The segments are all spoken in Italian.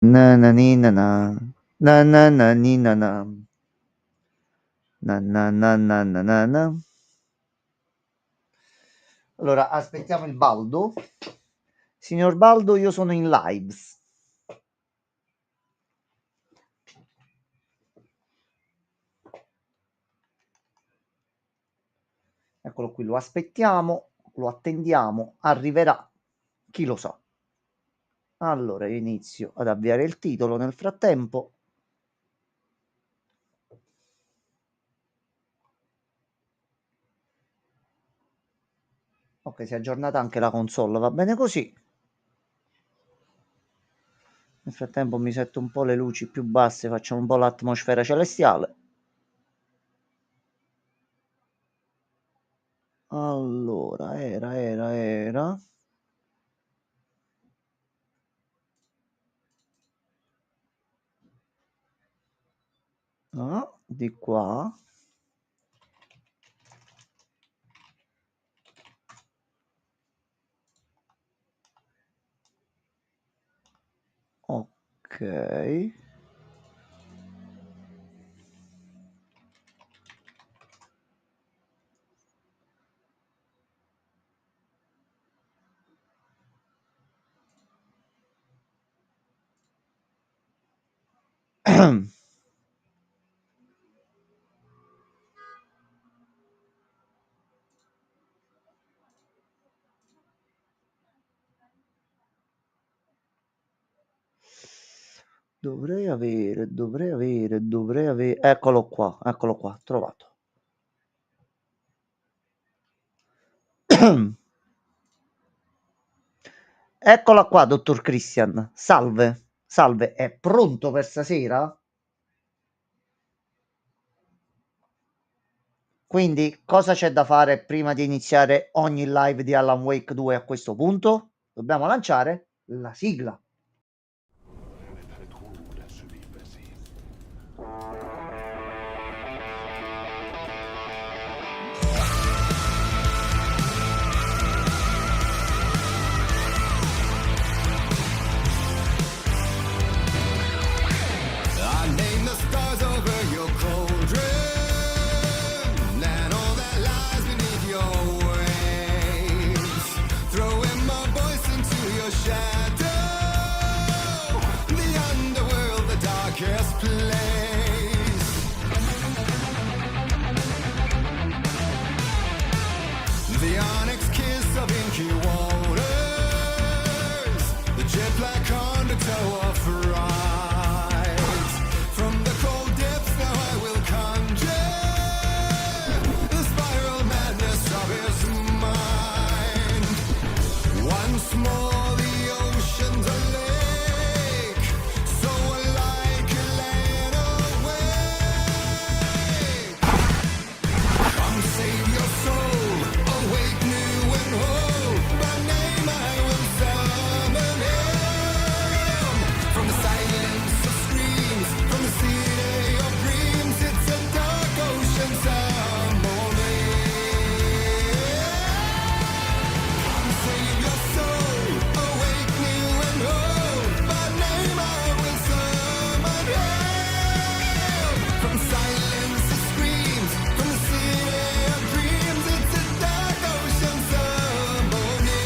Na na ni na na. Na na na ni na na. Na na na na na na na. Allora, aspettiamo il Baldo. Signor Baldo, io sono in lives. Eccolo qui, lo aspettiamo, lo attendiamo, arriverà. Chi lo sa. Allora, io inizio ad avviare il titolo nel frattempo. Ok, si è aggiornata anche la console, va bene così. Nel frattempo mi setto un po' le luci più basse, facciamo un po' l'atmosfera celestiale. Allora, era. Ah, di qua. Ok. dovrei avere. Eccolo qua, trovato. Eccola qua, dottor Christian. Salve, salve, è pronto per stasera? Quindi, cosa c'è da fare prima di iniziare ogni live di Alan Wake 2 a questo punto? Dobbiamo lanciare la sigla. I name the stars over your cauldron and all that lies beneath your waves. Throwing my voice into your shadow, the underworld, the darkest place. The onyx kiss of inky waters, the jet black undertow of fright. From the cold depths now I will conjure the spiral madness of his mind. Once more the ocean's a lake, so alike a land awake. Come save your soul, awake new and whole. By name I will summon him. From the silence of screams, from the city of dreams, it's a dark ocean summoning. Come save your soul, awake new and whole. By name I will summon him. From silence of screams, from the city of dreams, it's a dark ocean summoning.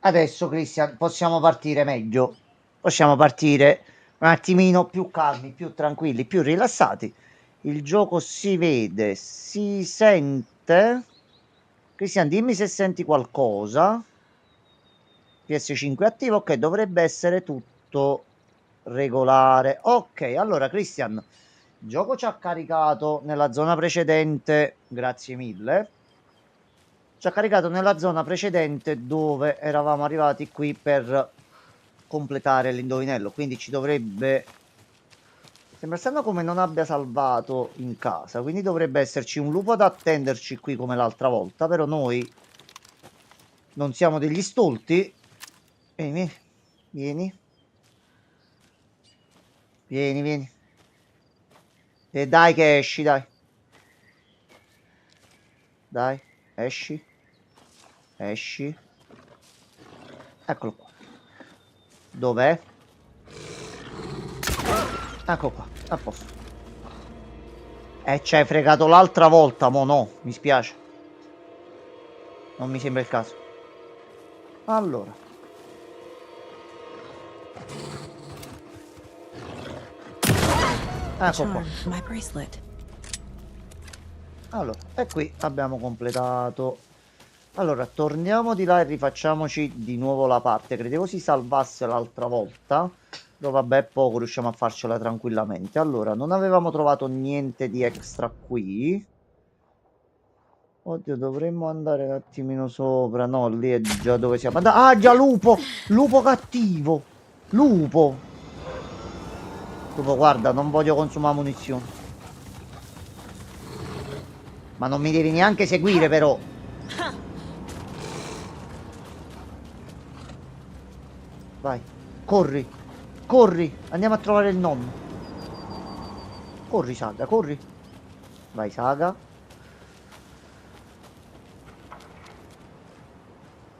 Adesso, Christian, possiamo partire meglio. Possiamo partire un attimino più calmi, più tranquilli, più rilassati. Il gioco si vede, si sente. Christian, dimmi se senti qualcosa. PS5 attivo, ok, dovrebbe essere tutto regolare. Ok, allora, Christian, il gioco ci ha caricato nella zona precedente, grazie mille. Ci ha caricato nella zona precedente dove eravamo arrivati qui per completare l'indovinello. Quindi ci dovrebbe. Sembra strano come non abbia salvato in casa. Quindi dovrebbe esserci un lupo ad attenderci qui come l'altra volta. Però noi non siamo degli stolti. Vieni, vieni, vieni. E dai che esci, dai. Dai, esci. Esci. Eccolo qua. Dov'è? Ecco qua, a posto. Ci hai fregato l'altra volta, mo no, mi spiace. Non mi sembra il caso. Allora. Ecco qua. My bracelet. Allora, e qui abbiamo completato. Allora, torniamo di là e rifacciamoci di nuovo la parte. Credevo si salvasse l'altra volta. Però vabbè, poco riusciamo a farcela tranquillamente. Allora, non avevamo trovato niente di extra qui. Oddio, dovremmo andare un attimino sopra. No, lì è già dove siamo. Ah, già lupo! Lupo cattivo! Lupo! Lupo, guarda, non voglio consumare munizioni. Ma non mi devi neanche seguire, però. Vai, corri. Corri, andiamo a trovare il nonno. Corri, Saga, corri. Vai, Saga.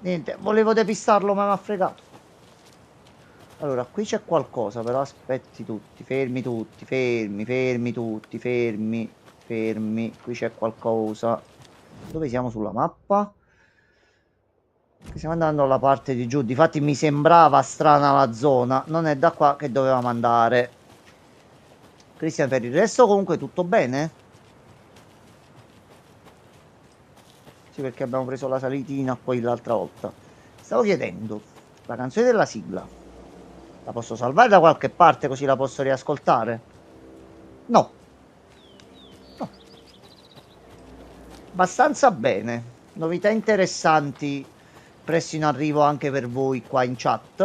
Niente, volevo depistarlo, ma mi ha fregato. Allora, qui c'è qualcosa, però aspetti tutti. Fermi tutti, fermi, fermi tutti, fermi, fermi. Qui c'è qualcosa. Dove siamo sulla mappa? Che stiamo andando alla parte di giù. Difatti mi sembrava strana la zona. Non è da qua che dovevamo andare. Cristian, per il resto comunque tutto bene? Sì, perché abbiamo preso la salitina poi l'altra volta. Stavo chiedendo, la canzone della sigla la posso salvare da qualche parte così la posso riascoltare? No. No. Abbastanza bene. Novità interessanti presto in arrivo anche per voi qua in chat.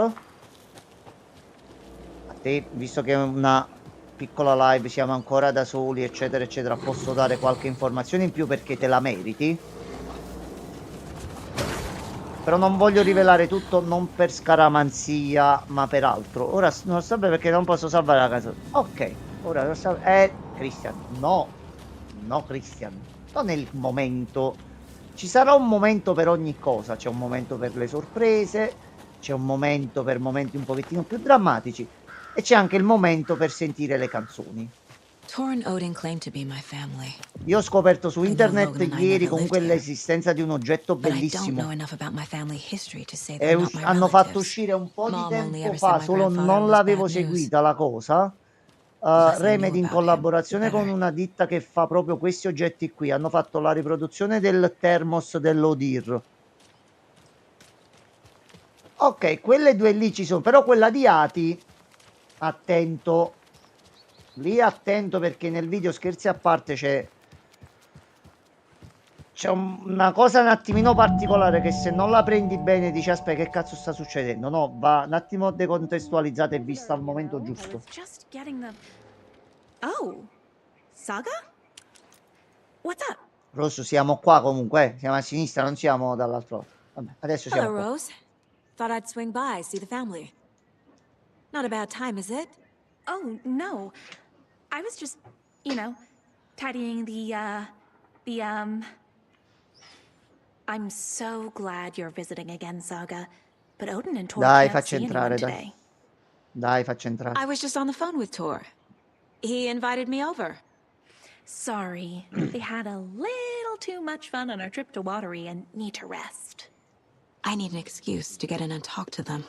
A te, visto che è una piccola live, siamo ancora da soli, eccetera, eccetera, posso dare qualche informazione in più perché te la meriti. Però non voglio rivelare tutto, non per scaramanzia, ma per altro. Ora non so perché non posso salvare la casa. Ok, ora lo so. Christian, no. No, Christian. Non è il momento. Ci sarà un momento per ogni cosa. C'è un momento per le sorprese. C'è un momento per momenti un pochettino più drammatici. E c'è anche il momento per sentire le canzoni. Tor and Odin claim to be my family, Io ho scoperto su I know internet Logan and I ieri never comunque lived here. l'esistenza di un oggetto but I don't bellissimo. know enough about my family history to say E they're not my hanno fatto relatives. uscire un po' di Mom only tempo ever fa, said my solo grandfather non was l'avevo bad news. seguita la cosa. Less I Remedy knew in about him, collaborazione the con better. una ditta che fa proprio questi oggetti qui. Hanno fatto la riproduzione del thermos dell'Odir. Ok, quelle due lì ci sono, però quella di Ati, attento. Lì attento perché nel video, scherzi a parte, c'è una cosa un attimino particolare che se non la prendi bene dici aspetta che cazzo sta succedendo. No, va un attimo decontestualizzata e vista al momento giusto. Just getting the. Oh, Saga? What's up? Rosso, siamo qua comunque, siamo a sinistra, non siamo dall'altro lato. Vabbè, adesso siamo Hello, qua. Rose. Thought I'd swing by, see the family. Not a bad time, is it? Oh, no. I was just, you know, tidying I'm so glad you're visiting again, Saga. But Odin and Tor Dai, can't facci see anyone entrare, dai. today. Dai, facci entrare. I was just on the phone with Tor. He invited me over. Sorry. They had a little too much fun on our trip to Watery and need to rest. I need an excuse to get in and talk to them.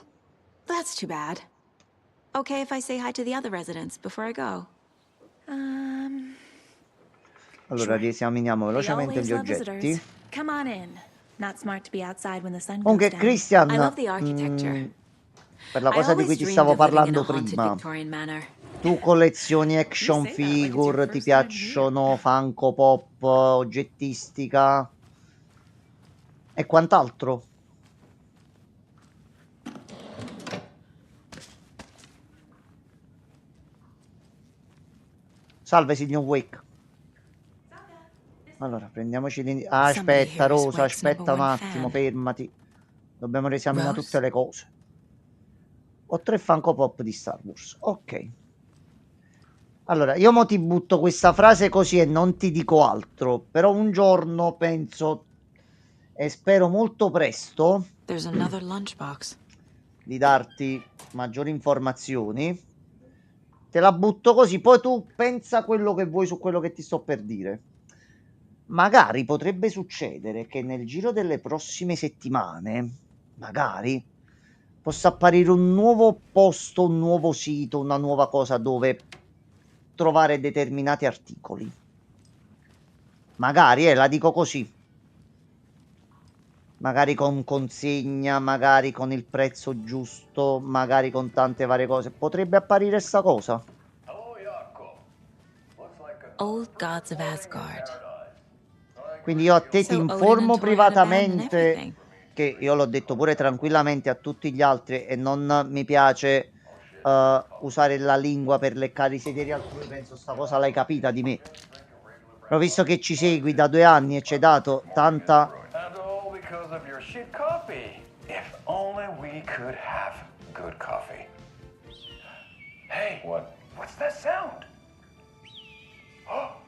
That's too bad. Okay if I say hi to the other residents before I go? Allora, riesaminiamo We velocemente always gli love oggetti. visitors. Come on in. Not smart to be outside when the sun goes Comunque, down. Christian, I love the architecture. per la I cosa di always cui ti dreamed stavo of living in a parlando haunted prima, Victorian manor. tu collezioni action You say that like it's your figure, ti first time piacciono Funko Pop, oggettistica e quant'altro? Salve, signor Wake. Allora, prendiamoci aspetta, Rosa, aspetta un attimo, fermati. Dobbiamo riesaminare Rose? tutte le cose. Ho 3 Funko Pop di Star Wars. Ok. Allora, io mo ti butto questa frase così e non ti dico altro, però un giorno penso e spero molto presto There's another lunchbox. di darti maggiori informazioni. Te la butto così, poi tu pensa quello che vuoi su quello che ti sto per dire. Magari potrebbe succedere che nel giro delle prossime settimane, magari, possa apparire un nuovo posto, un nuovo sito, una nuova cosa dove trovare determinati articoli. Magari, la dico così. Magari con consegna, magari con il prezzo giusto, magari con tante varie cose. Potrebbe apparire sta cosa. Old Gods of Asgard. Quindi io a te ti So Odin informo and Thor had a band and privatamente, everything. che io l'ho detto pure tranquillamente a tutti gli altri e non mi piace usare la lingua per leccare i sederi altrui. Penso sta cosa l'hai capita di me. Però visto che ci segui da 2 anni e ci hai dato tanta... And all because of your shit coffee. If only we could have good coffee. Hey, what's that sound? Oh.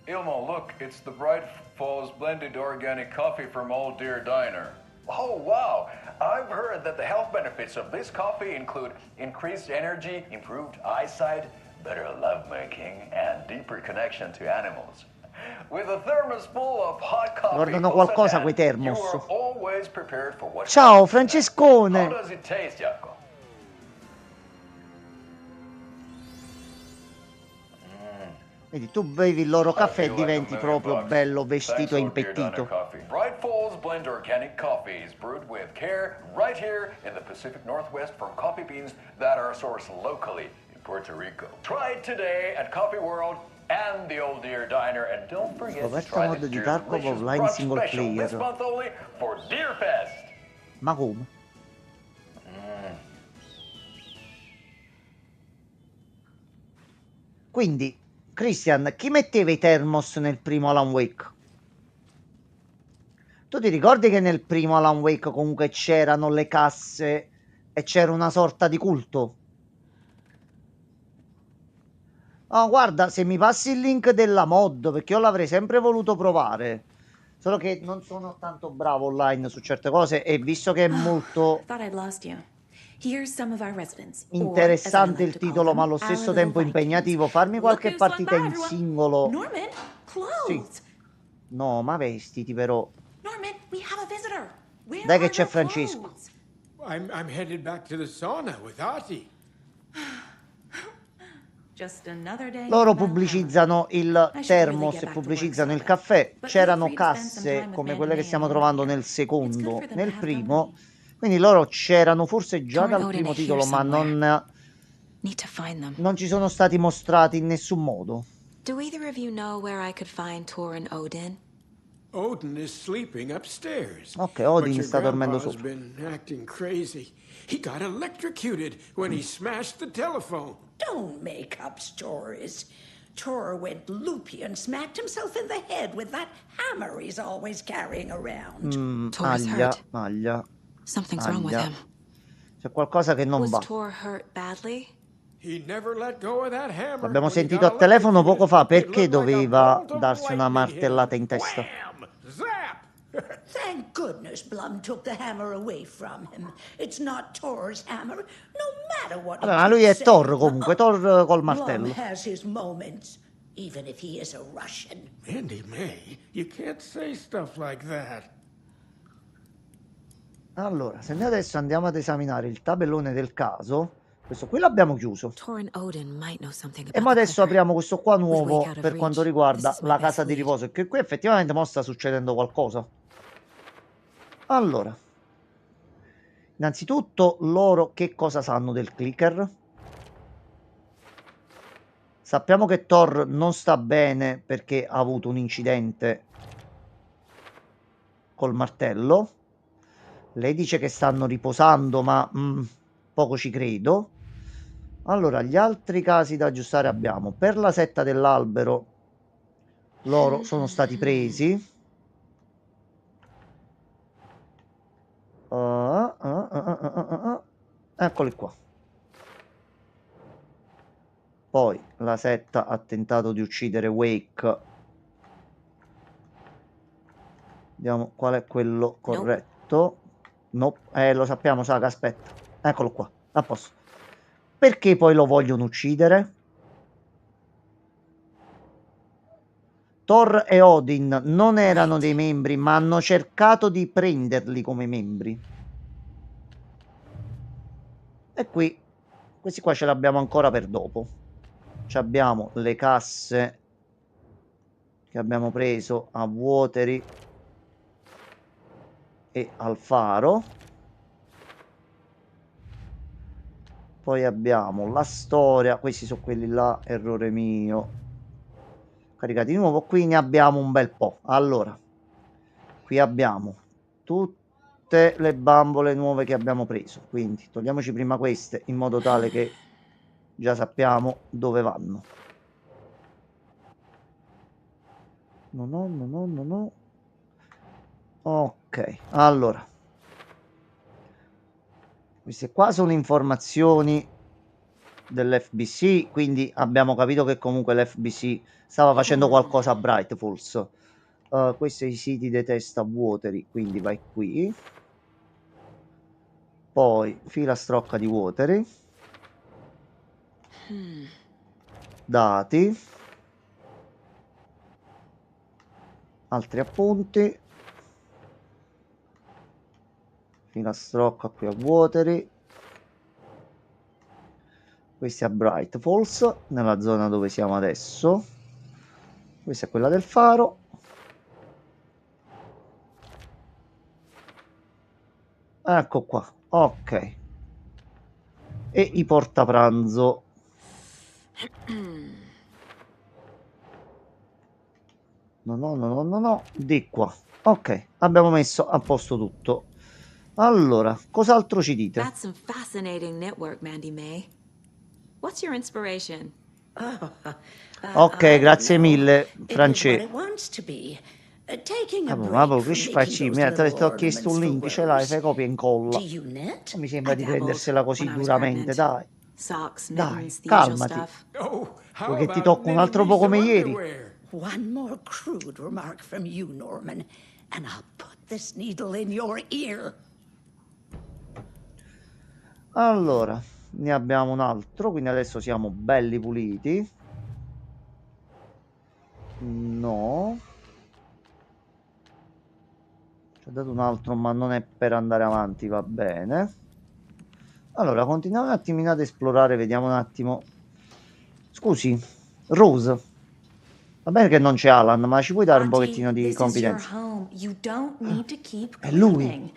Ilmo, look, it's the Bright Falls blended organic coffee from Old Deer Diner. Oh, wow. I've heard that the health benefits of this coffee include increased energy, improved eyesight, better lovemaking, and deeper connection to animals. With a thermos full of hot coffee, Guardano qualcosa quei you termos. are always prepared for what Ciao comes next. Francescone! How does it taste, Jacopo? Vedi, tu bevi il loro I caffè e feel like diventi $1 proprio million. bello Thanks, vestito e Old Deer Diner impettito. Coffee. Bright Falls blend organic coffees brewed with care right here in the Pacific Northwest from coffee beans that are sourced locally in Puerto Rico. Try it today at Coffee World and the Old Deer Diner, and don't forget to Scoperta try mod this di year's Tarkov delicious online brunch single special this player. month only for Deer Fest. Ma come? Quindi, Christian, chi metteva i thermos nel primo Alan Wake? Tu ti ricordi che nel primo Alan Wake comunque c'erano le casse e c'era una sorta di culto? Oh, guarda, se mi passi il link della mod, perché io l'avrei sempre voluto provare. Solo che non sono tanto bravo online su certe cose e visto che è molto Thought I'd lost you. Here's some of our residents. or, as I interessante like il to call titolo, them, ma allo our stesso little tempo Vikings. impegnativo, farmi Look qualche who swung partita by, in everyone. singolo. Norman, clothes. No, ma vestiti però. Norman, we have a visitor. Where Dai che are c'è your Francesco. clothes? I'm headed back to the sauna with Artie. Just another day Loro in Valhalla. pubblicizzano il I should really thermos get e back to pubblicizzano work, il Saga. caffè. But C'erano feel free to spend some casse time with come Man quelle che and stiamo Man trovando here. nel It's good secondo, for them nel to have primo. company. Quindi loro c'erano forse già Torn dal Odin primo are here titolo, ma somewhere. Need to find them. non ci sono stati mostrati in nessun modo. Do either of you know where I could find Tor and Odin? Odin is sleeping upstairs. Ok, Odin but your sta dormendo grandpa's sopra. been acting crazy. He got electrocuted when he smashed the telephone. Don't make up stories. Tor went loopy and smacked himself in the head with that hammer he's always carrying around. Tor's Maglia, hurt. maglia. Something's wrong with Aglia. him. C'è qualcosa che non Was va. Tor hurt badly? He never let go of that hammer. L'abbiamo when he sentito got a telefono poco fa. electrocuted. It Perché looked like a doveva bolt of darsi una lightning hit him. martellata in testa? Wham! Zap! Thank goodness Blum took the hammer away from him. It's not Tor's hammer, no matter what. Allora, he lui è keeps Thor saying. comunque, Thor col Blum martello. has his moments, even if he is a Russian. Andy May, you can't say stuff like that. Allora, se noi adesso andiamo ad esaminare il tabellone del caso, questo qui l'abbiamo chiuso. Tor and Odin might know something E about mo the adesso clicker. apriamo questo qua With nuovo Wake out of per quanto reach, riguarda this is my la best casa di lead. riposo, che qui effettivamente mo sta succedendo qualcosa. Allora, innanzitutto loro che cosa sanno del clicker? Sappiamo che Thor non sta bene perché ha avuto un incidente col martello. Lei dice che stanno riposando, ma poco ci credo. Allora, gli altri casi da aggiustare abbiamo. Per la setta dell'albero, loro sono stati presi. Eccoli qua. Poi la setta ha tentato di uccidere Wake. Vediamo qual è quello corretto. No, lo sappiamo, Saga, aspetta. Eccolo qua, a posto. Perché poi lo vogliono uccidere? Thor e Odin non erano dei membri, ma hanno cercato di prenderli come membri. E qui, questi qua ce l'abbiamo ancora per dopo. Ci abbiamo le casse che abbiamo preso a Watery e al faro. Poi abbiamo la storia, questi sono quelli là, errore mio. Caricati di nuovo, qui ne abbiamo un bel po'. Allora, qui abbiamo tutte le bambole nuove che abbiamo preso, quindi togliamoci prima queste in modo tale che già sappiamo dove vanno. No. Ok, allora. Queste qua sono informazioni dell'FBC, quindi abbiamo capito che comunque l'FBC stava facendo qualcosa a Bright Falls. Questi sono i siti dei test a Watery, quindi vai qui. Poi filastrocca di Watery. Dati. Altri appunti. Filastrocca qui a Watery. Questi a Bright Falls, nella zona dove siamo adesso. Questa è quella del faro. Ecco qua, ok. E i portapranzo. No, di qua. Ok, abbiamo messo a posto tutto. Allora, cos'altro ci dite? That's some fascinating network, Mandy May. What's your inspiration? Ok, grazie mille, It Francesco. wants to be. Taking a Ma break che from ci making facci? those Mira, little ti ho chiesto un ornaments link, for ce l'hai, fai Rose. copia e incolla. Do you knit? Non mi sembra di I dabbled prendersela così when I was duramente, pregnant. dai. Socks, Dai, mittens, the usual calmati. stuff. Oh, how Vuoi che ti about tocco un knitting altro me po' come some ieri? underwear? One more crude remark from you, Norman, and I'll put this needle in your ear. Allora, ne abbiamo un altro, quindi adesso siamo belli puliti. No. Ci ho dato un altro, ma non è per andare avanti, va bene. Allora, continuiamo un attimino ad esplorare, vediamo un attimo. Scusi, Rose. Va bene che non c'è Alan, ma ci puoi dare un pochettino di confidenza? home. You don't need to keep È lui. cleaning.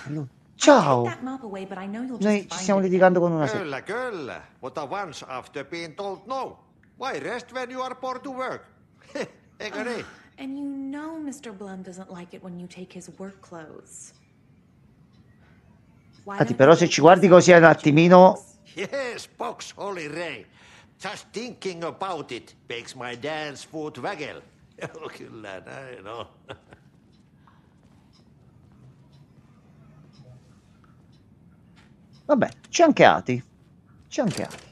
È lui. Take Ciao! that mop away, but I know you'll just Noi ci find stiamo it litigando con una sera. Kyllä, kyllä. Mutta once after being told no, why rest when you are born to work? Eikö niin? And you know Mr. Blum doesn't like it when you take his work clothes. Why don't Però you se go ci guardi take così some un of your attimino... clothes? Yes, box Holy Ray. Just thinking about it makes my dance foot waggle. Kyllä näin on. Vabbè, c'è anche Ati. C'è anche Ati.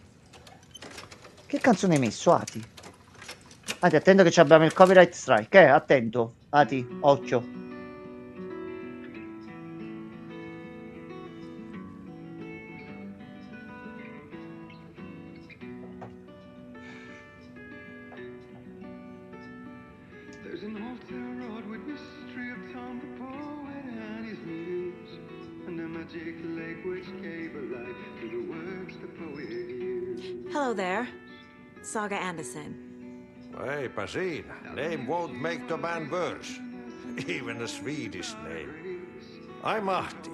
Che canzone hai messo, Ati? Ati, attento che ci abbiamo il copyright strike, attento. Ati, occhio. There's an old town road with mystery of Tom the poet and his muse, and a magic lake which gave a life to the words the poet used. Hello there. Saga Anderson. Eipä siinä. Name won't make the man worse. Even a Swedish name. I'm Ahti.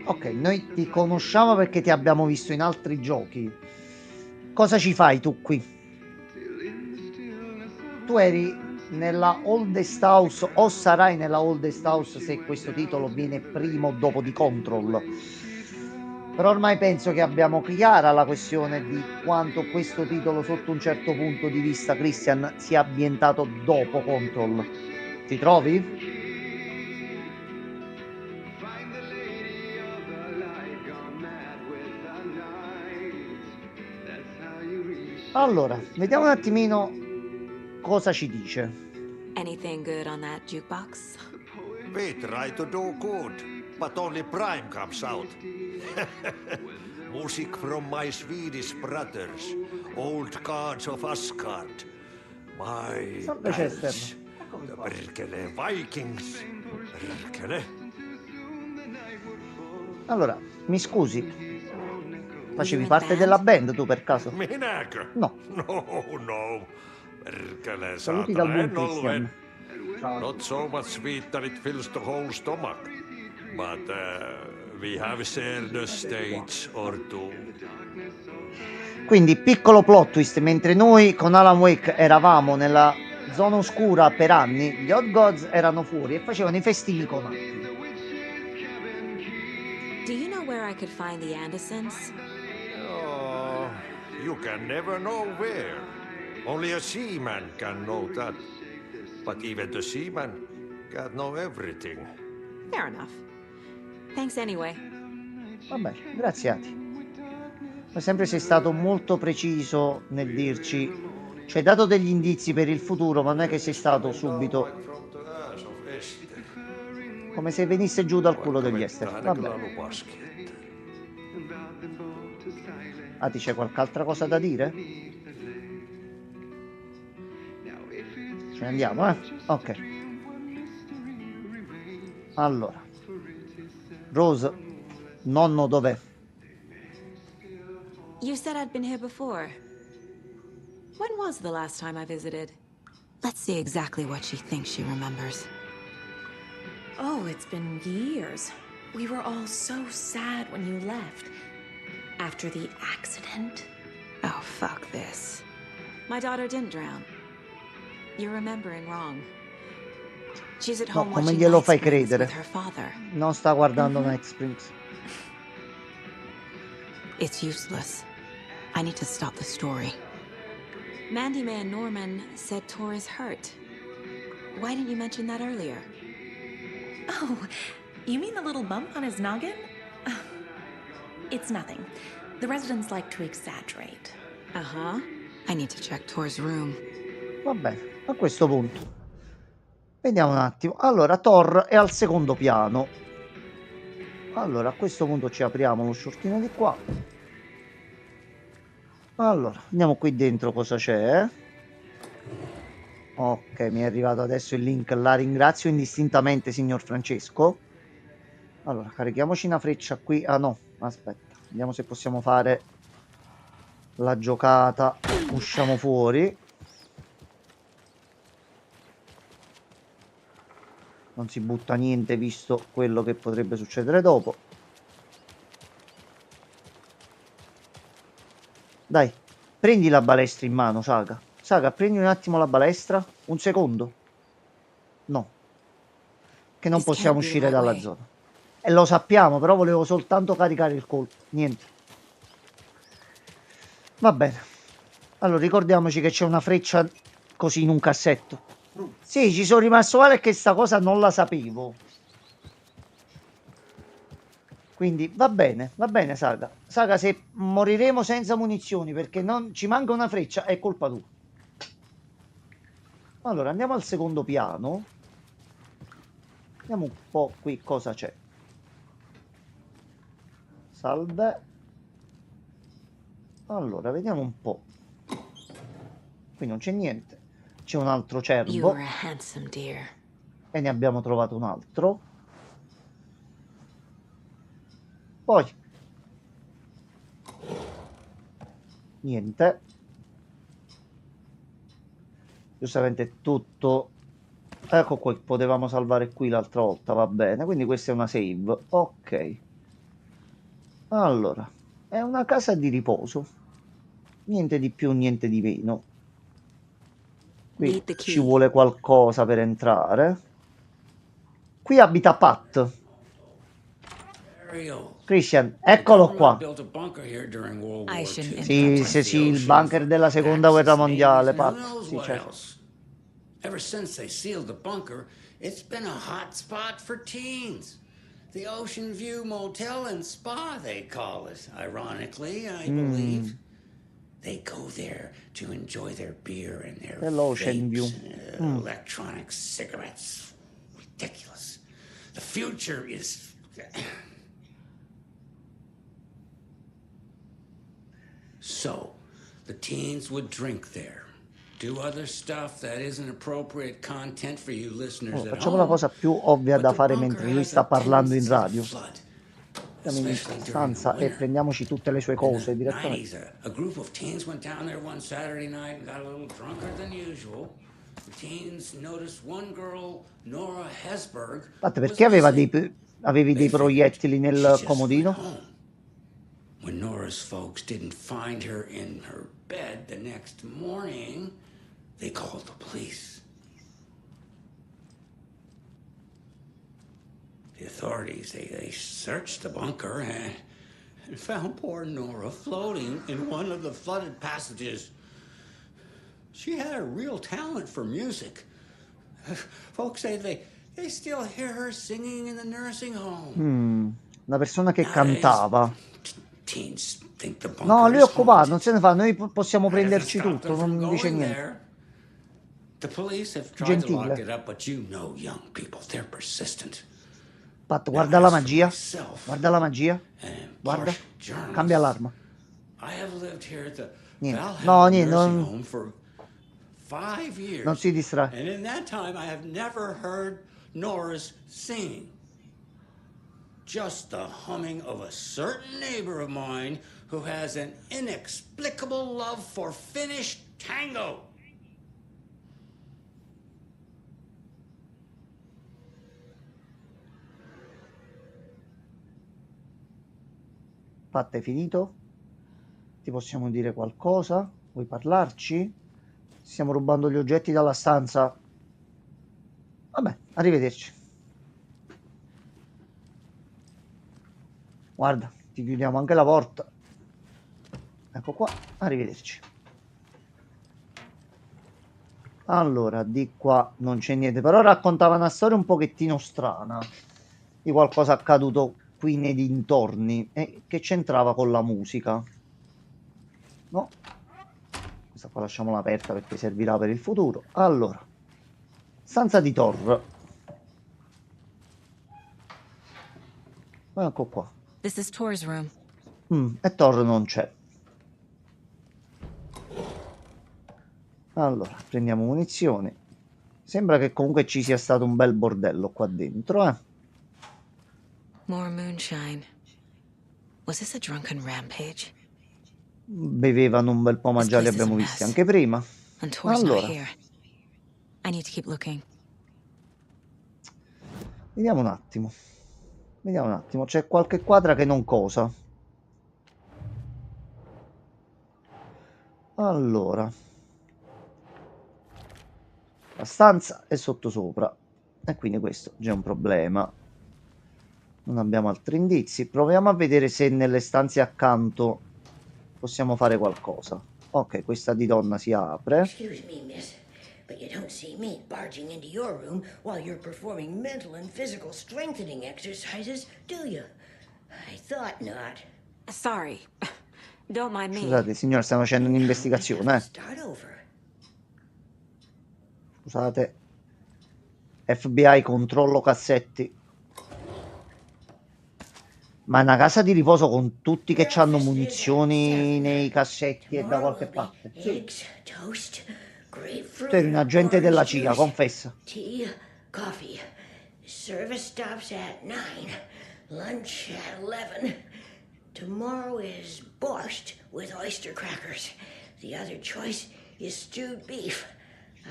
Ok, noi ti conosciamo perché ti abbiamo visto in altri giochi. Cosa ci fai tu qui? Tu eri nella Oldest House o sarai nella Oldest House se questo titolo viene prima o dopo di Control. Però ormai penso che abbiamo chiara la questione di quanto questo titolo sotto un certo punto di vista, Christian, sia ambientato dopo Control. Ti trovi? Allora, vediamo un attimino cosa ci dice. Anything good on that jukebox? We try to do good, but only Prime comes out. Music from my Swedish brothers, old gods of Asgard. My Salve pals, Chester. the Berkele Vikings. Berkele. Allora, mi scusi, facevi in parte band? della band tu per caso? Minäkö? No. No. Berkele Saluti dal saatana, buon en ollut. Christian. Not so much sweet that it fills the whole stomach. But we have shared a stage or two. Quindi, piccolo plot twist, mentre noi con Alan Wake eravamo nella zona oscura per anni, gli Hot Gods erano fuori e facevano i festini con altri. Do you know where I could find the Andersons? Oh, you can never know where. Only a seaman can know that. But even the seaman can't know everything. Fair enough. Thanks anyway. Vabbè, grazie Ati. Ma sempre sei stato molto preciso nel dirci, ci hai dato degli indizi per il futuro, ma non è che sei stato subito From the ass of Esther. come se venisse giù dal culo degli Vaikka esteri. vettä hänen Vabbè, kyllä lupaskin, että Ati, c'è qualche altra cosa da dire? Ce ne andiamo, eh? Ok. Allora. Rose, nonno dov'è? You said I'd been here before. When was the last time I visited? Let's see exactly what she thinks she remembers. Oh, it's been years. We were all so sad when you left. After the accident. Oh, fuck this. My daughter didn't drown. You're remembering wrong. She's at No, home come watching glielo Night fai Springs credere? with her father. Non sta guardando Night Springs. It's useless. I need to stop the story. Mandy Man Norman said Tor is hurt. Why didn't you mention that earlier? Oh, you mean the little bump on his noggin? It's nothing. The residents like to exaggerate. Uh-huh. I need to check Tor's room. Va bene, a questo punto. Vediamo un attimo. Allora, Thor è al secondo piano. Allora, a questo punto ci apriamo lo shortino di qua. Allora, andiamo qui dentro cosa c'è. Ok, mi è arrivato adesso il link. La ringrazio indistintamente, signor Francesco. Allora, carichiamoci una freccia qui. Ah no, aspetta. Vediamo se possiamo fare la giocata. Usciamo fuori. Non si butta niente visto quello che potrebbe succedere dopo. Dai, prendi la balestra in mano, Saga. Saga, prendi un attimo la balestra. Un secondo. No. Che non possiamo uscire dalla zona. E lo sappiamo, però volevo soltanto caricare il colpo. Niente. Va bene. Allora, ricordiamoci che c'è una freccia così in un cassetto. Sì, ci sono rimasto male che sta cosa non la sapevo. Quindi va bene Saga. Saga, se moriremo senza munizioni perché non ci manca una freccia è colpa tua. Allora, andiamo al secondo piano. Vediamo un po' qui cosa c'è. Salve. Allora, vediamo un po'. Qui non c'è niente. C'è un altro cervo. You're a handsome deer. E ne abbiamo trovato un altro. Poi niente. Giustamente tutto. Ecco qua, potevamo salvare qui l'altra volta, va bene. Quindi questa è una save. Ok. Allora, è una casa di riposo. Niente di più, niente di meno. Qui ci vuole qualcosa per entrare. Qui abita Pat. Christian, eccolo qua. Sì, il bunker della seconda guerra mondiale, Pat. Sì, certo. Ever since they sealed the bunker, it's been a hot spot for teens. The Ocean View Motel and Spa, they call it. Ironically, I believe. They go there to enjoy their beer and their Dell'Ocean View. vapes and electronic cigarettes. Ridiculous. The future is... So, the teens would drink there. Do other stuff that isn't appropriate content for you listeners at Facciamo la home. cosa più ovvia But da the fare bunker mentre lui has sta a parlando in tendency to radio. flood, Andiamo in especially during the stanza e winter. prendiamoci tutte le sue cose In the direttamente. 90s, a group of teens went down there one Saturday night and got a little drunker than usual. The teens noticed one girl, Nora Hesberg, Infatti, was perché missing. avevi They dei proiettili figured nel she just comodino? went home. When Nora's folks didn't find her in her bed the next morning, they called the police. The authorities, they searched the bunker and found poor Nora floating in one of the flooded passages. She had a real talent for music. Folks say they still hear her singing in the nursing home. Una persona che Nowadays, cantava. Teens think the bunker No, lui è is occupato, haunted. non se ne fa, noi possiamo That doesn't prenderci stop tutto, them from non dice going niente. there. The police have tried to lock Gentile. it up, but you know young people, they're persistent. Pat, Now, guarda la as for magia, myself guarda la magia, and guarda, partial journalists, cambia l'arma. I have lived here at the Niente. Valhalla No, niente, nursing non- home for 5 years. Non si distrae. And in that time, I have never heard Nora's singing. Just the humming of a certain neighbor of mine who has an inexplicable love for Finnish tango. Pat, hai finito? Ti possiamo dire qualcosa? Vuoi parlarci? Stiamo rubando gli oggetti dalla stanza. Vabbè, arrivederci. Guarda, ti chiudiamo anche la porta. Ecco qua, arrivederci. Allora, di qua non c'è niente, però raccontava una storia un pochettino strana di qualcosa accaduto qui nei dintorni e che c'entrava con la musica. No, questa qua lasciamola aperta perché servirà per il futuro. Allora, stanza di Thor. Ecco qua. This is Tor's room. E Thor non c'è. Allora, prendiamo munizioni. Sembra che comunque ci sia stato un bel bordello qua dentro, eh. More moonshine. Was this a drunken rampage? Bevevano un bel po', ma This già li place is a abbiamo visti mess. anche prima. And Tor's not Allora, here. I need to keep looking. vediamo un attimo. Vediamo un attimo. C'è qualche quadra che non cosa. Allora. La stanza è sottosopra. E quindi questo già è un problema. Non abbiamo altri indizi. Proviamo a vedere se nelle stanze accanto possiamo fare qualcosa. Ok, questa di donna si apre. Excuse me, miss, but you don't see me barging into your room while you're performing mental and physical strengthening exercises, do you? I thought not. Sorry. Don't mind me. Scusate, signora, stiamo facendo un'investigazione, eh. Start over. Scusate. FBI, controllo cassetti. Ma è una casa di riposo con tutti che hanno munizioni nei cassetti e da qualche parte. Sì. Eggs, toast, grapefruit. Tu eri un agente della orange CIA, juice, confessa. Tea, coffee. Service stops at 9. Lunch at 11. Tomorrow is borscht with oyster crackers. The other choice is stewed beef.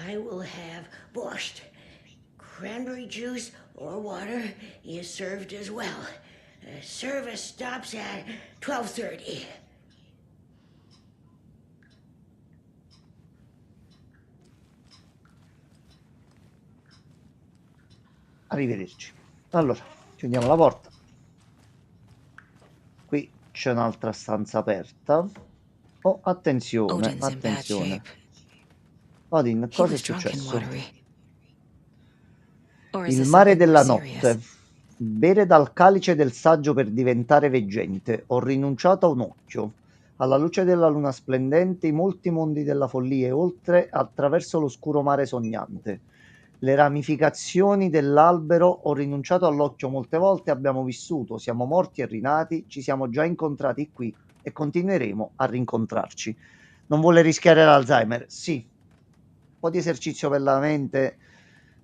I will have borscht. Cranberry juice or water is served as well. Service stops at 12:30. Arrivederci. Allora, chiudiamo la porta. Qui c'è un'altra stanza aperta. Oh, attenzione, Odin's in bad attenzione. shape. Odin, He cosa è was drunk and successo? watery. Or is Il this mare something della more serious? notte. Bere dal calice del saggio per diventare veggente. Ho rinunciato a un occhio. Alla luce della luna splendente, i molti mondi della follia e oltre attraverso l'oscuro mare sognante. Le ramificazioni dell'albero, ho rinunciato all'occhio molte volte, abbiamo vissuto, siamo morti e rinati, ci siamo già incontrati qui e continueremo a rincontrarci. Non vuole rischiare l'Alzheimer? Sì. Un po' di esercizio per la mente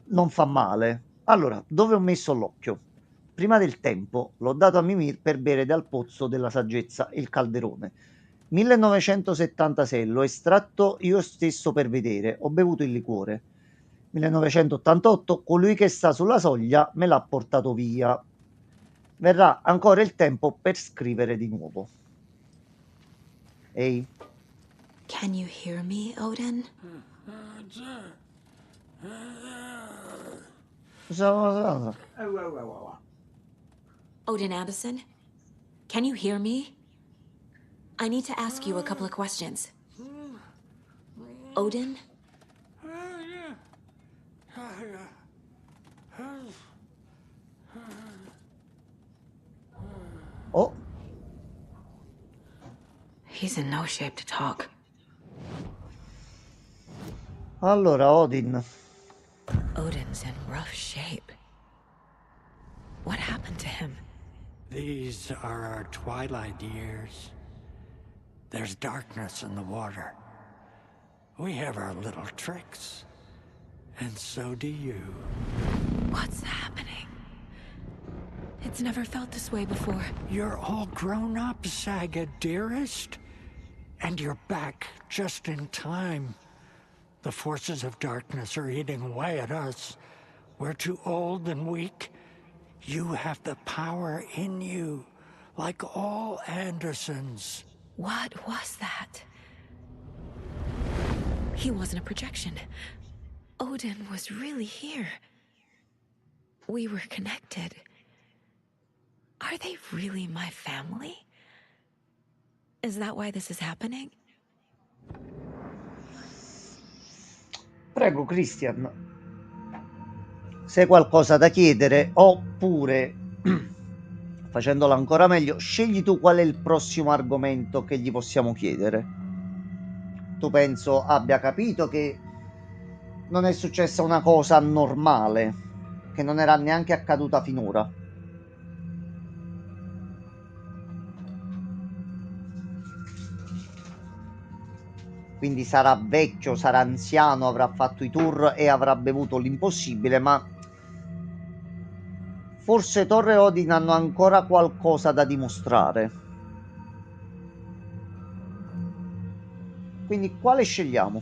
non fa male. Allora, dove ho messo l'occhio? Prima del tempo l'ho dato a Mimir per bere dal pozzo della saggezza, il calderone. 1976, l'ho estratto io stesso per vedere, ho bevuto il liquore. 1988, colui che sta sulla soglia me l'ha portato via. Verrà ancora il tempo per scrivere di nuovo. Ehi, Can you hear me, Odin? cosa? Odin Anderson? Can you hear me? I need to ask you a couple of questions. Odin? Oh, He's in no shape to talk. allora Odin. Odin's in rough shape. What happened to him? These are our twilight years. There's darkness in the water. We have our little tricks. And so do you. What's happening? It's never felt this way before. You're all grown up, Saga, dearest. And you're back just in time. The forces of darkness are eating away at us. We're too old and weak. You have the power in you, like all Andersons. What was that? He wasn't a projection. Odin was really here. We were connected. Are they really my family? Is that why this is happening? Prego, Christian. Se hai qualcosa da chiedere, oppure, facendolo ancora meglio, scegli tu qual è il prossimo argomento che gli possiamo chiedere. Tu penso abbia capito che non è successa una cosa normale, che non era neanche accaduta finora. Quindi sarà vecchio, sarà anziano, avrà fatto i tour e avrà bevuto l'impossibile, ma forse Thor e Odin hanno ancora qualcosa da dimostrare. Quindi quale scegliamo?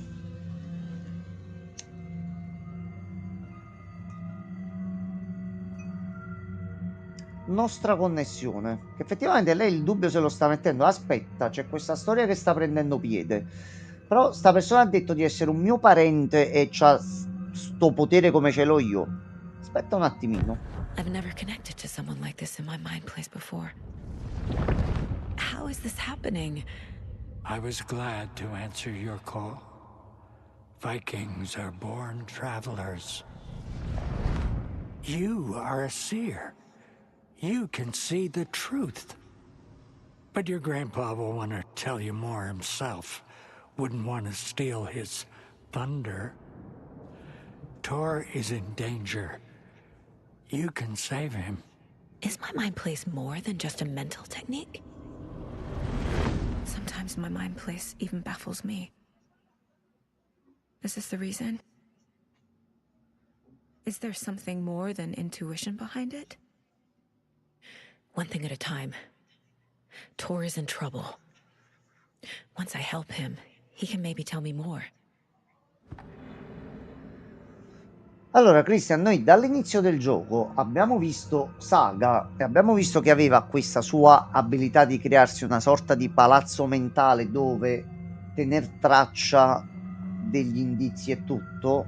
Nostra connessione. Che effettivamente lei il dubbio se lo sta mettendo. Aspetta, c'è questa storia che sta prendendo piede. Però sta persona ha detto di essere un mio parente e c'ha sto potere come ce l'ho io. Aspetta un attimino. I've never connected to someone like this in my mind place before. How is this happening? I was glad to answer your call. Vikings are born travelers. You are a seer. You can see the truth. But your grandpa will want to tell you more himself. Wouldn't want to steal his thunder. Tor is in danger. You can save him. Is my mind place more than just a mental technique? Sometimes my mind place even baffles me. Is this the reason? Is there something more than intuition behind it? One thing at a time. Tor is in trouble. Once I help him, he can maybe tell me more. Allora, Christian, noi dall'inizio del gioco abbiamo visto Saga e abbiamo visto che aveva questa sua abilità di crearsi una sorta di palazzo mentale dove tener traccia degli indizi e tutto.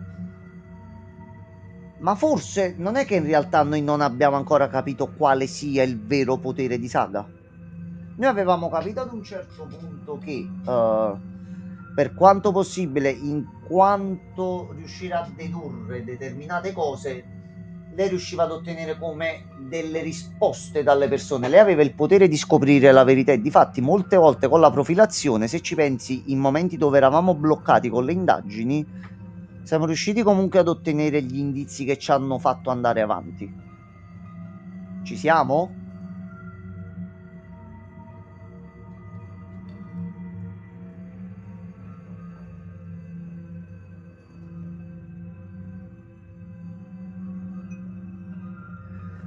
Ma forse non è che in realtà noi non abbiamo ancora capito quale sia il vero potere di Saga. Noi avevamo capito ad un certo punto che per quanto possibile, in quanto riuscire a dedurre determinate cose, lei riusciva ad ottenere come delle risposte dalle persone, lei aveva il potere di scoprire la verità e difatti molte volte con la profilazione, se ci pensi, in momenti dove eravamo bloccati con le indagini, siamo riusciti comunque ad ottenere gli indizi che ci hanno fatto andare avanti. Ci siamo?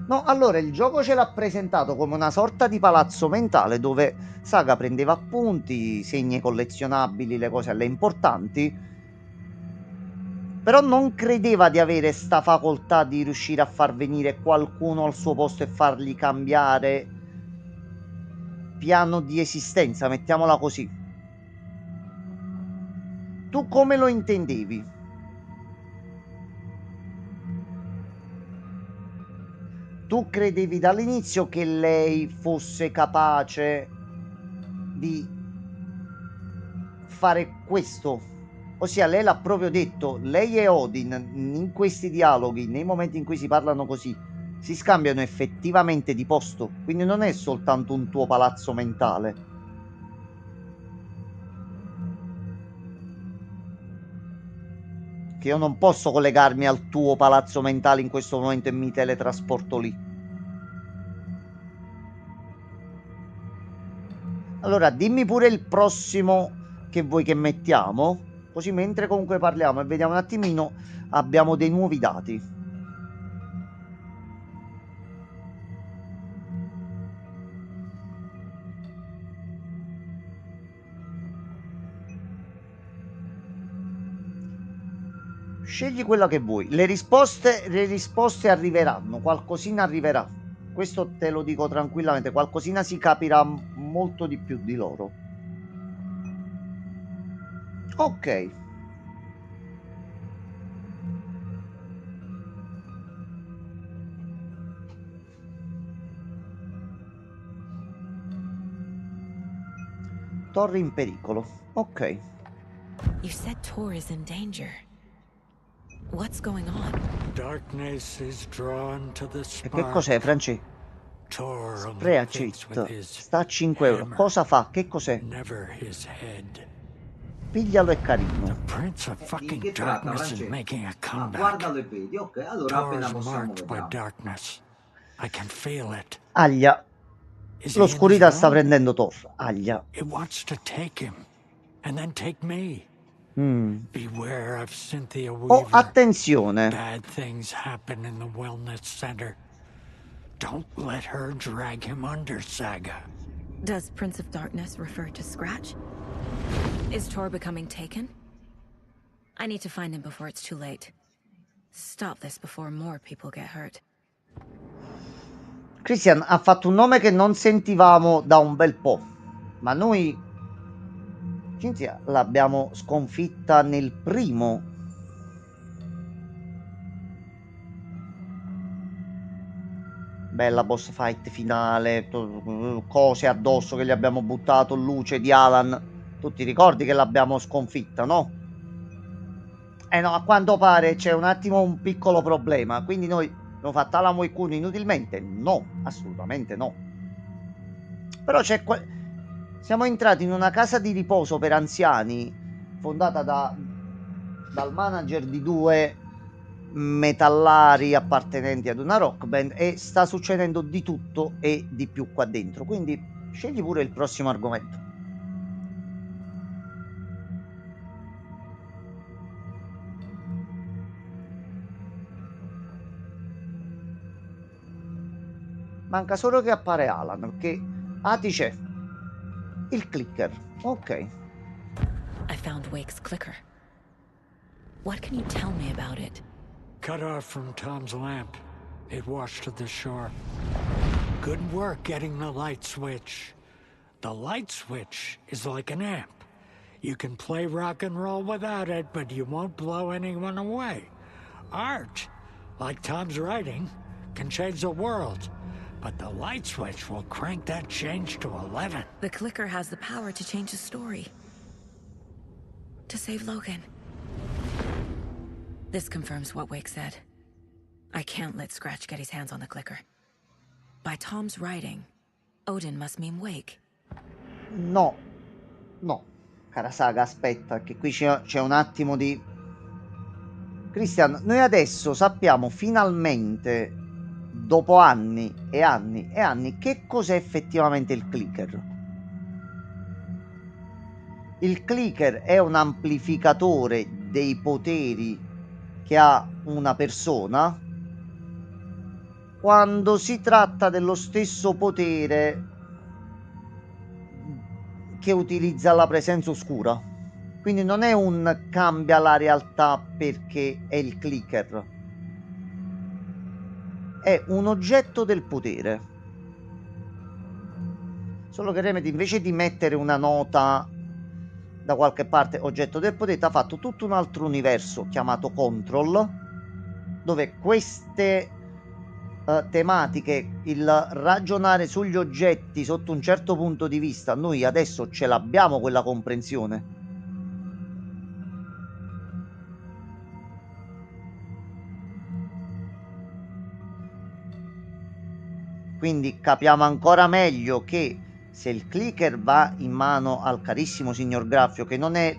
No, allora il gioco ce l'ha presentato come una sorta di palazzo mentale dove Saga prendeva appunti, segni collezionabili, le cose a lei importanti, però non credeva di avere sta facoltà di riuscire a far venire qualcuno al suo posto e fargli cambiare piano di esistenza, mettiamola così. Tu come lo intendevi? Tu credevi dall'inizio che lei fosse capace di fare questo? Ossia, lei l'ha proprio detto, lei e Odin in questi dialoghi, nei momenti in cui si parlano così, si scambiano effettivamente di posto, quindi non è soltanto un tuo palazzo mentale. Che io non posso collegarmi al tuo palazzo mentale in questo momento e mi teletrasporto lì. Allora, dimmi pure il prossimo che vuoi che mettiamo, così mentre comunque parliamo e vediamo un attimino, abbiamo dei nuovi dati. Scegli quella che vuoi. Le risposte arriveranno, qualcosina arriverà. Questo te lo dico tranquillamente, qualcosina si capirà molto di più di loro. Ok. Torre in pericolo. Ok. You said Tor is in danger. What's going on? Darkness is drawn to the E che spark. cos'è, Franci? Tor only Sprea thinks with cheat. his Sta a 5 euro. hammer, Cosa fa? Che cos'è? never his head. Piglialo, è carino. Prince of Di fucking che tratta, darkness is Francesco? making a Ah, comeback. guardalo e vedi. Ok, allora appena Tor's possiamo marked by vediamo. darkness. I can feel it. Aglia. Is he in L'oscurità his sta zone? prendendo Thor. Aglia. It wants to take him and then take me. Beware of Cynthia Oh, Weaver. attenzione. Bad things happen in the wellness center. Don't let her drag him under, Saga. Does Prince of Darkness refer to Scratch? Is Tor becoming taken? I need to find him before it's too late. Stop this before more people get hurt. Christian ha fatto un nome che non sentivamo da un bel po', ma noi Cynthia l'abbiamo sconfitta nel primo. Bella boss fight finale, cose addosso che gli abbiamo buttato, luce di Alan. Tu ti ricordi che l'abbiamo sconfitta, no? No, a quanto pare c'è un attimo un piccolo problema, quindi noi abbiamo fatto Alan Wake 1 inutilmente? No, assolutamente no. Però c'è siamo entrati in una casa di riposo per anziani fondata dal manager di 2 metallari appartenenti ad una rock band e sta succedendo di tutto e di più qua dentro, quindi scegli pure il prossimo argomento. Manca solo che appare Alan, perché Ati c'è. Il clicker. Ok. I found Wake's clicker. What can you tell me about it? Cut off from Tom's lamp. It washed to the shore. Good work getting the light switch. The light switch is like an amp. You can play rock and roll without it, but you won't blow anyone away. Art, like Tom's writing, can change the world. But the light switch will crank that change to 11. The clicker has the power to change the story. To save Logan. This confirms what Wake said. I can't let Scratch get his hands on the clicker. By Tom's writing, Odin must mean wake. No, no, cara saga, aspetta, che qui c'è un attimo di... Christian, noi adesso sappiamo finalmente, dopo anni e anni e anni, che cos'è effettivamente il clicker. Il clicker è un amplificatore dei poteri che ha una persona quando si tratta dello stesso potere che utilizza la presenza oscura. Quindi non è un cambia la realtà perché è il clicker. È un oggetto del potere. Solo che Remedy, invece di mettere una nota da qualche parte, oggetto del potere, ha fatto tutto un altro universo chiamato Control, dove queste tematiche, il ragionare sugli oggetti sotto un certo punto di vista, noi adesso ce l'abbiamo quella comprensione. Quindi capiamo ancora meglio che se il clicker va in mano al carissimo signor Graffio, che non è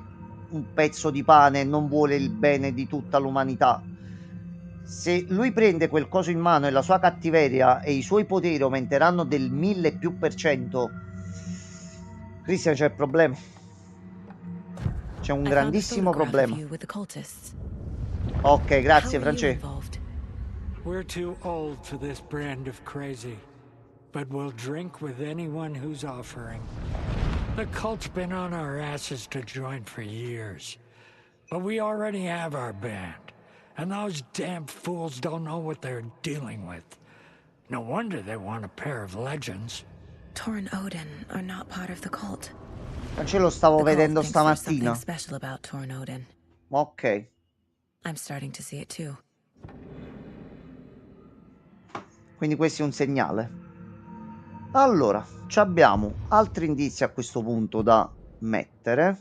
un pezzo di pane e non vuole il bene di tutta l'umanità, se lui prende quel coso in mano e la sua cattiveria e i suoi poteri aumenteranno del 1000+%, Christian, c'è il problema. C'è un grandissimo problema. Ok, grazie Francesco. We're too old for this brand of crazy, but we'll drink with anyone who's offering. The cult's been on our asses to join for years, but we already have our band, and those damn fools don't know what they're dealing with. No wonder they want a pair of legends. Tor and Odin are not part of the cult. Ce lo stavo vedendo stamattina. Special about Tor and Odin. Ok. I'm starting to see it too. Quindi questo è un segnale. Allora, ci abbiamo altri indizi a questo punto da mettere.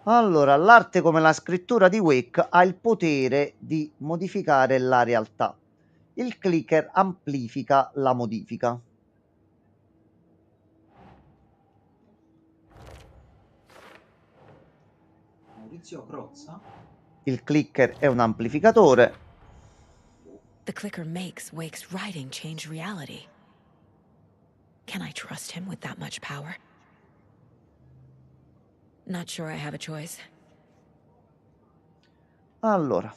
Allora, l'arte come la scrittura di Wake ha il potere di modificare la realtà. Il clicker amplifica la modifica. Maurizio Crozza. Il clicker è un amplificatore. The clicker makes Wake's writing change reality. Can I trust him with that much power? Not sure I have a choice. Allora,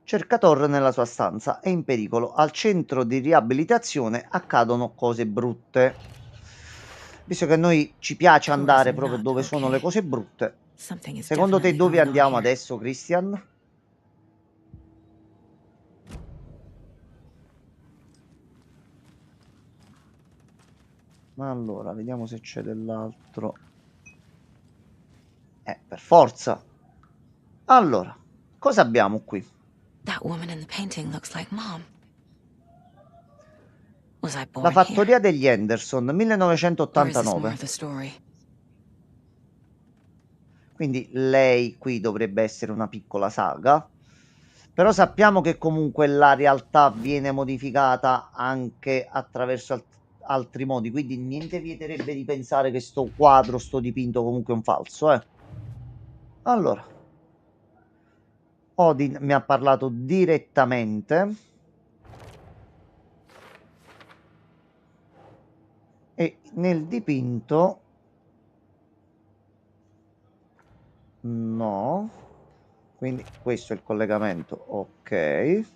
Cercator nella sua stanza è in pericolo. Al centro di riabilitazione accadono cose brutte. Visto che a noi ci piace andare proprio dove sono le cose brutte, secondo te dove andiamo adesso, Christian? Allora, vediamo se c'è dell'altro. Per forza. Allora, cosa abbiamo qui? That woman in the painting looks like Mom. Was I born La fattoria here? degli Henderson, Or is this more 1989. of the story? Quindi lei qui dovrebbe essere una piccola saga. Però sappiamo che comunque la realtà viene modificata anche attraverso altri modi. Quindi niente vieterebbe di pensare che sto quadro, sto dipinto comunque è un falso, eh. Allora, Odin mi ha parlato direttamente. E nel dipinto no. Quindi questo è il collegamento, ok.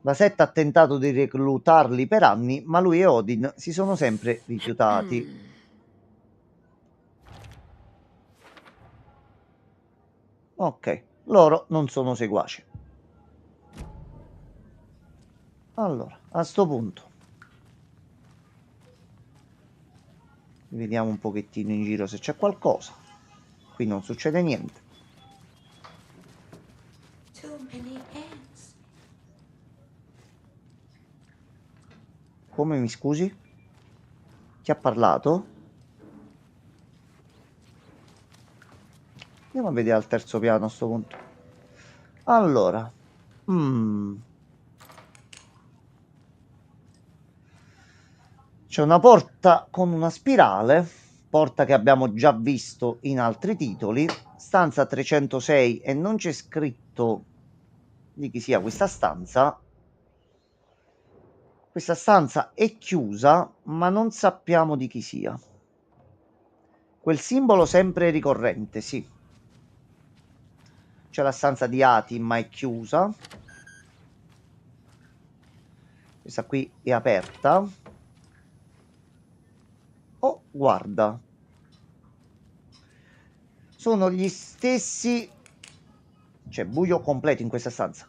La setta ha tentato di reclutarli per anni, ma lui e Odin si sono sempre rifiutati. Ok, loro non sono seguaci. Allora, a sto punto vediamo un pochettino in giro se c'è qualcosa. Qui non succede niente. Too many ants. Come, mi scusi? Chi ha parlato? Andiamo a vedere al terzo piano a sto punto. Allora. C'è una porta con una spirale, porta che abbiamo già visto in altri titoli, stanza 306 e non c'è scritto di chi sia questa stanza. Questa stanza è chiusa, ma non sappiamo di chi sia. Quel simbolo sempre ricorrente, sì. C'è la stanza di Ati, ma è chiusa. Questa qui è aperta. Oh, guarda. Sono gli stessi... C'è buio completo in questa stanza.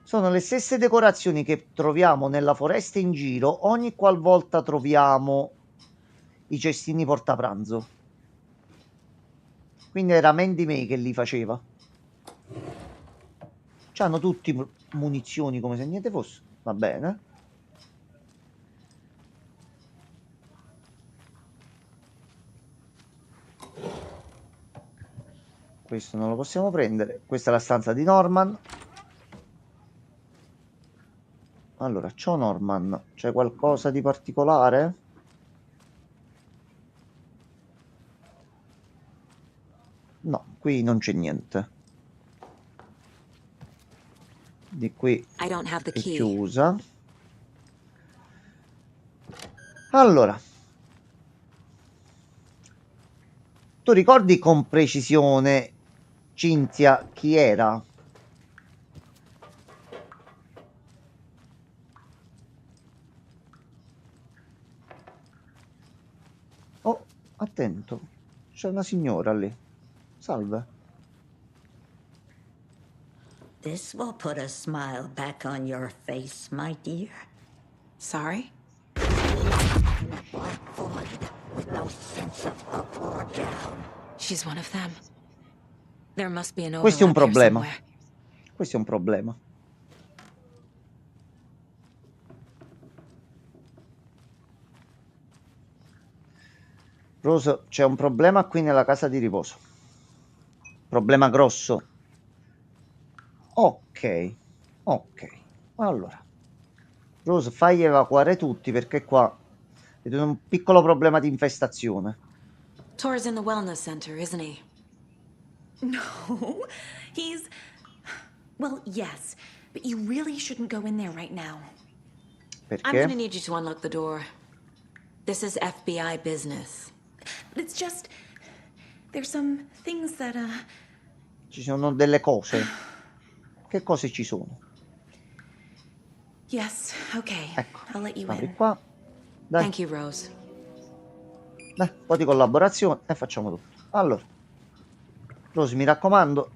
Sono le stesse decorazioni che troviamo nella foresta in giro ogni qualvolta troviamo i cestini portapranzo. Quindi era Mandy May che li faceva. C'hanno tutti munizioni come se niente fosse. Va bene. Questo non lo possiamo prendere. Questa è la stanza di Norman. Allora, ciao Norman. C'è qualcosa di particolare? No, qui non c'è niente. Di qui è chiusa. Allora, tu ricordi con precisione, Cinzia, chi era? Oh, attento, c'è una signora lì. Salve. This will put a smile back on your face, my dear. Sorry? A black void with no sense of up or down. She's one of them. There must be an Questo è un overlap here problema. somewhere. Questo è un problema. Rose, c'è un problema qui nella casa di riposo. Problema grosso. Ok. Ok. Allora. Rose, fai evacuare tutti perché qua vedo un piccolo problema di infestazione. Tor's in the wellness center, isn't he? No, he's. Well, yes, but you really shouldn't go in there right now. I'm Perché? gonna need you to unlock the door. This is FBI business. But it's just. There's some things that, Ci sono delle cose. Che cose ci sono? Yes, okay. Ecco. I'll let you Apri in. qua. Dai. Thank you, Rose. Dai, un po' di collaborazione e facciamo tutto. Allora, Rose, mi raccomando,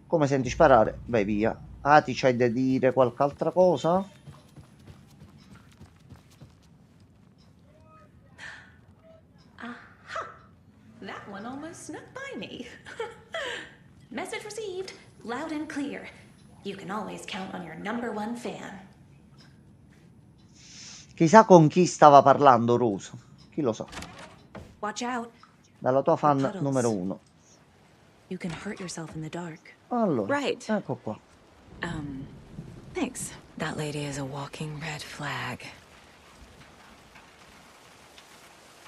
come senti sparare, vai via. Ati, c'hai da dire qualche altra cosa? That one almost snuck by me. Message received, loud and clear. You can always count on your #1 fan. Chissà con chi stava parlando Rose. Chi lo sa. Watch out. Dalla tua fan Puddles. numero 1. You can hurt yourself in the dark. Allora, Right. ecco qua. Thanks. That lady is a walking red flag.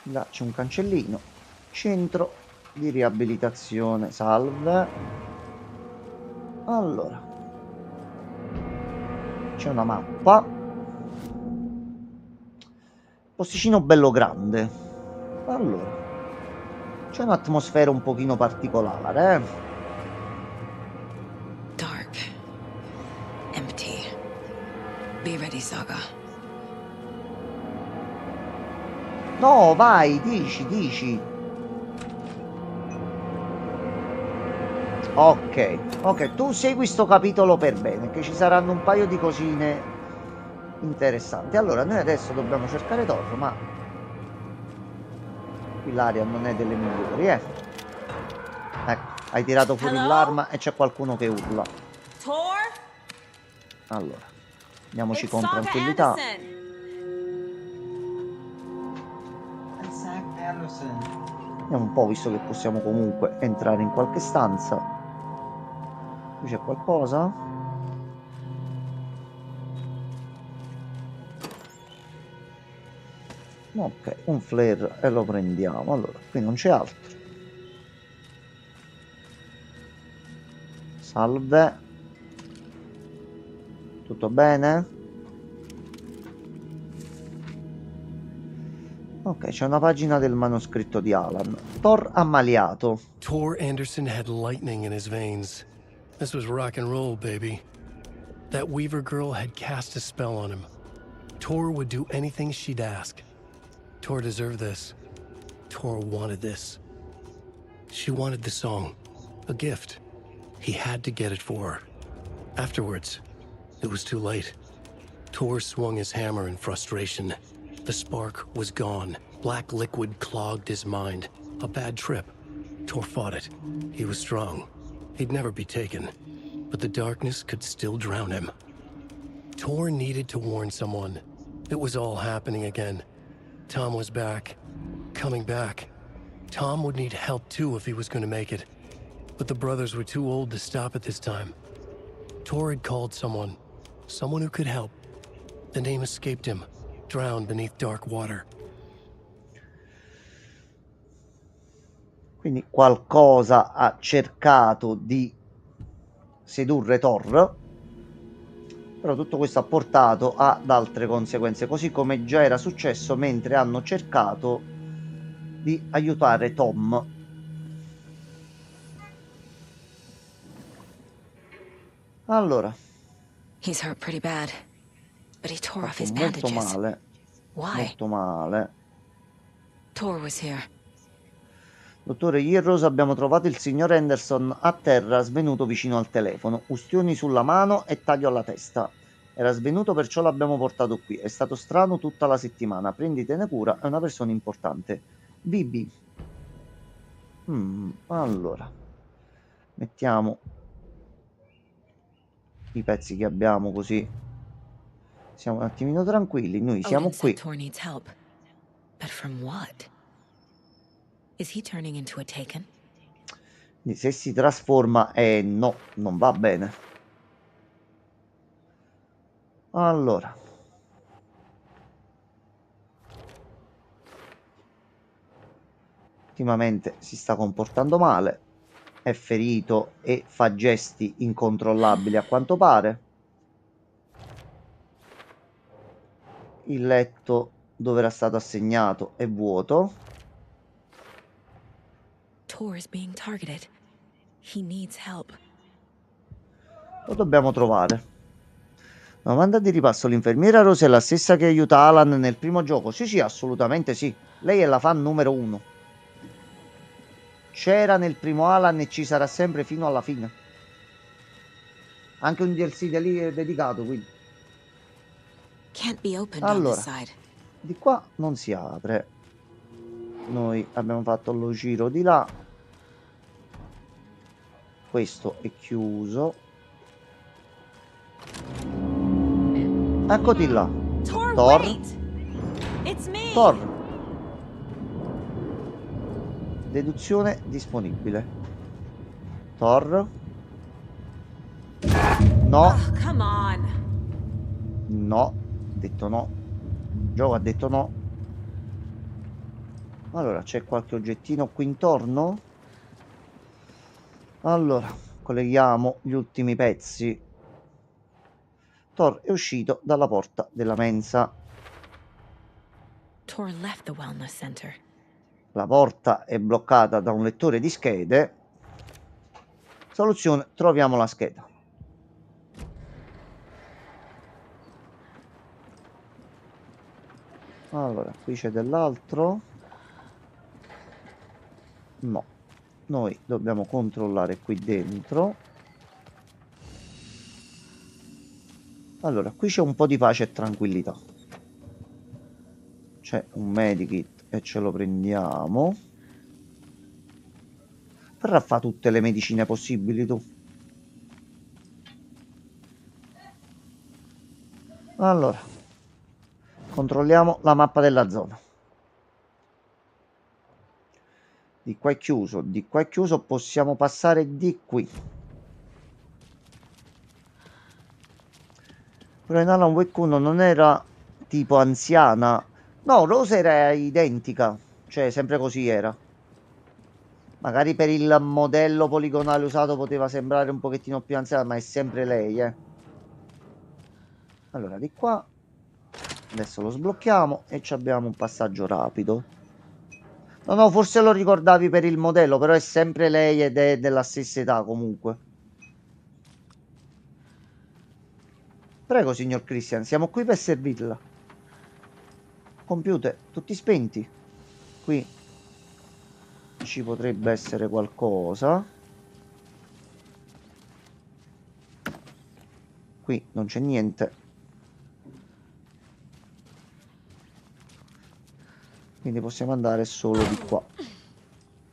Là c'è un cancellino. Centro di riabilitazione. Salve. Allora. C'è una mappa. Posticino bello grande. Allora. C'è un'atmosfera un pochino particolare, Dark. Empty. Be ready, Saga. No, vai, dici. Ok, tu segui sto capitolo per bene, che ci saranno un paio di cosine interessanti. Allora, noi adesso dobbiamo cercare Thor, ma qui l'aria non è delle migliori, Ecco, hai tirato fuori Hello? l'arma e c'è qualcuno che urla. Tor? Allora, andiamoci It's con Saga tranquillità. Anderson. Zack Anderson. Vediamo un po', visto che possiamo comunque entrare in qualche stanza. Qui c'è qualcosa? Ok, un flare e lo prendiamo. Allora, qui non c'è altro. Salve. Tutto bene? Ok, c'è una pagina del manoscritto di Alan. Thor ammaliato. Tor Anderson had lightning in his veins. This was rock and roll, baby. That Weaver girl had cast a spell on him. Tor would do anything she'd ask. Tor deserved this. Tor wanted this. She wanted the song. A gift. He had to get it for her. Afterwards, it was too late. Tor swung his hammer in frustration. The spark was gone. Black liquid clogged his mind. A bad trip. Tor fought it. He was strong. He'd never be taken. But the darkness could still drown him. Tor needed to warn someone. It was all happening again. Tom was back. Coming back. Tom would need help too if he was going to make it. But the brothers were too old to stop at this time. Tor had called someone. Someone who could help. The name escaped him. Drowned beneath dark water. Quindi qualcosa ha cercato di sedurre Thor, però tutto questo ha portato ad altre conseguenze, così come già era successo mentre hanno cercato di aiutare Tom. Allora, He's hurt pretty bad, but he tore off his molto bandages. male, Why? molto male. Tor was here. Dottore, io e Rose abbiamo trovato il signor Henderson a terra, svenuto vicino al telefono, ustioni sulla mano e taglio alla testa. Era svenuto, perciò l'abbiamo portato qui. È stato strano tutta la settimana. Prenditene cura, è una persona importante. Bibi. Allora, mettiamo i pezzi che abbiamo, così siamo un attimino tranquilli. Noi siamo Odin qui. said Tor needs help. But from what? Is he turning into a Taken? Quindi se si trasforma, no, non va bene. Allora, ultimamente si sta comportando male, è ferito e fa gesti incontrollabili a quanto pare. Il letto dove era stato assegnato è vuoto. Tor is being targeted. He needs help. Lo dobbiamo trovare. Domanda di ripasso: l'infermiera Rose è la stessa che aiuta Alan nel primo gioco? Sì, assolutamente sì. Lei è la fan numero 1. C'era nel primo Alan e ci sarà sempre fino alla fine. Anche un DLC dedicato, quindi. Can't be opened on Allora, this side. di qua non si apre. Noi abbiamo fatto lo giro di là. Questo è chiuso. Eccoti là. Tor, Thor. wait! It's me! Thor. Deduzione disponibile. Thor. No. Oh, come on! No. Detto no. Gioco ha detto no. Allora, c'è qualche oggettino qui intorno? Allora, colleghiamo gli ultimi pezzi. Thor è uscito dalla porta della mensa. Tor left the wellness center. La porta è bloccata da un lettore di schede. Soluzione: troviamo la scheda. Allora, qui c'è dell'altro. No. Noi dobbiamo controllare qui dentro. Allora, qui c'è un po' di pace e tranquillità. C'è un medikit e ce lo prendiamo. Verrà a fare tutte le medicine possibili tu. Allora, controlliamo la mappa della zona. Di qua è chiuso, di qua è chiuso, possiamo passare di qui. Però in Alan Wake 1 non era tipo anziana. No, Rose era identica, cioè sempre così era. Magari per il modello poligonale usato poteva sembrare un pochettino più anziana, ma è sempre lei, eh. Allora, di qua. Adesso lo sblocchiamo e ci abbiamo un passaggio rapido. No, no, forse lo ricordavi per il modello, però è sempre lei ed è della stessa età comunque. Prego, signor Christian, siamo qui per servirla. Computer, tutti spenti. Qui ci potrebbe essere qualcosa. Qui non c'è niente. Quindi possiamo andare solo di qua.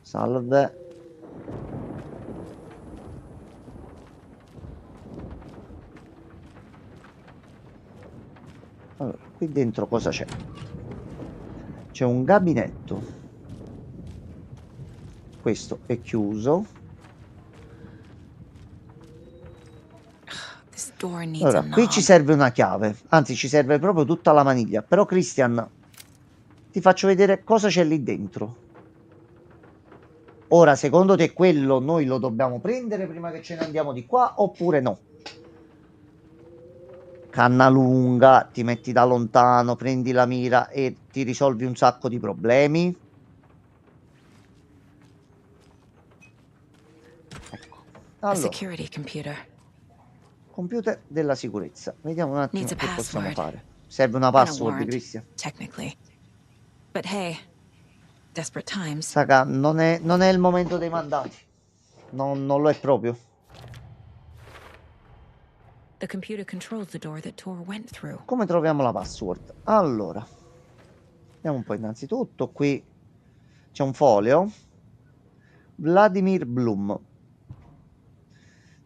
Salve. Allora, qui dentro cosa c'è? C'è un gabinetto. Questo è chiuso. This door needs Allora, a qui ci knob. serve una chiave. Anzi, ci serve proprio tutta la maniglia. Però, Christian, ti faccio vedere cosa c'è lì dentro. Ora, secondo te quello noi lo dobbiamo prendere prima che ce ne andiamo di qua oppure no? Canna lunga, ti metti da lontano, prendi la mira e ti risolvi un sacco di problemi. Ecco. A Allora, security computer. computer della sicurezza. Vediamo un attimo Needs a che possiamo password. fare. Serve una And a password, warrant, Christian. technically. But hey, desperate times. Saga, non è il momento dei mandati. Non lo è proprio. The computer controls the door that Tor went through. Come troviamo la password? Allora, vediamo un po' innanzitutto. Qui c'è un foglio. Vladimir Bloom.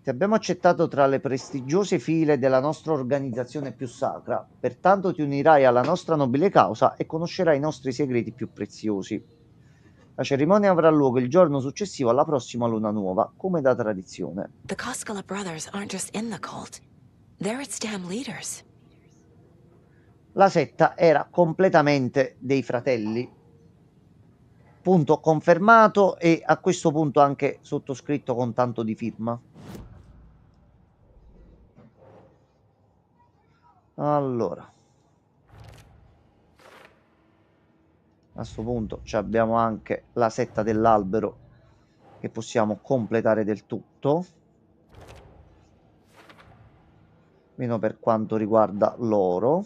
Ti abbiamo accettato tra le prestigiose file della nostra organizzazione più sacra, pertanto ti unirai alla nostra nobile causa e conoscerai i nostri segreti più preziosi. La cerimonia avrà luogo il giorno successivo alla prossima luna nuova, come da tradizione. The Koskela brothers aren't just in the cult. They're its damn leaders. La setta era completamente dei fratelli. Punto confermato e a questo punto anche sottoscritto con tanto di firma. Allora, a questo punto abbiamo anche la setta dell'albero che possiamo completare del tutto, meno per quanto riguarda l'oro.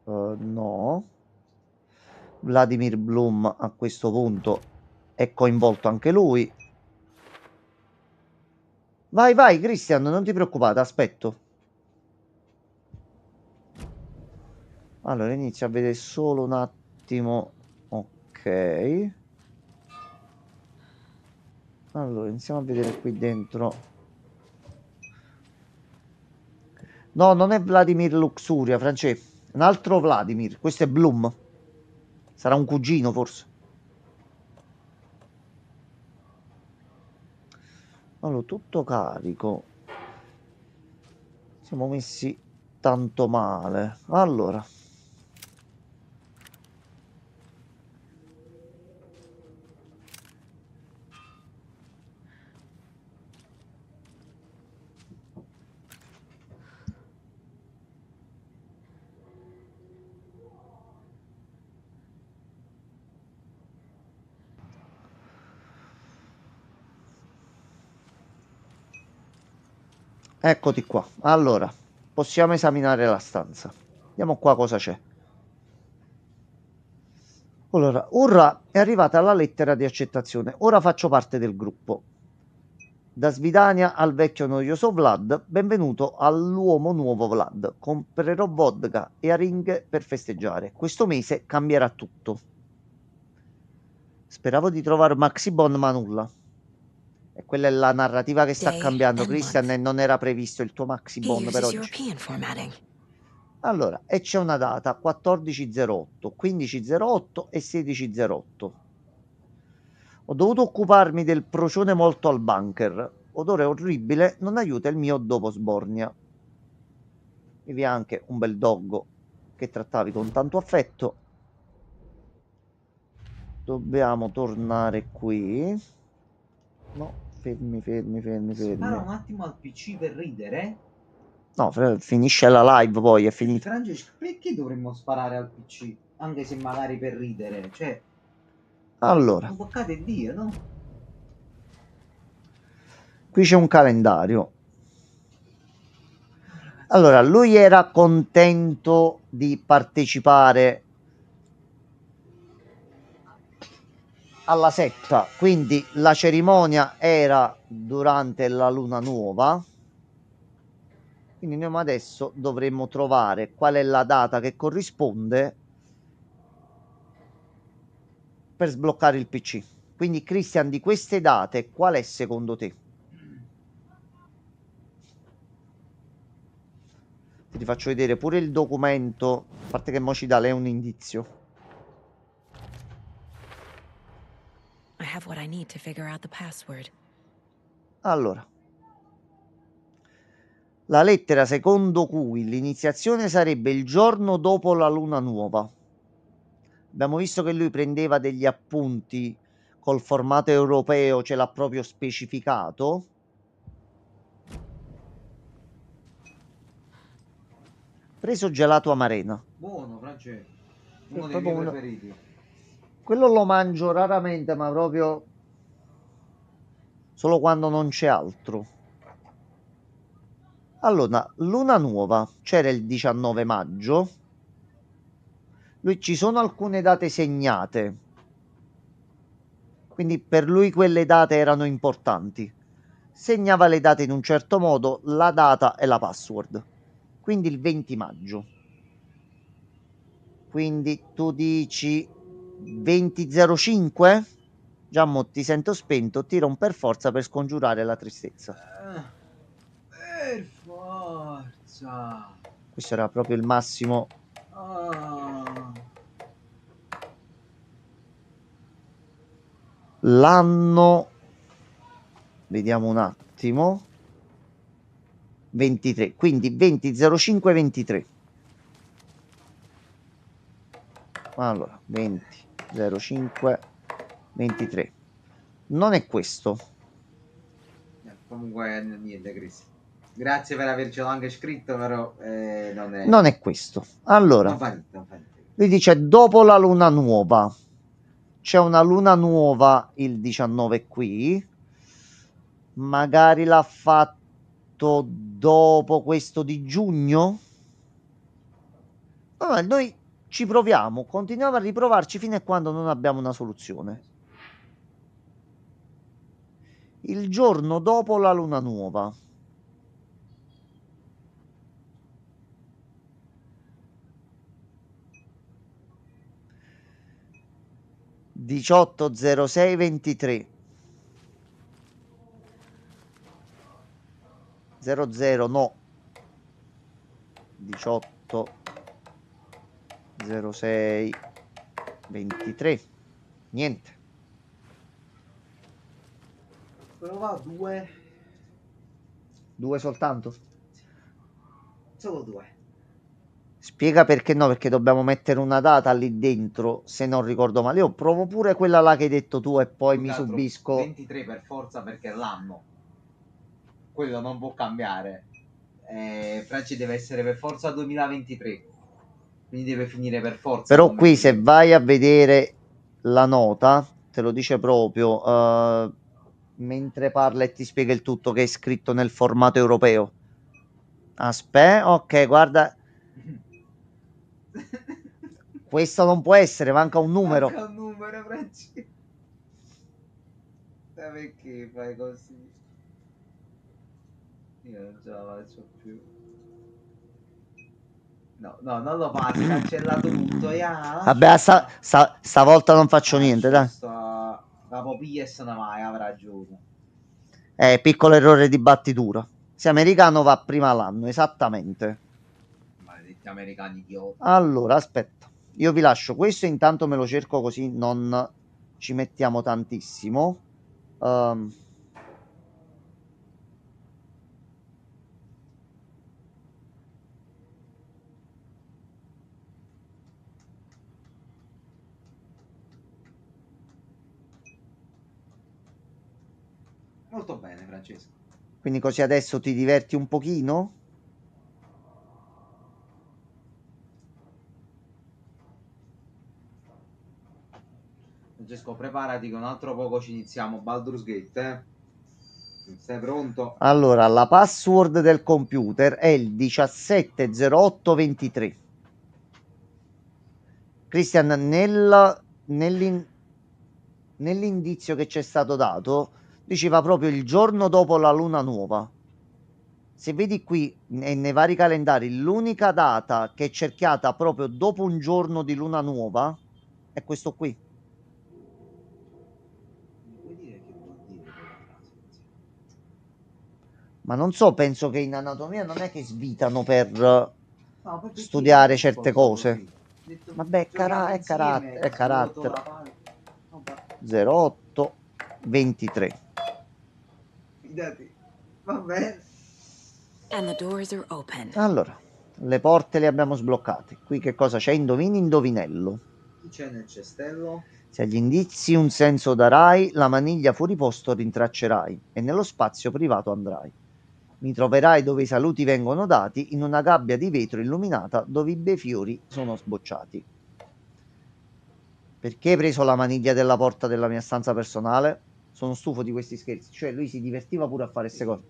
No, Vladimir Bloom a questo punto è coinvolto anche lui. Vai, vai, Christian, non ti preoccupare, aspetto. Allora, inizio a vedere solo un attimo. Ok. Allora, iniziamo a vedere qui dentro. No, non è Vladimir Luxuria, Francesco. Un altro Vladimir. Questo è Bloom. Sarà un cugino, forse. Allora, tutto carico. Siamo messi tanto male. Allora. Eccoti qua. Allora, possiamo esaminare la stanza. Vediamo qua cosa c'è. Allora, Urra, è arrivata la lettera di accettazione. Ora faccio parte del gruppo. Da Svidania al vecchio noioso Vlad, benvenuto all'uomo nuovo Vlad. Comprerò vodka e aringhe per festeggiare. Questo mese cambierà tutto. Speravo di trovare Maxi Bond, ma nulla. E quella è la narrativa che sta Day cambiando, and Christian, month. e non era previsto il tuo Maxi He Bond per uses oggi. European formatting. Allora, e c'è una data 14.08, 15.08 e 16.08. Ho dovuto occuparmi del procione molto al bunker. Odore orribile, non aiuta il mio dopo sbornia. E via anche un bel doggo che trattavi con tanto affetto. Dobbiamo tornare qui. No, fermi. Spara un attimo al PC per ridere. No, finisce la live poi, è finita. Francesco, perché dovremmo sparare al PC? Anche se magari per ridere, cioè, Allora, non toccate Dio, no? qui c'è un calendario. Allora, lui era contento di partecipare alla setta, quindi la cerimonia era durante la luna nuova. Quindi noi adesso dovremmo trovare qual è la data che corrisponde per sbloccare il PC. Quindi, Christian, di queste date, qual è secondo te? Ti faccio vedere pure il documento, a parte che mo ci dà lei un indizio. I have what I need to figure out the password. Allora, la lettera secondo cui l'iniziazione sarebbe il giorno dopo la luna nuova. Abbiamo visto che lui prendeva degli appunti col formato europeo, ce l'ha proprio specificato. Preso gelato amarena. Buono, Francesco. Uno dei proprio miei uno- preferiti. Quello lo mangio raramente, ma proprio solo quando non c'è altro. Allora, luna nuova, c'era il 19 maggio. Ci sono alcune date segnate. Quindi per lui quelle date erano importanti. Segnava le date in un certo modo, la data e la password. Quindi il 20 maggio. Quindi tu dici 20.05? Già mo ti sento spento, tira un per forza per scongiurare la tristezza. Per forza. Questo era proprio il massimo. Ah. L'anno, vediamo un attimo, 23, quindi 20.05.23. Allora, 20.05.23. Non è questo. Comunque niente, Chris. Grazie per avercelo anche scritto, però Non è questo. Allora, non fa niente, non fa niente. lui dice dopo la luna nuova. C'è una luna nuova il 19 qui. Magari l'ha fatto dopo questo di giugno. Vabbè, noi ci proviamo, continuiamo a riprovarci fino a quando non abbiamo una soluzione. Il giorno dopo la luna nuova. (18.06.23) 00 no. 18.06.23. Niente. Prova due. Due soltanto? Solo due. Spiega perché no, perché dobbiamo mettere una data lì dentro, se non ricordo male. Io provo pure quella là che hai detto tu e poi Più mi che altro subisco. 23 per forza perché è l'anno. Quello non può cambiare. Franci deve essere per forza 2023. Quindi deve finire per forza. Però con qui se 23. vai a vedere la nota, te lo dice proprio mentre parla e ti spiega il tutto, che è scritto nel formato europeo. Aspetta, ok, guarda. Questo non può essere, manca un numero. Manca un numero, Franci. Perché fai così? Io non ce la faccio più. No, non lo fai, cancellato tutto. Vabbè, stavolta non faccio niente, dai. La popiglia e se ne vai, avrà ragione. Piccolo errore di battitura. Se americano va prima l'anno, esattamente. Maledetti Gli americani idioti. Allora, aspetta. Io vi lascio questo, intanto me lo cerco così non ci mettiamo tantissimo. Molto bene, Francesco. Quindi così adesso ti diverti un pochino? Francesco, preparati che un altro poco ci iniziamo Baldur's Gate, eh? Stai pronto? Allora, la password del computer è il 170823. Christian, nell'indizio che ci è stato dato, diceva proprio il giorno dopo la luna nuova. Se vedi qui nei vari calendari, l'unica data che è cerchiata proprio dopo un giorno di luna nuova è questo qui. Puoi dire che vuol dire quella frase? Ma non so, penso che in anatomia non è che svitano per No, perché studiare ti- certe cose. Vabbè, è carattere. 0823. Fidati. Va bene. And the doors are open. Allora, le porte le abbiamo sbloccate. Qui che cosa c'è? Indovini, indovinello. Chi c'è nel cestello? Se agli indizi un senso darai, la maniglia fuori posto rintraccerai e nello spazio privato andrai. Mi troverai dove i saluti vengono dati, in una gabbia di vetro illuminata dove i bei fiori sono sbocciati. Perché hai preso la maniglia della porta della mia stanza personale? Sono stufo di questi scherzi. Cioè, lui si divertiva pure a fare queste cose.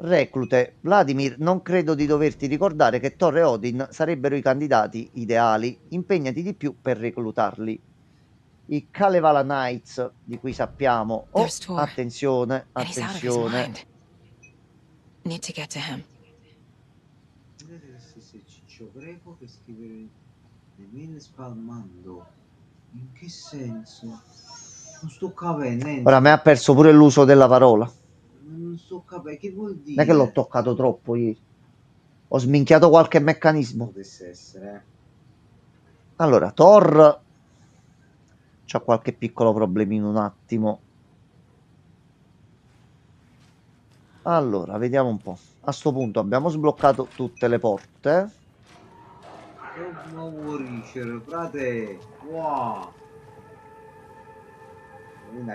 Reclute, Vladimir, non credo di doverti ricordare che Thor e Odin sarebbero i candidati ideali. Impegnati di più per reclutarli. I Kalevala Knights, di cui sappiamo. Oh, There's Thor. attenzione, And he's out of his attenzione. mind. Need to get to him. Se Ciccio greco che scrivere nemmeno spalmando. In che senso? Non sto capendo. Ora me ha perso pure l'uso della parola. Non sto capendo. Che vuol dire? Non è che l'ho toccato troppo ieri. Ho sminchiato qualche meccanismo. Potesse essere. Allora, Thor c'ha qualche piccolo problemino un attimo. Allora, vediamo un po'. A sto punto abbiamo sbloccato tutte le porte. Nuovo Richard, frate. Wow.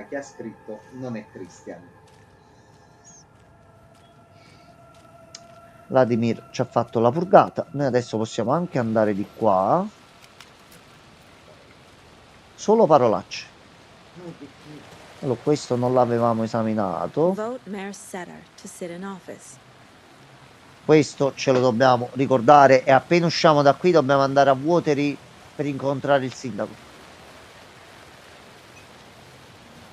Chi ha scritto non è Christian. Vladimir ci ha fatto la purgata. Noi adesso possiamo anche andare di qua. Solo parolacce. Allora, questo non l'avevamo esaminato. Vote Mayor Setter to sit in office. Questo ce lo dobbiamo ricordare e appena usciamo da qui dobbiamo andare a Watery per incontrare il sindaco.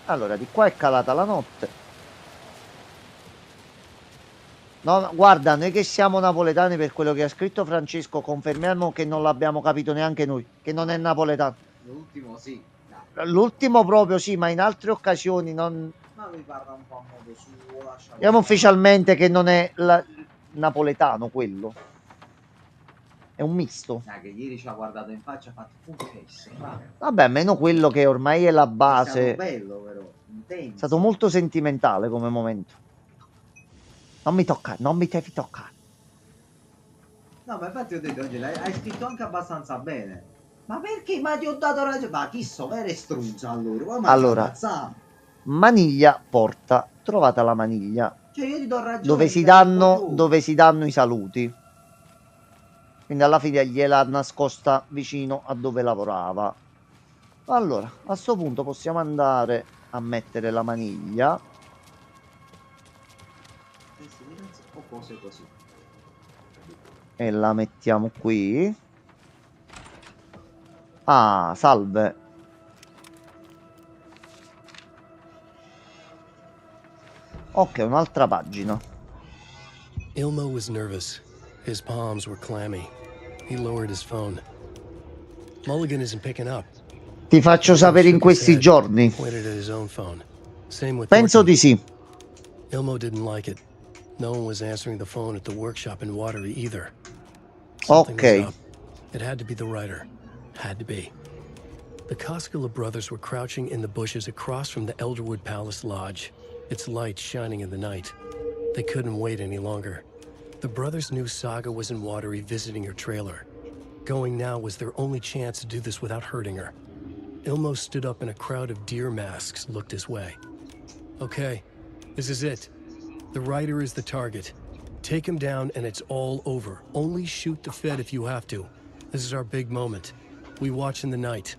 Allora, di qua è calata la notte. No, guarda, noi che siamo napoletani, per quello che ha scritto Francesco, confermiamo che non l'abbiamo capito neanche noi, che non è napoletano. L'ultimo sì. L'ultimo proprio sì, ma in altre occasioni non... Ma lui parla un po' a modo suo. Lasciamo Diciamo ufficialmente che non è napoletano quello. È un misto. che ieri ci ha guardato in faccia e ha fatto un case. Vabbè, meno quello che ormai è la È base. stato bello però. Intenso. È stato molto sentimentale come momento. Non mi toccare, non mi devi toccare. No, ma infatti ho detto, oggi hai scritto anche abbastanza bene. Ma perché? Ma ti ho dato ragione. Ma chi so, vero strunza allora? Ma Allora, ammazzare. maniglia, porta. Trovata la maniglia. Cioè io ti do ragione. Dove si sei danno, tu. dove si danno i saluti. Quindi alla fine gliela nascosta vicino a dove lavorava. Allora, a sto punto possiamo andare a mettere la maniglia. O cose così. E la mettiamo qui. Ah, salve. Ok, un'altra pagina. Ilmo was nervous. His palms were clammy. He lowered his phone. Mulligan isn't picking up. Ti faccio sapere in questi giorni. Pointed at his own phone. Same with Penso Thornton. di sì. Ilmo didn't like it. No one was answering the phone at the workshop in Watery either. Something was Ok. up. It had to be the writer. Had to be. The Koskela brothers were crouching in the bushes across from the Elderwood Palace Lodge, its lights shining in the night. They couldn't wait any longer. The brothers knew Saga was in Watery visiting her trailer. Going now was their only chance to do this without hurting her. Ilmo stood up and a crowd of deer masks looked his way. Okay, this is it. The writer is the target. Take him down and it's all over. Only shoot the Fed if you have to. This is our big moment. We watch in the night.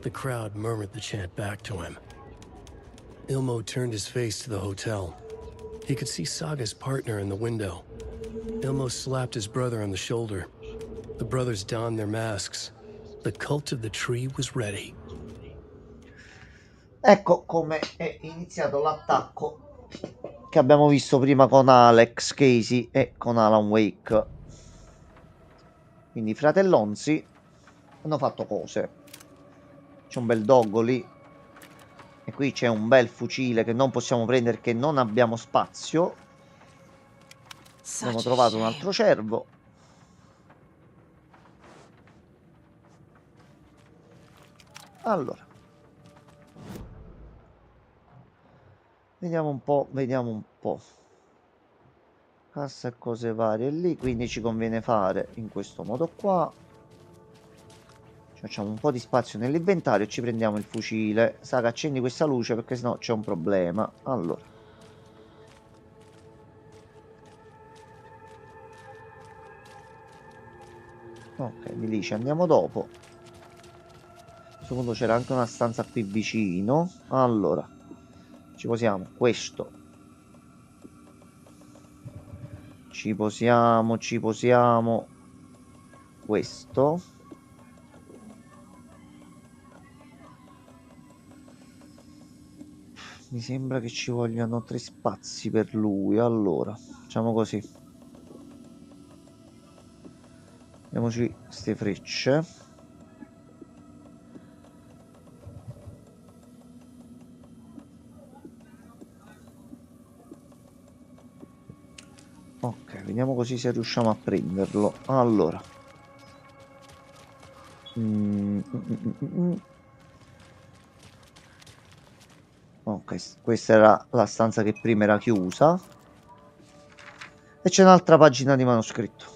The crowd murmured the chant back to him. Ilmo turned his face to the hotel. He could see Saga's partner in the window. Ilmo slapped his brother on the shoulder. The brothers donned their masks. The cult of the tree was ready. Ecco come è iniziato l'attacco che abbiamo visto prima con Alex Casey e con Alan Wake. Quindi i fratellonzi hanno fatto cose. C'è un bel doggo lì e qui c'è un bel fucile che non possiamo prendere perché non abbiamo spazio. Abbiamo trovato un altro cervo. Allora, vediamo un po', vediamo un po'. Cassa e cose varie lì, quindi ci conviene fare in questo modo qua. Ci facciamo un po' di spazio nell'inventario e ci prendiamo il fucile. Saga, accendi questa luce perché sennò c'è un problema. Allora. Ok, di lì ci andiamo dopo. A questo punto c'era anche una stanza qui vicino. Allora, ci posiamo questo. Ci posiamo questo. Mi sembra che ci vogliano 3 spazi per lui. Allora, facciamo così. Vediamoci queste frecce. Ok, vediamo così se riusciamo a prenderlo. Allora. Ok, questa era la stanza che prima era chiusa. E c'è un'altra pagina di manoscritto.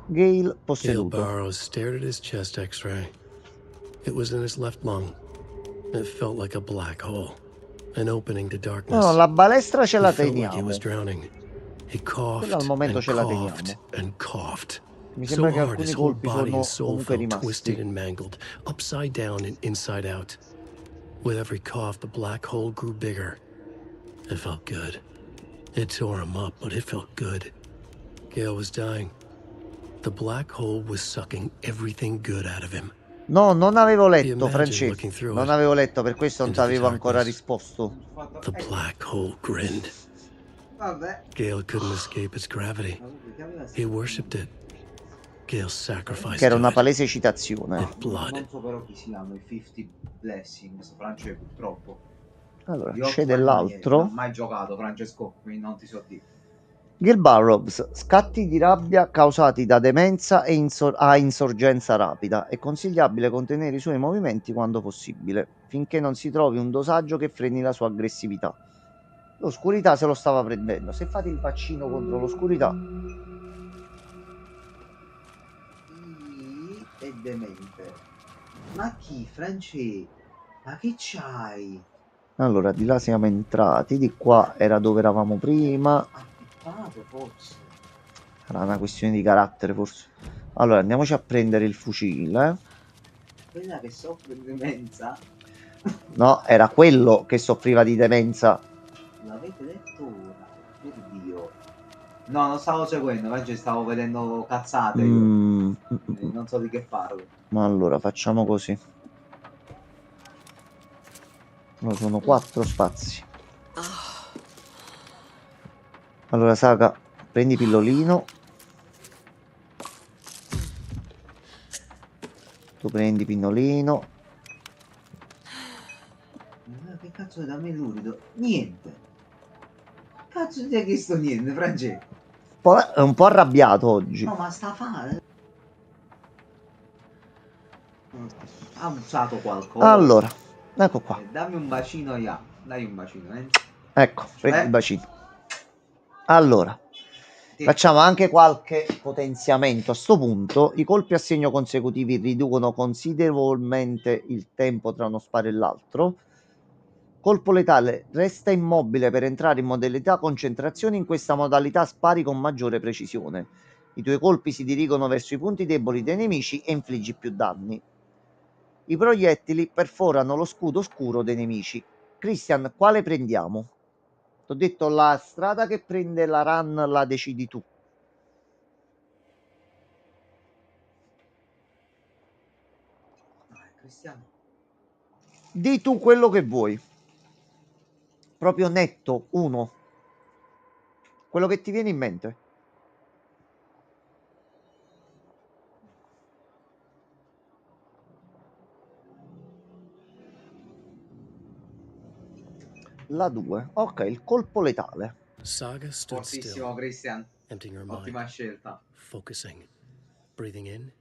Gale posseduto. Gale Barrows stared at his chest x-ray. It was in his left lung. It felt like a black hole. An opening to darkness. No, la balestra ce la He felt like he teniamo. was drowning. He coughed Quella al momento and ce la coughed teniamo. and coughed. Mi So sembra che hard alcuni his whole colpi body sono and soul comunque felt twisted rimasti. and mangled, upside down and inside out. With every cough, the black hole grew bigger. It felt good. It tore him up, but it felt good. Gale was dying. The black hole was sucking everything good out of him. No, non avevo letto, Imagine Francesco. looking through Non it avevo letto, per questo non ti into the avevo ancora darkness. risposto. The black hole grinned. Vabbè. Gale couldn't escape its gravity. He worshipped it. Gale sacrificed Che era to una it. palese citazione. And blood. Non so però chi siano i 50 Blessings, Francesco, purtroppo. Allora, Di c'è 8 dell'altro. Non ho mai giocato, Francesco, quindi non ti so dire. Gale Barrows, scatti di rabbia causati da demenza e a insorgenza rapida. È consigliabile contenere i suoi movimenti quando possibile, finché non si trovi un dosaggio che freni la sua aggressività. L'oscurità se lo stava prendendo. Se fate il vaccino contro l'oscurità, È demente. Ma chi, Francesco? Ma che c'hai? allora di là siamo entrati, di qua era dove eravamo prima. Appippato, forse. Era una questione di carattere, forse. Allora andiamoci a prendere il fucile. Quella che soffre di demenza? No, era quello che soffriva di demenza. L'avete detto ora? Per Dio. No, non stavo seguendo, invece stavo vedendo cazzate io. Non so di che parlo. Ma allora facciamo così. No, sono 4 spazi. Allora Saga, prendi pillolino. Tu prendi pinnolino. Che cazzo è da me lurido? Niente. cazzo ti ha chiesto niente, Francesco? È un po' arrabbiato oggi. No, ma sta fare. Ha usato qualcosa. Allora, ecco qua. Dammi un bacino, ya. Dai un bacino, Ecco, prendi il bacino. Allora, facciamo anche qualche potenziamento. A sto punto, i colpi a segno consecutivi riducono considerevolmente il tempo tra uno sparo e l'altro. Colpo letale, resta immobile per entrare in modalità concentrazione. In questa modalità spari con maggiore precisione. I tuoi colpi si dirigono verso i punti deboli dei nemici e infliggi più danni. I proiettili perforano lo scudo scuro dei nemici. Christian, quale prendiamo? Ti ho detto, la strada che prende la run la decidi tu. Cristiano. Di tu quello che vuoi. Proprio netto, uno. Quello che ti viene in mente. La 2. Ok, il colpo letale. Saga stood still, Fortissimo, Christian. emptying her Ottima mind, scelta. focusing, breathing in,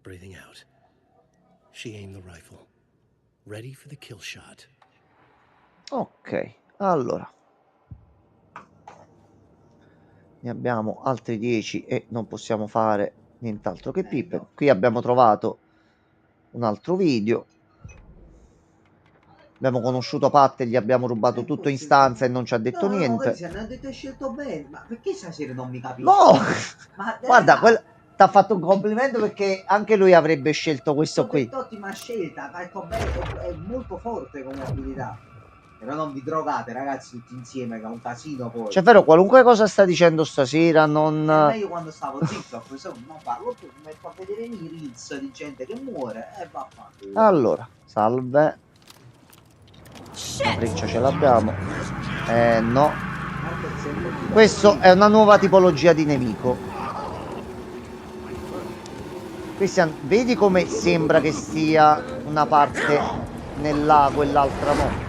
breathing out. She aimed the rifle, ready for the kill shot. Ok, allora. Ne abbiamo altri 10 e non possiamo fare nient'altro che pippe. Qui abbiamo trovato un altro video. Abbiamo conosciuto Pat e gli abbiamo rubato tutto in stanza e non ci ha detto No, niente. Christian, hanno detto hai scelto bene. Ma perché stasera non mi capisci? No! Ma Guarda, ti ha fatto un complimento perché anche lui avrebbe scelto questo qui. Ottima scelta, hai fatto bene, è molto forte come abilità. Però non vi drogate, ragazzi, tutti insieme, che è un casino poi. Cioè, vero, qualunque cosa sta dicendo stasera non... Io quando stavo zitto, a questo non parlo più, mi metto a vedere i reels di gente che muore e va a fare. Allora, salve. La freccia ce l'abbiamo. No. Questo è una nuova tipologia di nemico. Christian, vedi come sembra che stia una parte nel lago e l'altra no?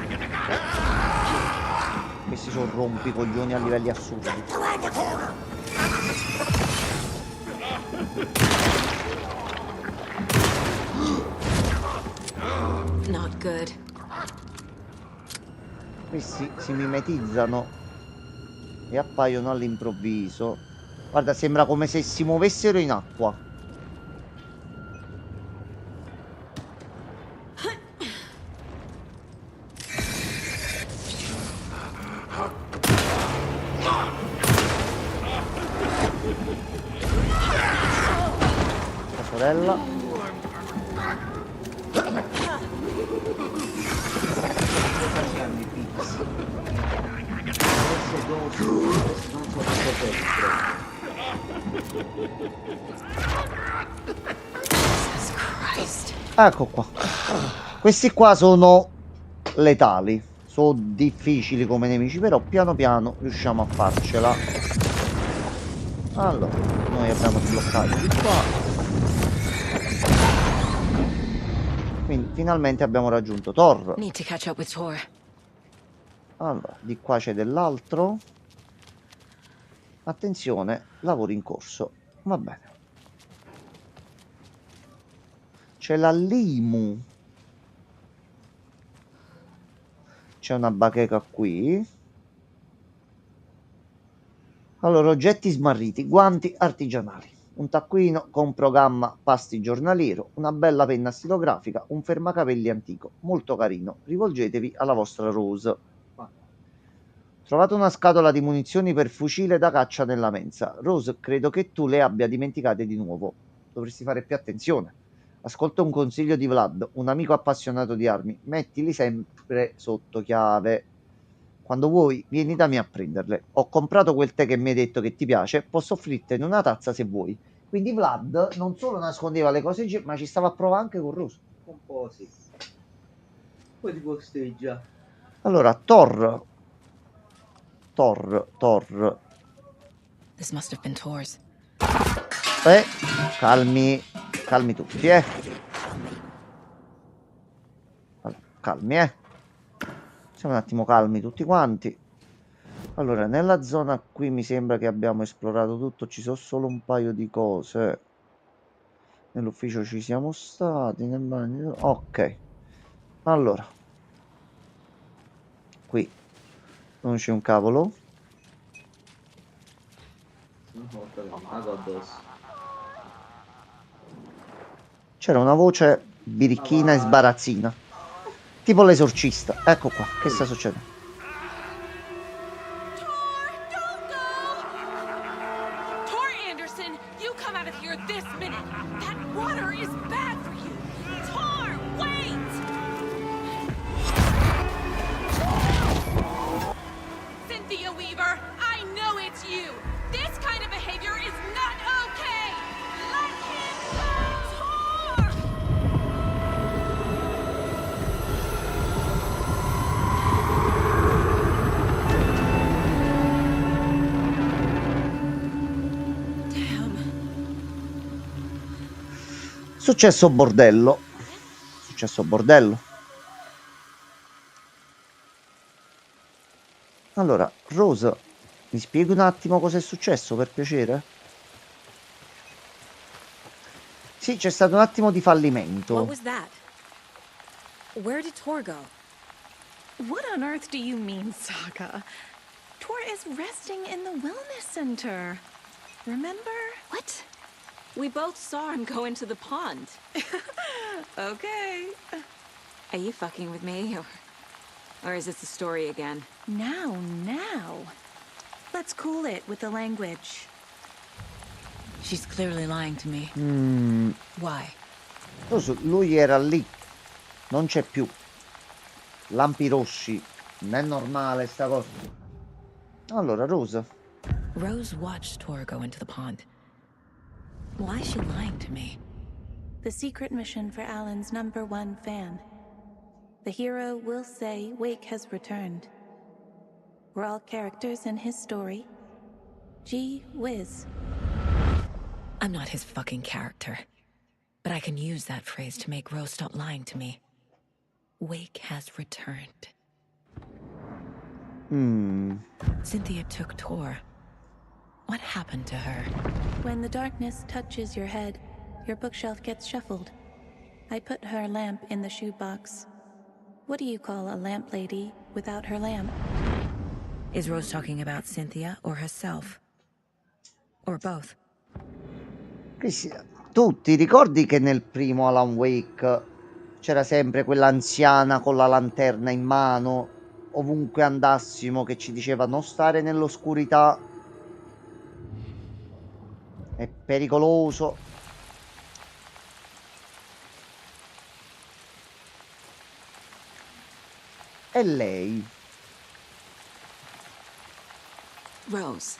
Questi sono rompicoglioni a livelli assurdi. Not good. Questi si mimetizzano e appaiono all'improvviso. Guarda, sembra come se si muovessero in acqua. La sorella. Ecco qua. Questi qua sono letali. Sono difficili come nemici, però piano piano riusciamo a farcela. Allora, noi abbiamo sbloccato di qua. Quindi finalmente abbiamo raggiunto Thor. Need to catch up with Thor. Allora, di qua c'è dell'altro. Attenzione, lavoro in corso. Va bene. C'è la Limu. C'è una bacheca qui. Allora, oggetti smarriti, guanti artigianali, un taccuino con programma pasti giornaliero, una bella penna stilografica, un fermacapelli antico, molto carino. Rivolgetevi alla vostra Rose. Trovate una scatola di munizioni per fucile da caccia nella mensa. Rose, credo che tu le abbia dimenticate di nuovo. Dovresti fare più attenzione. Ascolta un consiglio di Vlad, un amico appassionato di armi. Mettili sempre sotto chiave. Quando vuoi, vieni da me a prenderle. Ho comprato quel tè che mi hai detto che ti piace. Posso offrirtene una tazza se vuoi. Quindi Vlad non solo nascondeva le cose, ma ci stava a provare anche con Rose. Un po' sì. Poi ti posteggia. Allora, Thor. This must have been Thor's. Calmi tutti, Calmi, Siamo un attimo calmi tutti quanti. Allora, nella zona qui mi sembra che abbiamo esplorato tutto, ci sono solo un paio di cose. Nell'ufficio ci siamo stati, nel bagno. Ok. Allora. Qui non c'è un cavolo. Sono morto del mago addosso. C'era una voce birichina e sbarazzina. Tipo l'esorcista. Ecco qua, che sta succedendo? Tor Anderson, you come out of here this minute. That water is bad for you. Tor, wait! Cynthia Weaver, I know it's you. This kind of behavior is not okay. Let him go, Tor! Successo bordello. Successo bordello. Allora, Rose, mi spieghi un attimo cosa è successo, per piacere? Sì, c'è stato un attimo di What fallimento. was that? Where did Tor go? What on earth do you mean, Saga? Tor is resting in the wellness center. Remember? What? We both saw him go into the pond. Okay. Are you fucking with me? Or is this a story again? Now. Let's cool it with the language. She's clearly lying to me. Why? Rose, lui era lì. Non c'è più. Lampi rossi. Non è normale sta cosa. Allora, Rose. Rose watched Tor go into the pond. Why is she lying to me? The secret mission for Alan's #1 fan. The hero will say Wake has returned. We're all characters in his story. Gee whiz. I'm not his fucking character. But I can use that phrase to make Rose stop lying to me. Wake has returned. Cynthia took Tor. What happened to her? When the darkness touches your head, your bookshelf gets shuffled. I put her lamp in the shoebox. What do you call a lamp lady without her lamp? Is Rose talking about Cynthia or herself? Or both? Tu ti ricordi che nel primo Alan Wake c'era sempre quell'anziana con la lanterna in mano, ovunque andassimo, che ci diceva non stare nell'oscurità, è pericoloso. E lei? Rose.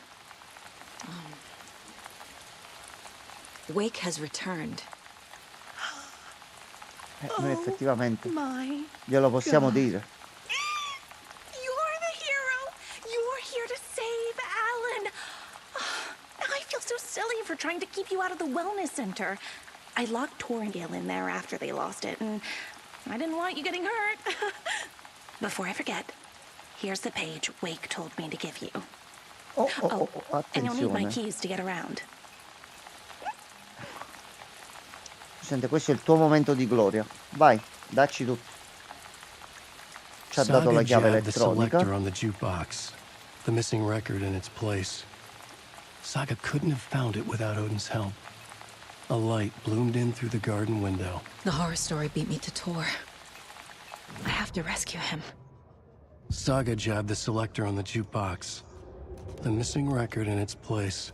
Wake has returned. Noi effettivamente My glielo possiamo God. dire. You're the hero! You're here to save Alan! I feel so silly for trying to keep you out of the wellness center. I locked Torringale in there after they lost it, and I didn't want you getting hurt. Before I forget, here's the page Wake told me to give you. And you'll need my Attenzione. keys to get around. Senti, questo è il tuo momento di gloria. Vai, dacci tutto. Ci ha dato la Saga chiave jabbed the selector elettronica. on the jukebox, the missing record in its place. Saga couldn't have found it without Odin's help. A light bloomed in through the garden window. The horror story beat me to Tor. I have to rescue him. Saga jabbed the selector on the jukebox, the missing record in its place.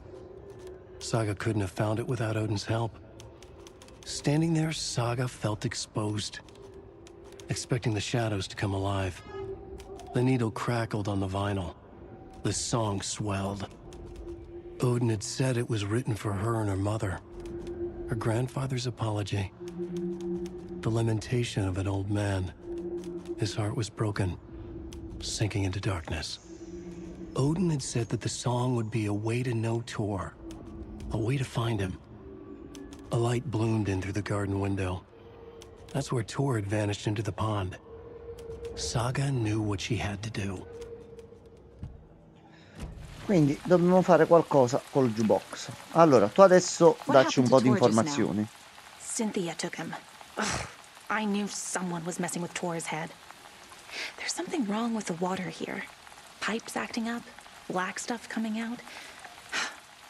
Saga couldn't have found it without Odin's help. Standing there, Saga felt exposed, expecting the shadows to come alive. The needle crackled on the vinyl. The song swelled. Odin had said it was written for her and her mother. Her grandfather's apology. The lamentation of an old man. His heart was broken, sinking into darkness. Odin had said that the song would be a way to know Tor, a way to find him. A light bloomed in through the garden window. That's where Tor had vanished into the pond. Saga knew what she had to do. Quindi dobbiamo fare qualcosa col jukebox. Allora, tu adesso dacci un po' di informazioni. Cynthia took him. Ugh, I knew someone was messing with Tor's head. There's something wrong with the water here. Pipes acting up, black stuff coming out.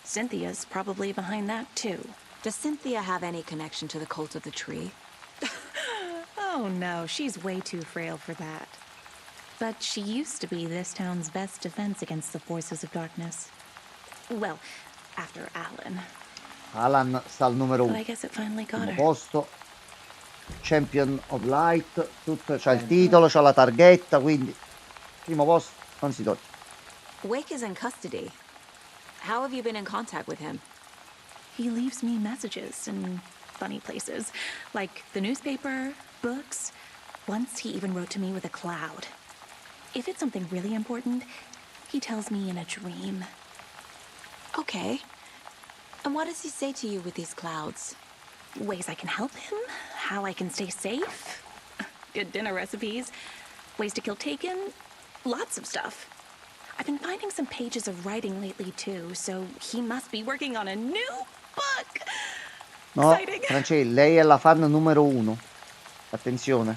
Cynthia's probably behind that too. Does Cynthia have any connection to the cult of the tree? Oh no, she's way too frail for that. But she used to be this town's best defense against the forces of darkness. Well, after Alan. Alan sta al numero But 1. I guess it finally got Primo her. posto. Champion of Light. Tutto, c'ha il titolo, c'ha la targhetta, quindi primo posto non si toglie. Wake is in custody. How have you been in contact with him? He leaves me messages in funny places, like the newspaper, books. Once he even wrote to me with a cloud. If it's something really important, he tells me in a dream. Okay. And what does he say to you with these clouds? Ways I can help him, how I can stay safe, good dinner recipes, ways to kill Taken, lots of stuff. I've been finding some pages of writing lately too, so he must be working on a new book. No, Exciting. Francesca, lei è la fan numero 1. Attenzione.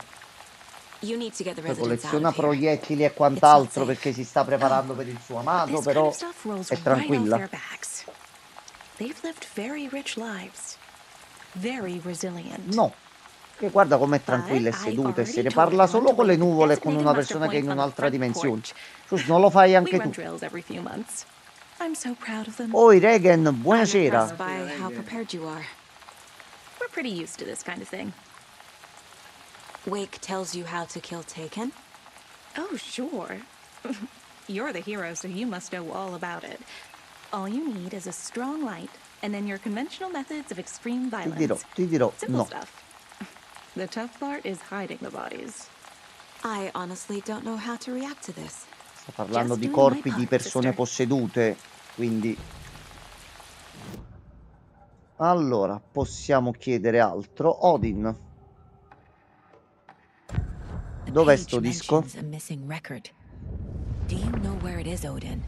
You need to get the Poi residents out colleziona of here. proiettili e quant'altro It's not perché si sta preparando per il suo amato, This però kind of stuff rolls è right off tranquilla. their backs. They've lived very rich lives, very resilient. No, che guarda com'è tranquilla e seduta e se ne parla solo con le nuvole, con una persona che è in un'altra dimensione. Sus, non lo fai We anche run tu. drills every few months. I'm so proud of them. Oi Regan, I'm buonasera. impressed by how prepared you are. We're pretty used to this kind of thing. Wake tells you how to kill Taken? Oh, sure. You're the hero, so you must know all about it. All you need is a strong light, and then your conventional methods of extreme violence. Ti dirò, Simple no. stuff. The tough part is hiding the bodies. I honestly don't know how to react to this. Sto parlando Just di doing my corpi di part, persone sister. possedute, quindi... Allora, possiamo chiedere altro. Odin. The Dov'è page sto disco? mentions a missing record. Do you know where it is, Odin?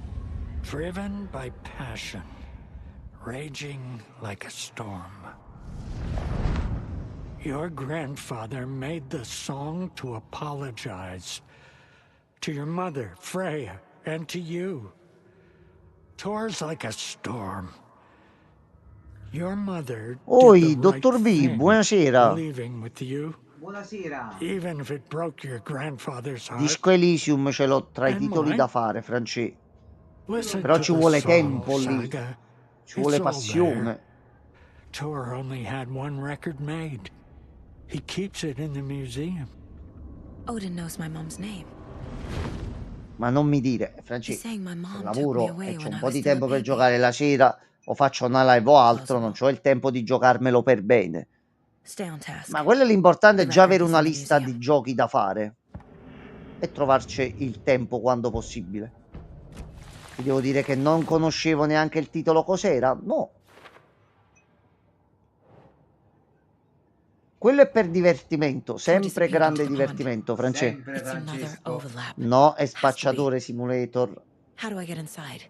Driven by passion, raging like a storm. Your grandfather made the song to apologize to your mother, Freya, and to you. Tor's like a storm. Your mother Oi, did the right Dottor V, thing, buonasera. leaving with you, Buonasera. even if it broke your grandfather's heart. Disco Elysium ce l'ho tra i And titoli mine. da fare, Francesco. Listen Però to ci the vuole song, tempo lì. Saga. Ci vuole It's all passione. there. Tor only had one record made. He keeps it in the museum. Odin knows my mom's name. Ma non mi dire, He's Francesco, saying my mom se took me lavoro away e c'ho when un I po' was di still a tempo per baby. giocare la sera o faccio una live o altro, non c'ho il tempo di giocarmelo per bene. Stay on task. Ma quello è l'importante, è The già record avere is una in the lista museum. di giochi da fare e trovarci il tempo quando possibile. Ti devo dire che non conoscevo neanche il titolo cos'era? No. Quello è per divertimento, sempre grande divertimento, Francesco. Sempre It's another Francesco. overlap. No, è Has to be. spacciatore simulator. How do I get inside?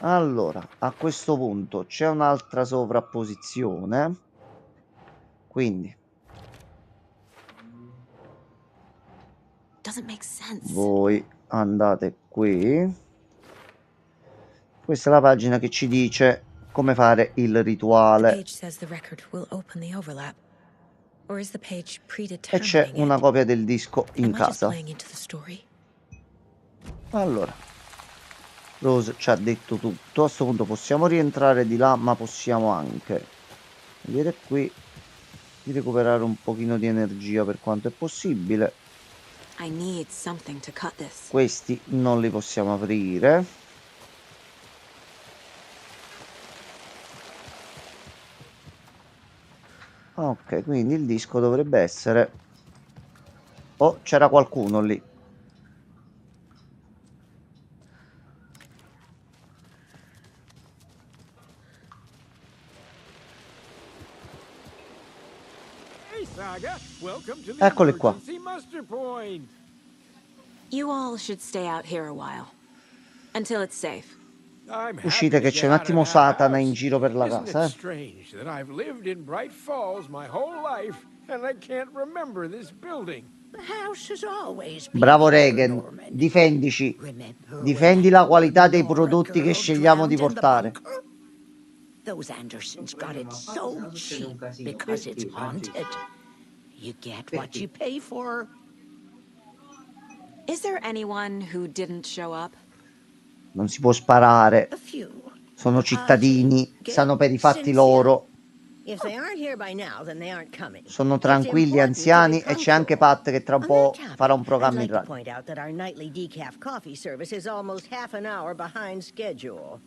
Allora, a questo punto c'è un'altra sovrapposizione. Quindi Doesn't make sense. voi andate qui. Questa è la pagina che ci dice come fare il The rituale. page says the record will open the overlap. Or is the page E c'è predetermining una it? copia del disco in Am I just casa. playing into the story? Allora, Rose ci ha detto tutto. A questo punto possiamo rientrare di là, ma possiamo anche vedere qui di recuperare un pochino di energia per quanto è possibile. I need something to cut this. Questi non li possiamo aprire. Ok, quindi il disco dovrebbe essere... Oh, c'era qualcuno lì. Hey, Saga, welcome to the Eccoli qua. emergency muster point. You all should stay out here a while. Until it's safe. I'm Uscite happy che to c'è get un out of attimo that Satana in house. giro per la Isn't casa, it strange that I've lived in Bright Falls my whole life and I can't remember this building? The house has always been Bravo here, Regan, Norman. difendici. Remember Difendi when la that qualità one dei Nora prodotti che girl scegliamo di drowned in the portare. bunker? Those Andersons got it Ma so stanno succedendo un cheap casino. because it's Perché, Francesco? haunted. You get what you pay for. Is there anyone who didn't show up? Non si può sparare. A few. Sono cittadini, sanno per i fatti Cynthia. loro. If they aren't here by now, then they aren't coming. Sono It's tranquilli, important to be anziani, e c'è anche punctual. Pat che tra un On po' that farà un topic, I'd programma in like to radio. point out that our nightly decaf coffee service is almost half an hour behind schedule.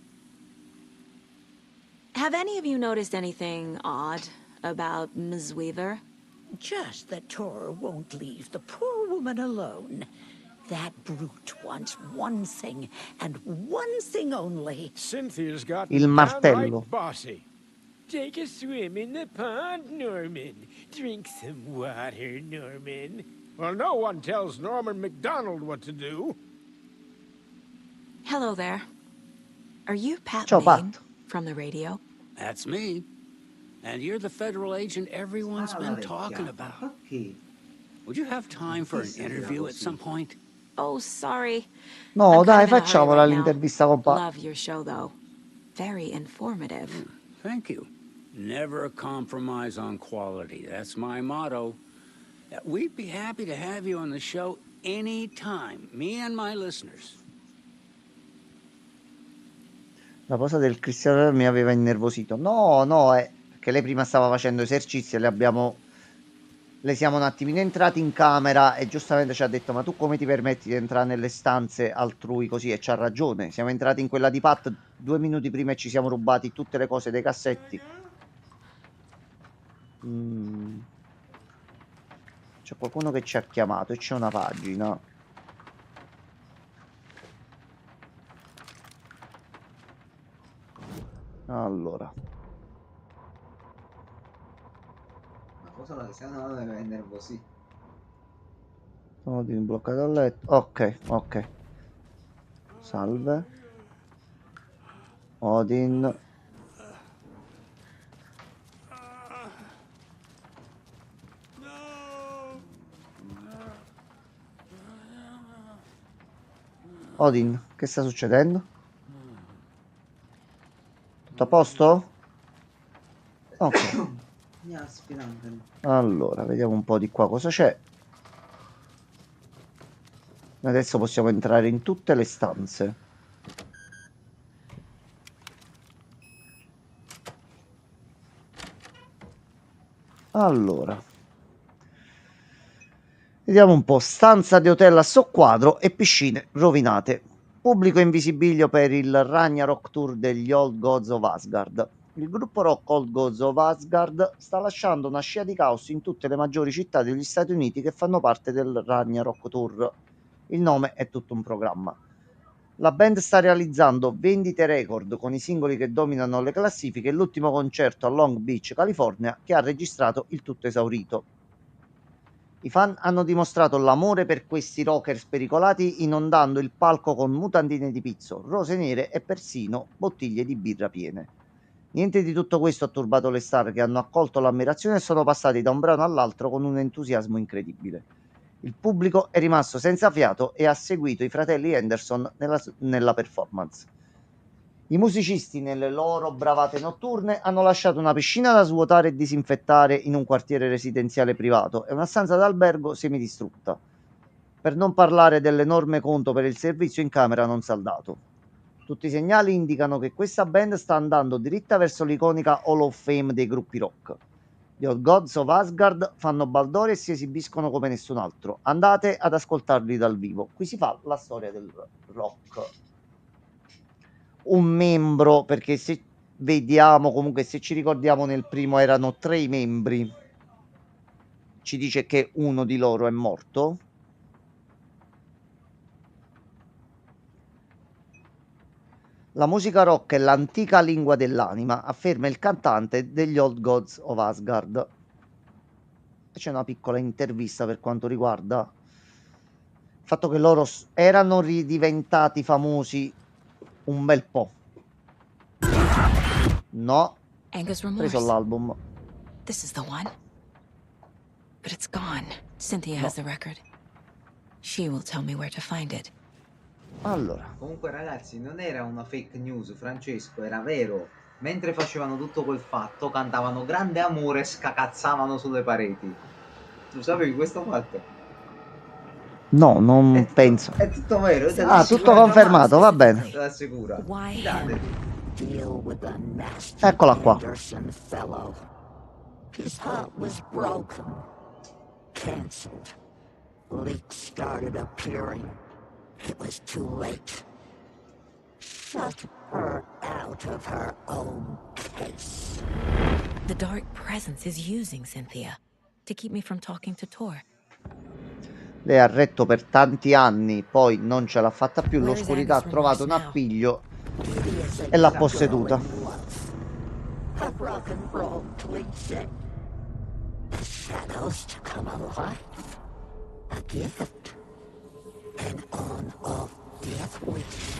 Have any of you noticed anything odd about Ms. Weaver? Just that Tor won't leave the poor woman alone. That brute wants one thing, and one thing only. Cynthia's got Il martello. downright bossy. Take a swim in the pond, Norman. Drink some water, Norman. Well, no one tells Norman McDonald what to do. Hello there. Are you Pat Ciao, Bain Pat. from the radio? That's me. And you're the federal agent everyone's Spara la been talking vecchiata. about. Perché? Would you have time for an Perché sei interview at così? some point? Oh, sorry. No, I'm dai, kind of in a hurry facciamola right now. l'intervista con Pat. Love your show, though. Very informative. Thank you. Never compromise on quality. That's my motto. We'd be happy to have you on the show anytime, me and my listeners. La posa del Cristiano mi aveva innervosito. No, no, è perché lei prima stava facendo esercizi e le siamo un attimino entrati in camera e giustamente ci ha detto: ma tu come ti permetti di entrare nelle stanze altrui così? E c'ha ragione. Siamo entrati in quella di Pat 2 minuti prima e ci siamo rubati tutte le cose dei cassetti. C'è qualcuno che ci ha chiamato e c'è una pagina. Allora, Ma cosa la se no mi aveva nervosito. sono bloccato a letto. Ok, ok. Salve. Odin. Odin, che sta succedendo? Tutto a posto? Ok. Mi ha aspirante. Allora, vediamo un po' di qua cosa c'è. Adesso possiamo entrare in tutte le stanze. Allora, vediamo un po'. Stanza di hotel a soqquadro e piscine rovinate. Pubblico in visibilio per il Ragnarok Tour degli Old Gods of Asgard. Il gruppo rock Old Gods of Asgard sta lasciando una scia di caos in tutte le maggiori città degli Stati Uniti che fanno parte del Ragnarok Tour. Il nome è tutto un programma. La band sta realizzando vendite record con i singoli che dominano le classifiche e l'ultimo concerto a Long Beach, California, che ha registrato il tutto esaurito. I fan hanno dimostrato l'amore per questi rocker spericolati inondando il palco con mutandine di pizzo, rose nere e persino bottiglie di birra piene. Niente di tutto questo ha turbato le star che hanno accolto l'ammirazione e sono passati da un brano all'altro con un entusiasmo incredibile. Il pubblico è rimasto senza fiato e ha seguito i fratelli Henderson nella performance. I musicisti, nelle loro bravate notturne, hanno lasciato una piscina da svuotare e disinfettare in un quartiere residenziale privato e una stanza d'albergo semidistrutta, per non parlare dell'enorme conto per il servizio in camera non saldato. Tutti i segnali indicano che questa band sta andando diritta verso l'iconica Hall of Fame dei gruppi rock. Gli Old Gods of Asgard fanno baldoria e si esibiscono come nessun altro. Andate ad ascoltarli dal vivo. Qui si fa la storia del rock. Un membro, perché se vediamo, comunque se ci ricordiamo, nel primo erano 3 i membri. Ci dice che uno di loro è morto. La musica rock è l'antica lingua dell'anima, afferma il cantante degli Old Gods of Asgard. E c'è una piccola intervista per quanto riguarda fatto che loro erano ridiventati famosi un bel po'. No, Angus preso Remorse. l'album. This is the one. But it's gone. Cynthia has the record. She will tell me where to find it. Allora, Comunque ragazzi, non era una fake news, Francesco, era vero. Mentre facevano tutto quel fatto, cantavano grande amore e scacazzavano sulle pareti. Tu sapevi questo fatto? no, non penso. È tutto vero, te Ah, tutto confermato, va bene. Te l'assicura. Fidate. Deal with the nasty Eccola qua. Anderson fellow. His heart was broken, cancelled. Leaks started appearing. It was too late. Shut her out of her own case. The dark presence is using Cynthia to keep me from talking to Tor. Lei ha retto per tanti anni, poi non ce l'ha fatta più. L'oscurità ha trovato un appiglio e l'ha posseduta. A rock and roll cliche. The shadows to come alive. A gift. An on-off death wish.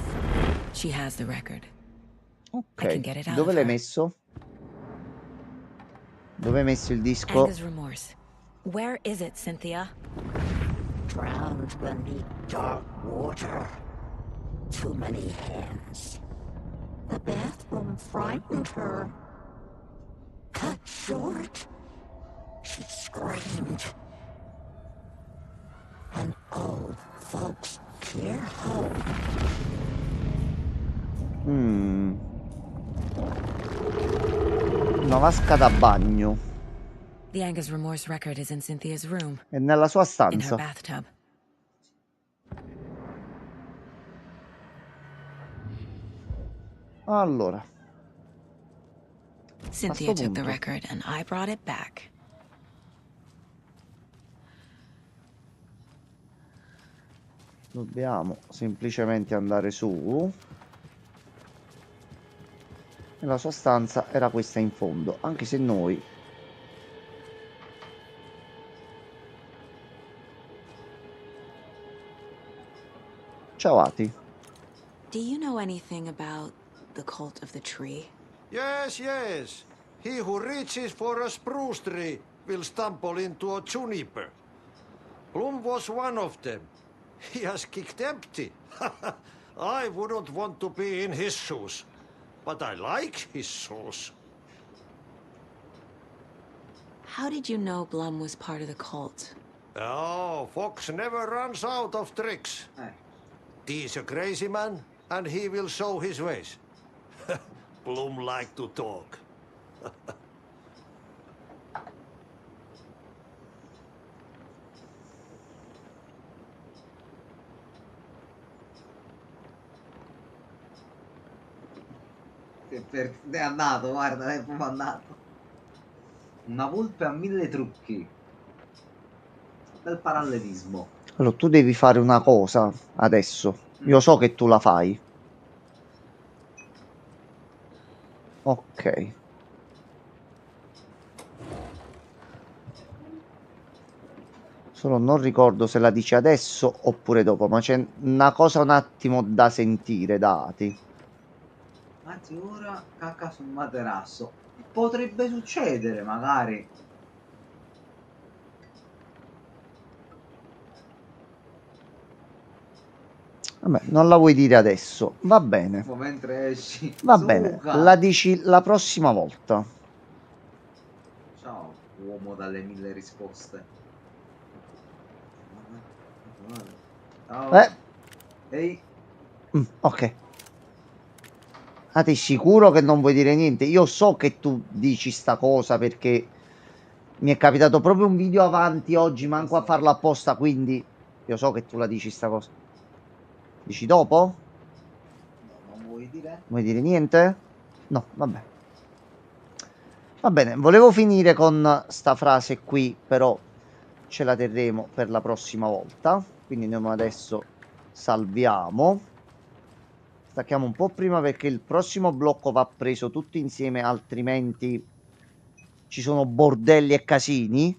She has the record. I can get it Ok, out dove of l'hai her. messo? Dove hai messo il disco? Angus Remorse. Where is it, Cynthia? Drowned beneath dark water. Too many hands. The bathroom frightened her. Cut short. She screamed. An old folks care home. Una vasca da bagno. The Angus Remorse record is in Cynthia's room. È nella sua In her stanza. bathtub. Allora, Cynthia took the punto. record and I brought it back. dobbiamo semplicemente andare su. E la sua stanza era questa in fondo, anche se noi ciao Ati. Do you know anything about the cult of the tree? Yes, yes. He who reaches for a spruce tree will stumble into a juniper. Bloom was one of them. He has kicked empty. I wouldn't want to be in his shoes. But I like his shoes. How did you know Blum was part of the cult? Oh, Fox never runs out of tricks. He's a crazy man, and he will show his ways. Bloom like to talk. È andato, guarda, è proprio andato. Una volpe a 1000 trucchi. Del parallelismo. Allora, tu devi fare una cosa adesso. Io so che tu la fai. Ok. Solo non ricordo se la dici adesso oppure dopo, ma c'è una cosa un attimo da sentire, dati. Anzi, ora cacca sul materasso. Potrebbe succedere, magari. Vabbè, non la vuoi dire adesso. Va bene. Ma mentre esci. Va Su, bene. Luca. La dici la prossima volta. Ciao, uomo dalle 1000 risposte. Ciao. Ehi. Ok. Ah, sei sicuro che non vuoi dire niente? Io so che tu dici sta cosa perché mi è capitato proprio un video avanti oggi, manco a farlo apposta, quindi io so che tu la dici sta cosa. Dici dopo? Non vuoi dire? Vuoi dire niente? No, vabbè. Va bene, volevo finire con sta frase qui, però ce la terremo per la prossima volta. Quindi noi adesso salviamo. Stacchiamo un po' prima perché il prossimo blocco va preso tutto insieme, altrimenti ci sono bordelli e casini.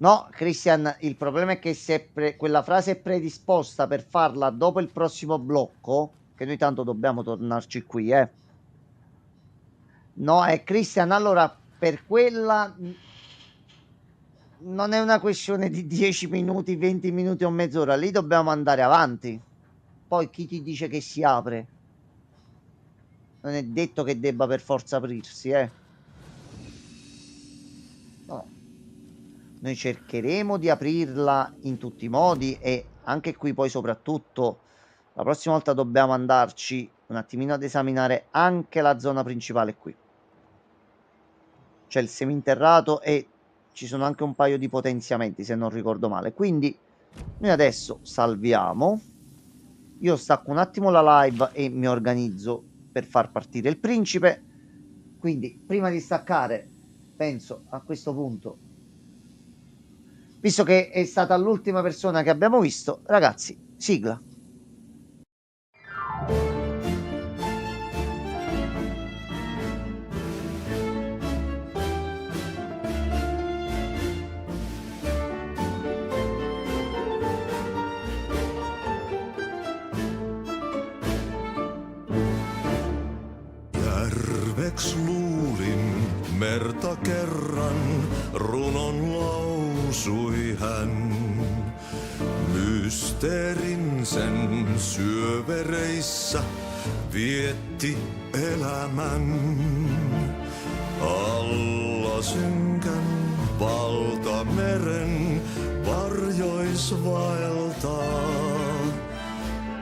No, Christian, il problema è che se quella frase è predisposta per farla dopo il prossimo blocco, che noi tanto dobbiamo tornarci qui, No, Christian, allora per quella non è una questione di 10 minuti, 20 minuti o mezz'ora, lì dobbiamo andare avanti. Poi chi ti dice che si apre? Non è detto che debba per forza aprirsi, No. Noi cercheremo di aprirla in tutti i modi e anche qui poi soprattutto la prossima volta dobbiamo andarci un attimino ad esaminare anche la zona principale qui. C'è il seminterrato e ci sono anche un paio di potenziamenti se non ricordo male. Quindi noi adesso salviamo. Io stacco un attimo la live e mi organizzo per far partire il principe. Quindi prima di staccare penso a questo punto, visto che è stata l'ultima persona che abbiamo visto, ragazzi, sigla. Järveks luulin merta kerran, runon lausui hän. Mysteerin sen syövereissä vietti elämän. Alla synkän valtameren varjois vaeltaa.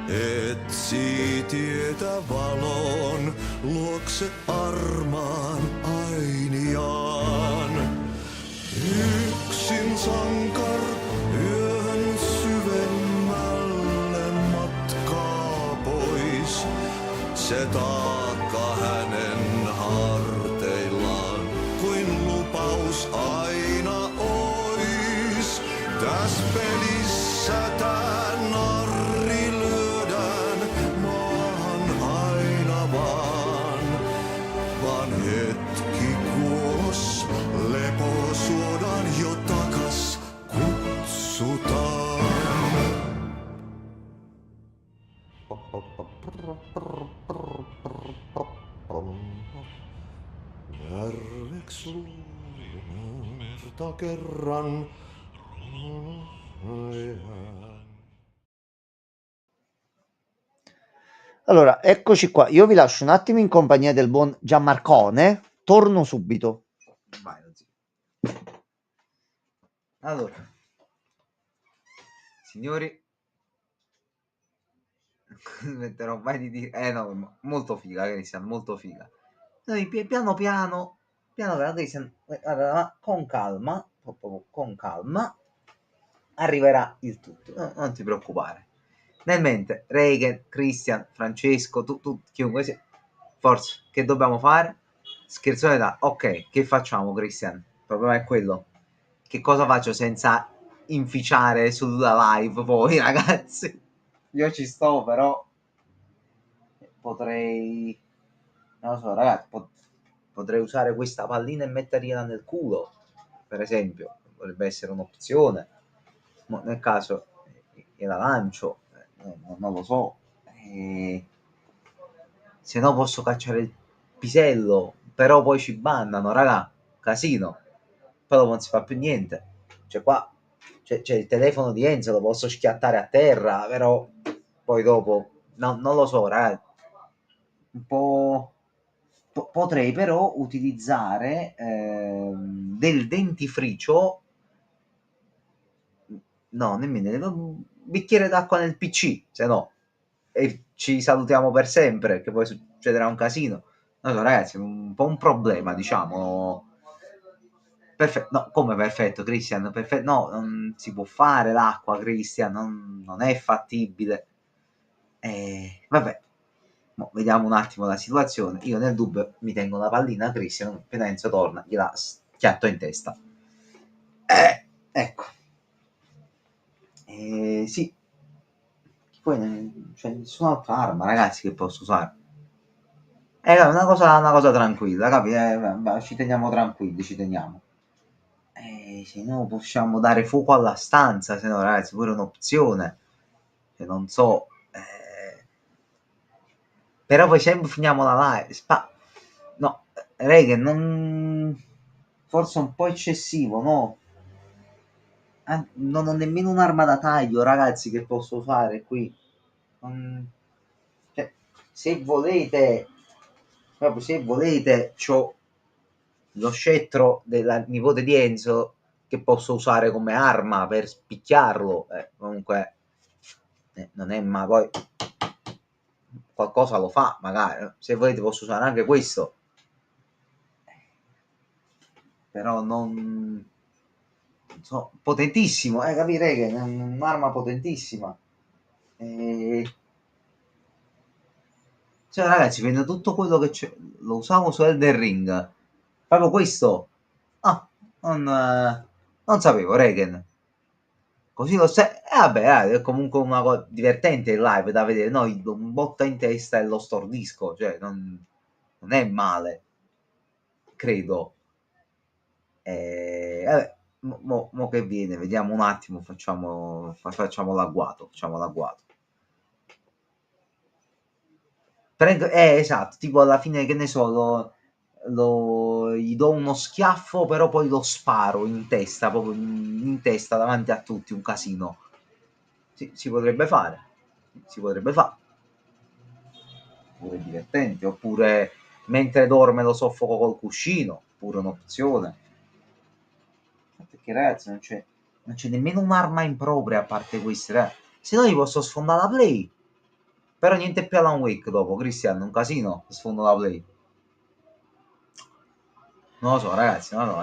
Etsi tietä valon luokse armaan ainiaan. Yksin sankar yön syvemmälle matkaa pois. Se taakka hänen harteillaan kuin lupaus aina ois. Täs pelissä tää narri lyödään maahan aina vaan hetki kuolos lepo suodaan jo takas kutsutaan. Järveks luulin merta kerran. Allora, eccoci qua. Io vi lascio un attimo in compagnia del buon Gianmarcone. Torno subito. Vai, lo zio. Allora, signori, non smetterò mai di dire. No, molto figa, Christian, molto figa. Noi piano piano, Christian, guarda, con calma, proprio con calma, arriverà il tutto. Non ti preoccupare. Nel mente, Reagan, Christian, Francesco, tu, chiunque sia, forza, che dobbiamo fare? Scherzone da, ok, che facciamo, Christian? Il problema è quello. Che cosa faccio senza inficiare sulla live poi, ragazzi? Io ci sto, però potrei, non lo so, ragazzi, potrei usare questa pallina e mettergliela nel culo, per esempio, potrebbe essere un'opzione. Ma nel caso gliela lancio, non lo so. Se no posso cacciare il pisello, però poi ci bannano, raga, casino. Poi dopo non si fa più niente. Cioè qua c'è il telefono di Enzo, lo posso schiattare a terra, però poi dopo non lo so, raga. Un po' potrei però utilizzare del dentifricio. No, nemmeno un bicchiere d'acqua nel PC, se no, e ci salutiamo per sempre, che poi succederà un casino. Non so, ragazzi, è un po' un problema, diciamo. Perfetto, no, come perfetto, Christian? Perfetto, no, non si può fare l'acqua, Christian, non è fattibile. Vabbè, vediamo un attimo la situazione. Io nel dubbio mi tengo una pallina, Christian, appena Enzo torna, gliela schiatto in testa. Ecco. Sì, poi non c'è nessun'altra arma, ragazzi, che posso usare. Una cosa tranquilla, capito? Ci teniamo tranquilli, ci teniamo. se no possiamo dare fuoco alla stanza, se no ragazzi pure un'opzione, cioè, non so, però poi sempre finiamo la live, no, reghe, non, forse un po' eccessivo, no? Non ho nemmeno un'arma da taglio, ragazzi, che posso usare qui. Cioè, se volete, proprio se volete, c'ho lo scettro della nipote di Enzo che posso usare come arma per spicchiarlo. Comunque, non è, ma poi qualcosa lo fa, magari. Se volete posso usare anche questo. Però non so, potentissimo, capire che è un'arma potentissima. Cioè, ragazzi, prendo tutto quello che c'è, lo usavo su Elden Ring. Proprio questo. Ah, non sapevo, Regen. Così lo sai. Vabbè, è comunque una cosa divertente il live da vedere. Noi do un botta in testa e lo stordisco. Cioè, non è male. Credo. Vabbè, mo che viene, vediamo un attimo, facciamo l'agguato, Prendo, esatto, tipo alla fine, che ne so, gli do uno schiaffo, però poi lo sparo in testa, proprio in testa davanti a tutti, un casino. Si potrebbe fare, pure divertente, oppure mentre dorme lo soffoco col cuscino, pure un'opzione. Perché ragazzi non c'è nemmeno un'arma impropria a parte queste, se no gli posso sfondare la play. Però niente più Alan Wake dopo, Cristian, un casino, sfondo la play. Non lo so, ragazzi, no,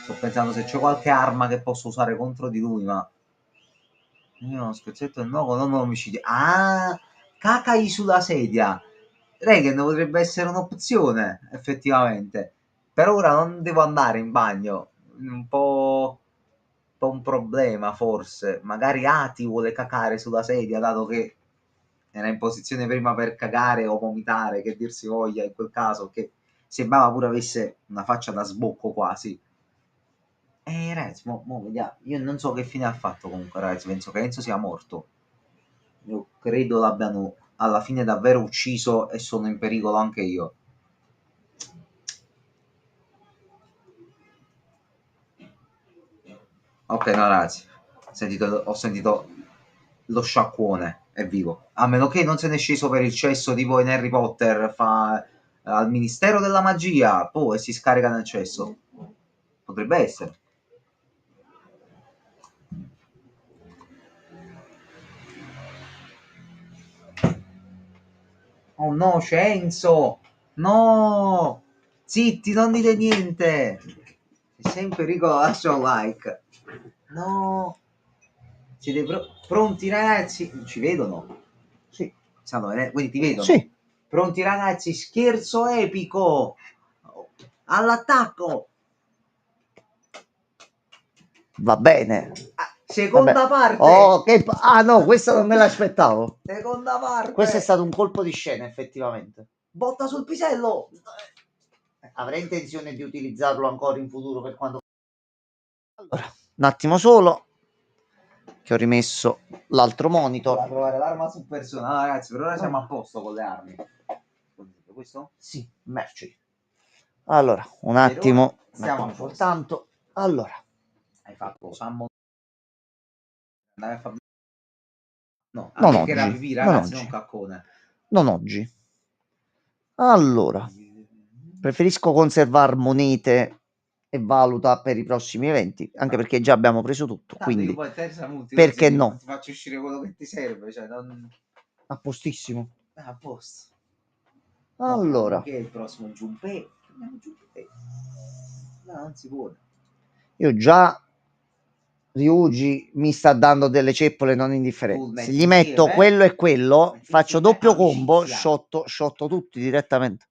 sto pensando se c'è qualche arma che posso usare contro di lui, ma io non scherzetto il nuovo, non omicidio. Ah, cacai sulla sedia. Regen potrebbe essere un'opzione, effettivamente. Per ora non devo andare in bagno, un po' un problema forse. Magari Ati vuole cacare sulla sedia, dato che era in posizione prima per cagare o vomitare, che dir si voglia in quel caso, che sembrava pure avesse una faccia da sbocco quasi. Ragazzi, mo vediamo. Io non so che fine ha fatto comunque, ragazzi, penso che Enzo sia morto. Io credo l'abbiano alla fine davvero ucciso e sono in pericolo anche io. Ok, no ragazzi, ho sentito lo sciacquone, è vivo. A meno che non se ne è sceso per il cesso tipo in Harry Potter, fa al Ministero della Magia, poi si scarica nel cesso. Potrebbe essere. Oh no, Cenzo! No! Zitti, non dite niente! Se sei in pericolo lascia un like. No! Siete pronti ragazzi? Ci vedono? Sì. Quindi ti vedono? Sì. Pronti ragazzi? Scherzo epico! All'attacco! Va bene. Seconda Vabbè. parte! Oh, no, questa non me l'aspettavo. Seconda parte! Questo è stato un colpo di scena, effettivamente. Botta sul pisello! Avrei intenzione di utilizzarlo ancora in futuro per quando... Allora, un attimo solo, che ho rimesso l'altro monitor. Per provare l'arma sul personale, ragazzi, per ora siamo a posto con le armi. Questo? Sì, merci. Allora, un attimo, stiamo a soltanto. Allora, hai fatto Sammo? Andare a fare... No, non anche che era oggi, pipì, non ragazzi, oggi. non caccone. Non oggi. Allora, preferisco conservare monete e valuta per i prossimi eventi, anche perché già abbiamo preso tutto, Tanto quindi io poi terza multi, perché così no? ti faccio uscire quello che ti serve, cioè non... A postissimo. A posto. Allora, Che è il prossimo Giunpei? No, non si può. io già Ryuji mi sta dando delle ceppole non indifferenti. Se gli metto quello e quello, faccio doppio combo, shotto tutti direttamente.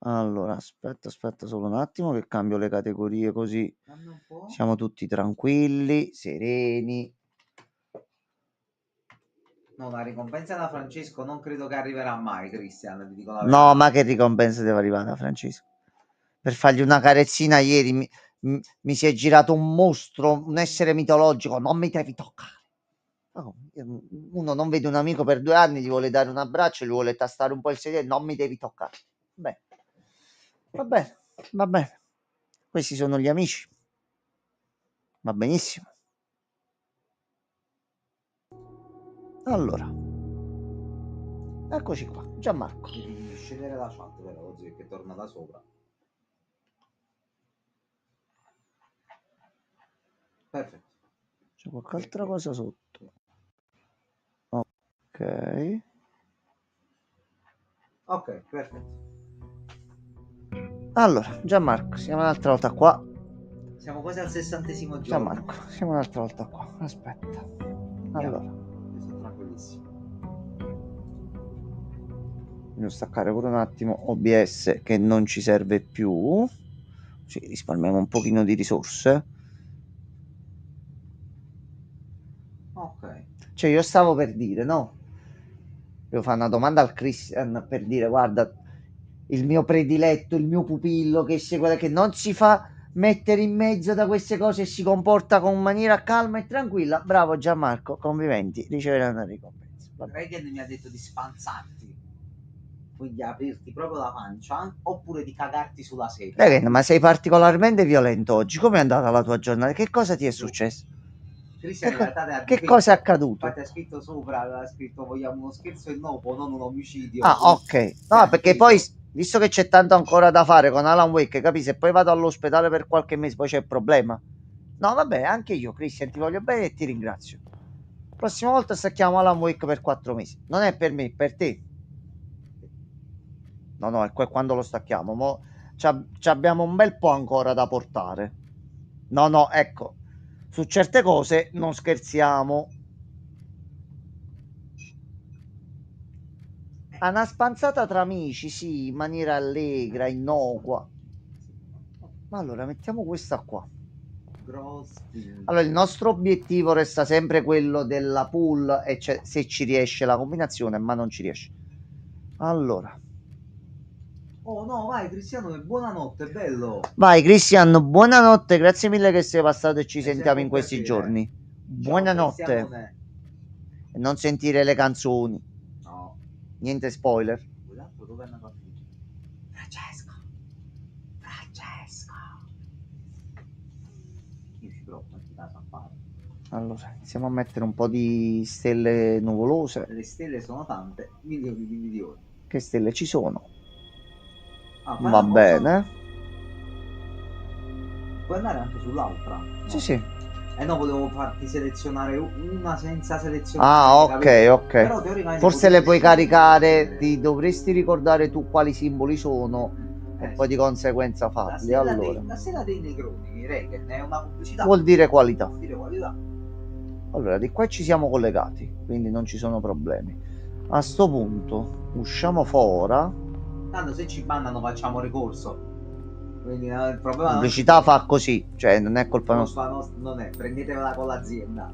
Allora, aspetta solo un attimo che cambio le categorie così siamo tutti tranquilli, sereni. No, la ricompensa da Francesco non credo che arriverà mai, Cristian, ti dico la No, verità. ma che ricompensa deve arrivare da Francesco? per fargli una carezzina ieri mi si è girato un mostro, un essere mitologico, non mi devi toccare. No, uno non vede un amico per 2 anni, gli vuole dare un abbraccio, gli vuole tastare un po' il sedere, non mi devi toccare. Beh, va bene, va bene. Questi sono gli amici. Va benissimo. Allora, eccoci qua, Gianmarco. Devi scegliere la chat però così che torna da sopra. Perfetto. C'è qualche altra cosa sotto. Ok. Ok, perfetto. Allora, Gianmarco, siamo un'altra volta qua. Siamo quasi al 60° giorno. Gianmarco, siamo un'altra volta qua. Aspetta. Allora, Io sono tranquillissimo. devo staccare pure un attimo OBS che non ci serve più. Sì, risparmiamo un pochino di risorse. Ok. Cioè, io stavo per dire, no? Devo fare una domanda al Christian per dire, guarda, il mio prediletto, il mio pupillo che segue, che non si fa mettere in mezzo da queste cose e si comporta con maniera calma e tranquilla. Bravo Gianmarco, complimenti, riceverai una ricompensa. Reagan mi ha detto di spanzarti, quindi aprirti proprio la pancia, oppure di cagarti sulla sedia. Regan, ma sei particolarmente violento oggi. Come è andata la tua giornata? Che cosa ti è successo? Cristian in realtà te l'ha Che difeso. cosa è accaduto? Infatti ha scritto sopra, aveva scritto vogliamo uno scherzo e nopo, non un omicidio. Ah, ok. No, perché poi, visto che c'è tanto ancora da fare con Alan Wake, capisci? Se poi vado all'ospedale per qualche mese, poi c'è il problema. No, vabbè, anche io, Christian, ti voglio bene e ti ringrazio. Prossima volta stacchiamo Alan Wake per 4 mesi. Non è per me, è per te. No, è quando lo stacchiamo. Mo abbiamo un bel po' ancora da portare. No, ecco. Su certe cose non scherziamo. A una spanzata tra amici, sì, in maniera allegra, innocua. Ma allora mettiamo questa qua. Allora, il nostro obiettivo resta sempre quello della pool, e cioè, se ci riesce la combinazione, ma non ci riesce. Allora. Oh no, vai Cristiano, buonanotte, bello. Vai Cristian, buonanotte, grazie mille che sei passato e ci sentiamo in questi giorni. Buonanotte. E non sentire le canzoni. No. Niente spoiler. Dove è andato a finire? Francesco. Io ci provo, metti caso a fare. Allora, iniziamo a mettere un po' di stelle nuvolose. Le stelle sono tante, milioni di milioni. Che stelle ci sono? Ah, Va bene. Puoi andare anche sull'altra? No. Sì. No, volevo farti selezionare una senza selezionare. Ah, ok. Però teoricamente forse le puoi caricare, ti dovresti ricordare tu quali simboli sono e poi di conseguenza farli. Allora, la stella dei negroni, Reagan, è una pubblicità. vuol dire qualità. Vuol dire qualità. Allora, di qua ci siamo collegati, quindi non ci sono problemi. A sto punto usciamo fuori. Tanto se ci bannano facciamo ricorso. Quindi il problema La pubblicità fa così, cioè non è colpa nostra. Non è, prendetevela con l'azienda.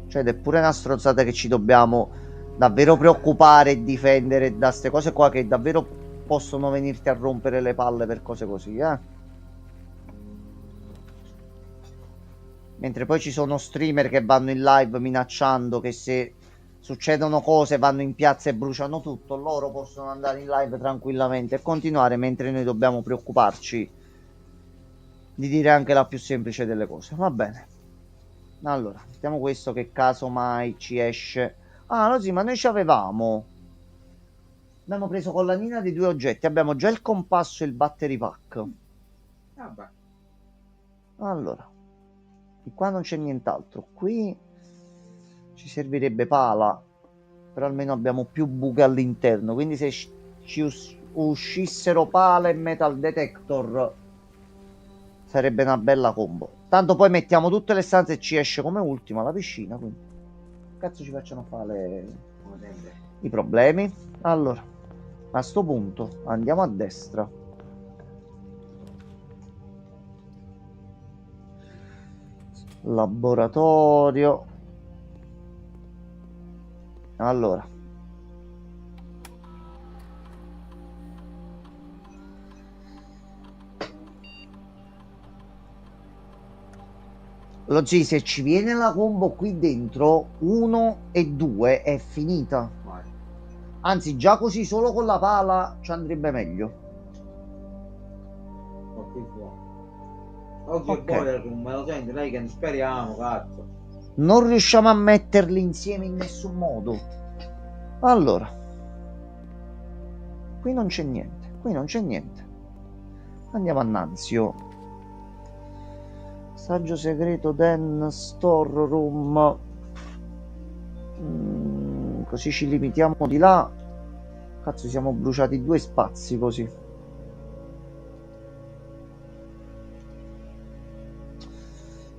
Cioè, ed è pure una strozzata che ci dobbiamo davvero preoccupare e difendere da ste cose qua che davvero possono venirti a rompere le palle per cose così, Mentre poi ci sono streamer che vanno in live minacciando che se succedono cose vanno in piazza e bruciano tutto, loro possono andare in live tranquillamente e continuare, mentre noi dobbiamo preoccuparci di dire anche la più semplice delle cose. Va bene. Allora, mettiamo questo che caso mai ci esce. Ah, no, sì, ma noi ci avevamo. Abbiamo preso collanina di 2 oggetti. Abbiamo già il compasso e il battery pack. Vabbè. Allora, di qua non c'è nient'altro. Qui ci servirebbe pala, però almeno abbiamo più buche all'interno, quindi se ci uscissero pala e metal detector sarebbe una bella combo. Tanto poi mettiamo tutte le stanze e ci esce come ultima la piscina, quindi cazzo ci facciano fare i problemi. Allora, a sto punto andiamo a destra. Laboratorio. Allora, Lo zii, se ci viene la combo qui dentro, 1 e 2 è finita. Vai. Anzi, già così solo con la pala ci andrebbe meglio. Ok, qua. Oggi Ok. è Boiler Room, me lo senti? Lei che ne speriamo, cazzo. Non riusciamo a metterli insieme in nessun modo. Allora, qui non c'è niente. Qui non c'è niente. Andiamo a Nanzio. Saggio segreto Den Store Room. Così ci limitiamo di là. Cazzo, siamo bruciati 2 spazi così.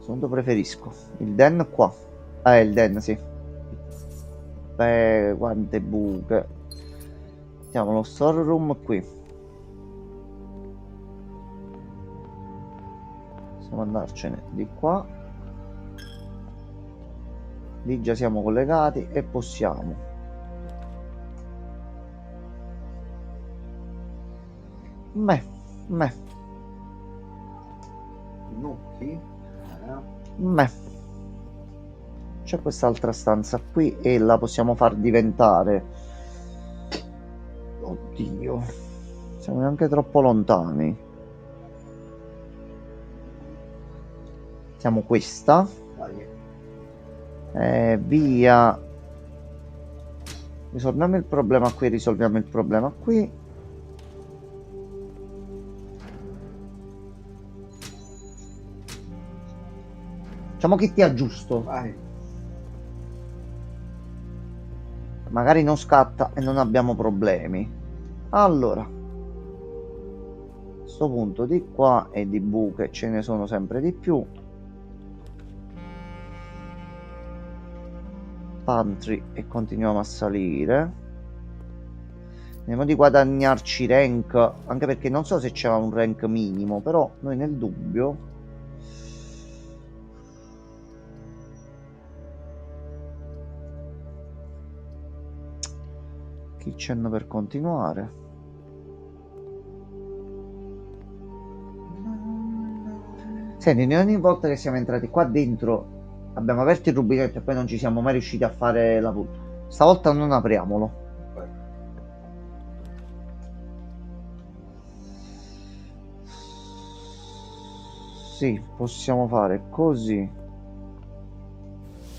Secondo preferisco il Den qua. Il Den, sì. Beh, quante buche. Mettiamo lo Store Room qui. Possiamo andarcene di qua. Lì già siamo collegati e possiamo me Nucchi? c'è quest'altra stanza qui e la possiamo far diventare, oddio, siamo neanche troppo lontani, siamo questa. Via, risolviamo il problema qui, risolviamo il problema qui. Diciamo che ti aggiusto. Vai. Magari non scatta e non abbiamo problemi. Allora, a questo punto di qua e di buche ce ne sono sempre di più. Pantry e continuiamo a salire. Vediamo di guadagnarci rank, anche perché non so se c'è un rank minimo, però noi nel dubbio. Kitchen per continuare. Senti, ogni volta che siamo entrati qua dentro abbiamo aperto il rubinetto e poi non ci siamo mai riusciti a fare la punta. Stavolta non apriamolo. Sì, possiamo fare così.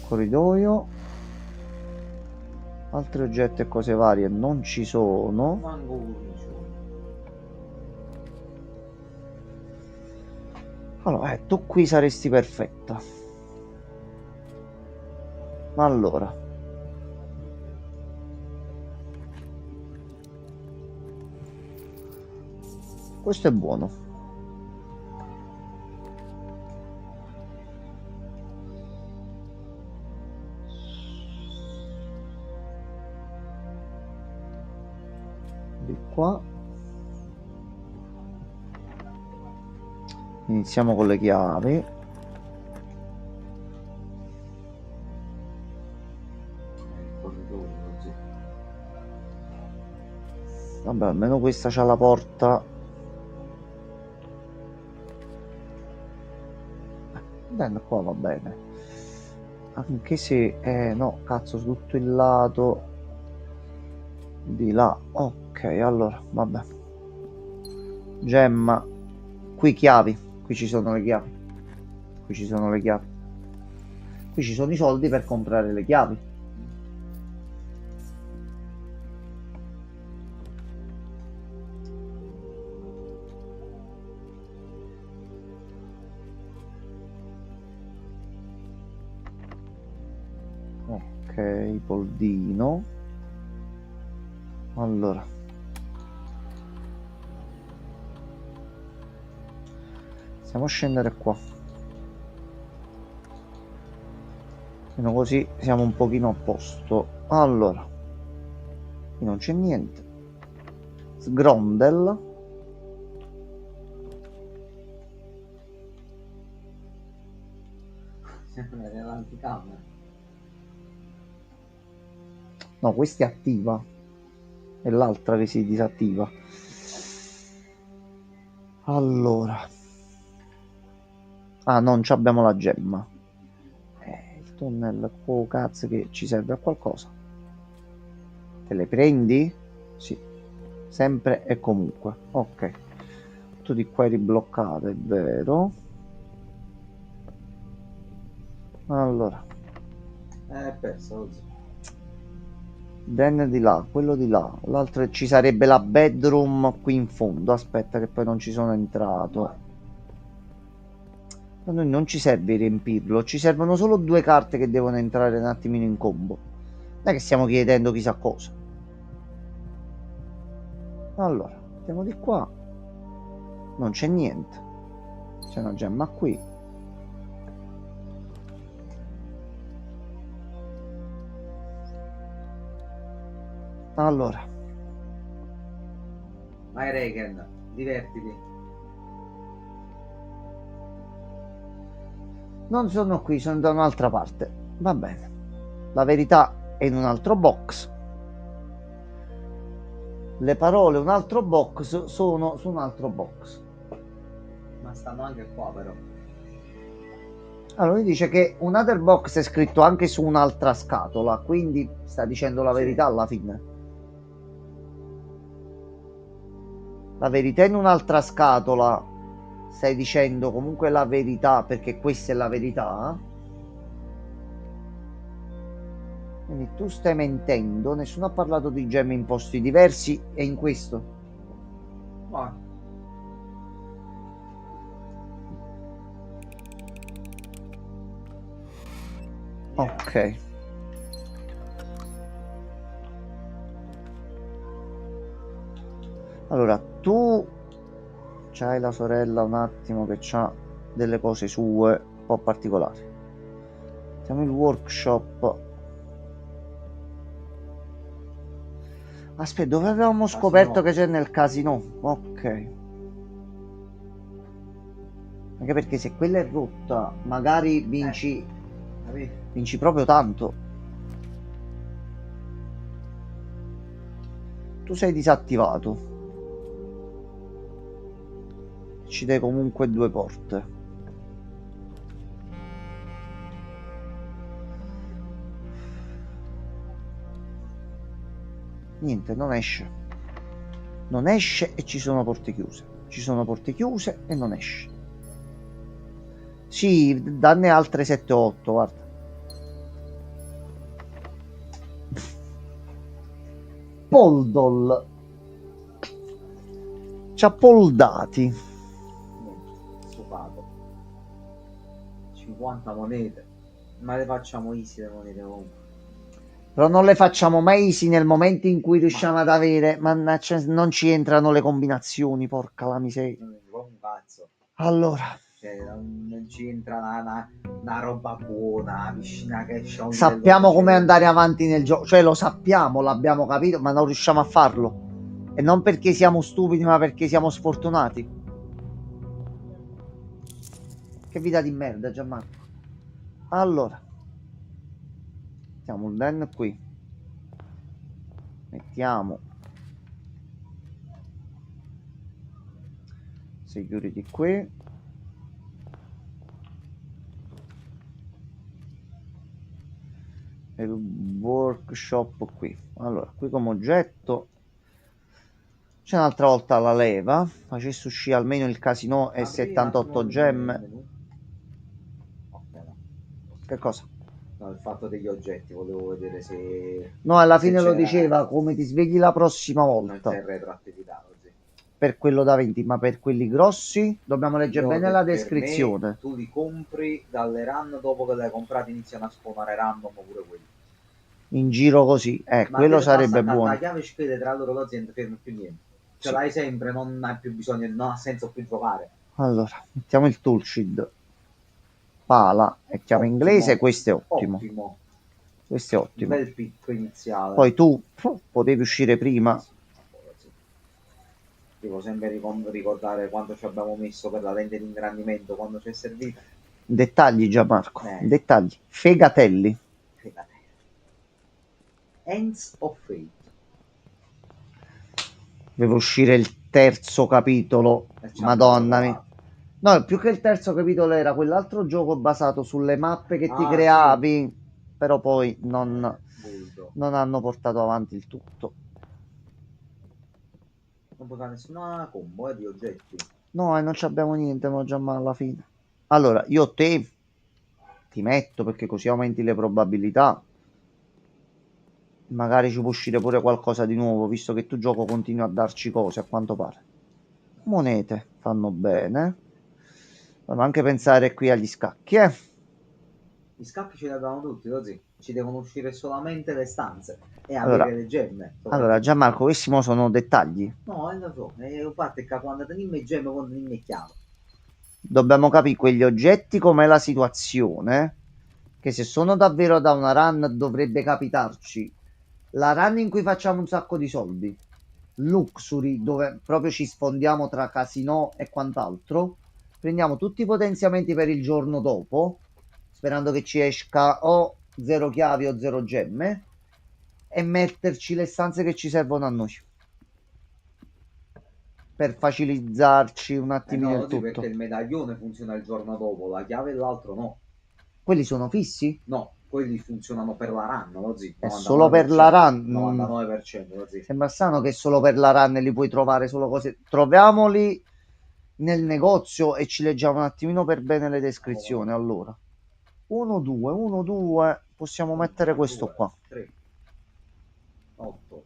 Corridoio. Altri oggetti e cose varie non ci sono. Allora, tu qui saresti perfetta. Allora, questo è buono. Di qua iniziamo con le chiavi. Vabbè, almeno questa c'ha la porta. Bene, qua va bene. Anche se no, cazzo, su tutto il lato di là. Ok, allora, vabbè. Gemma. Qui chiavi. Qui ci sono le chiavi. Qui ci sono le chiavi. Qui ci sono i soldi per comprare le chiavi. Ok, Poldino. Allora, possiamo scendere qua. Almeno così siamo un pochino a posto. Allora, qui non c'è niente. Sgrondel. Sempre nell'anticamera. No, questa è attiva. È l'altra che si disattiva. Allora. Ah, non abbiamo la gemma. tunnel, oh cazzo che ci serve a qualcosa. Te le prendi? Sì, sempre e comunque. Ok, tutto di qua è ribloccato, è vero. Allora, perso così. Dan di là, quello di là, l'altro ci sarebbe la bedroom qui in fondo. Aspetta che poi non ci sono entrato. A noi non ci serve riempirlo, ci servono solo 2 carte che devono entrare un attimino in combo. Non è che stiamo chiedendo chissà cosa. Allora, andiamo di qua. Non c'è niente. C'è una gemma qui. Allora, Vai Regan, divertiti. non sono qui, sono da un'altra parte. Va bene. La verità è in un altro box. Le parole, un altro box, sono su un altro box. Ma stanno anche qua però. Allora, lui dice che un other box è scritto anche su un'altra scatola, quindi sta dicendo la verità alla fine. La verità in un'altra scatola, stai dicendo comunque la verità, perché questa è la verità. Quindi tu stai mentendo, nessuno ha parlato di gemme in posti diversi e in questo. Vai. Ok. Allora, tu c'hai la sorella un attimo che ha delle cose sue un po' particolari. Facciamo il workshop. Aspetta, dove avevamo scoperto che c'è nel casino? Ok. Anche perché se quella è rotta, magari vinci proprio tanto. Tu sei disattivato. Ci dai comunque 2 porte. Niente, non esce. Non esce e ci sono porte chiuse. Ci sono porte chiuse e non esce. Sì, danne altre 7-8, guarda. Poldol. C'ha poldati. Stufato. 50 monete. Ma le facciamo easy le monete comunque. Però non le facciamo mai easy nel momento in cui riusciamo ad avere. Mannaggia, non ci entrano le combinazioni, porca la miseria. Non è proprio un cazzo. Allora, Cioè, non ci entra una roba buona, una piscina che esce a un sappiamo livello come precedente. andare avanti nel gioco, cioè lo sappiamo, l'abbiamo capito, ma non riusciamo a farlo. E non perché siamo stupidi, ma perché siamo sfortunati. Che vita di merda, Gianmarco. Allora, mettiamo un den qui. Mettiamo security qui. E il workshop qui. Allora, qui come oggetto c'è un'altra volta la leva. Facessi uscire almeno il casino e 78 gemme. Che cosa? No, il fatto degli oggetti, volevo vedere se... No, alla se fine lo c'era- diceva come ti svegli la prossima Non volta. c'è retroattività così. Per quello da 20, ma per quelli grossi dobbiamo leggere Io, bene la per descrizione. me, tu li compri dalle run, dopo che le hai comprate iniziano a spawnare random pure quelli. In giro così, Ma quello te sarebbe basta buono. La chiave spede tra loro l'azienda, fermo più niente. Ce Sì. l'hai sempre, non hai più bisogno, non ha senso più giocare. Allora, mettiamo il toolshed. Pala è chiave Ottimo. inglese, questo è ottimo. Ottimo. Questo è Un ottimo. bel picco iniziale. Poi tu potevi uscire prima. Devo sempre ricordare quanto ci abbiamo messo per la lente di ingrandimento, quando ci è servita. Dettagli, Gianmarco. Dettagli. Fegatelli. Hands of Fate. Deve uscire il terzo capitolo. E ci hanno Madonna mia. provato. No, più che il terzo capitolo era quell'altro gioco basato sulle mappe che ti Ah, creavi, però poi non Buldo. hanno portato avanti il tutto. Non puoi fare nessuna combo di oggetti. No, e non ci abbiamo niente, ma già ma alla fine. Allora, io te ti metto perché così aumenti le probabilità. Magari ci può uscire pure qualcosa di nuovo, visto che tu gioco continui a darci cose, a quanto pare. Monete fanno bene. Ma anche pensare qui agli scacchi, eh. Gli scacchi ce li abbiamo tutti, così. Ci devono uscire solamente le stanze e Allora, avere le gemme. allora Gianmarco, questi mo sono dettagli. No, lo so. Infatti, quando tenim le gemme, quando tenim le chiavi. Dobbiamo capire quegli oggetti com'è la situazione. Che se sono davvero da una run dovrebbe capitarci. La run in cui facciamo un sacco di soldi. Luxury, dove proprio ci sfondiamo tra casino e quant'altro. Prendiamo tutti i potenziamenti per il giorno dopo, sperando che ci esca o 0 chiavi o 0 gemme, e metterci le stanze che ci servono a noi. Per facilitarci un attimino no, il tutto. perché il medaglione funziona il giorno dopo, la chiave e l'altro no. Quelli sono fissi? No, quelli funzionano per la run, così. È solo per la run? 99%, così. Sembra strano che solo per la run li puoi trovare solo cose. Troviamoli nel negozio e ci leggiamo un attimino per bene le descrizioni. Allora, 1, 2, 1, 2. Possiamo mettere questo qua. 3, 8.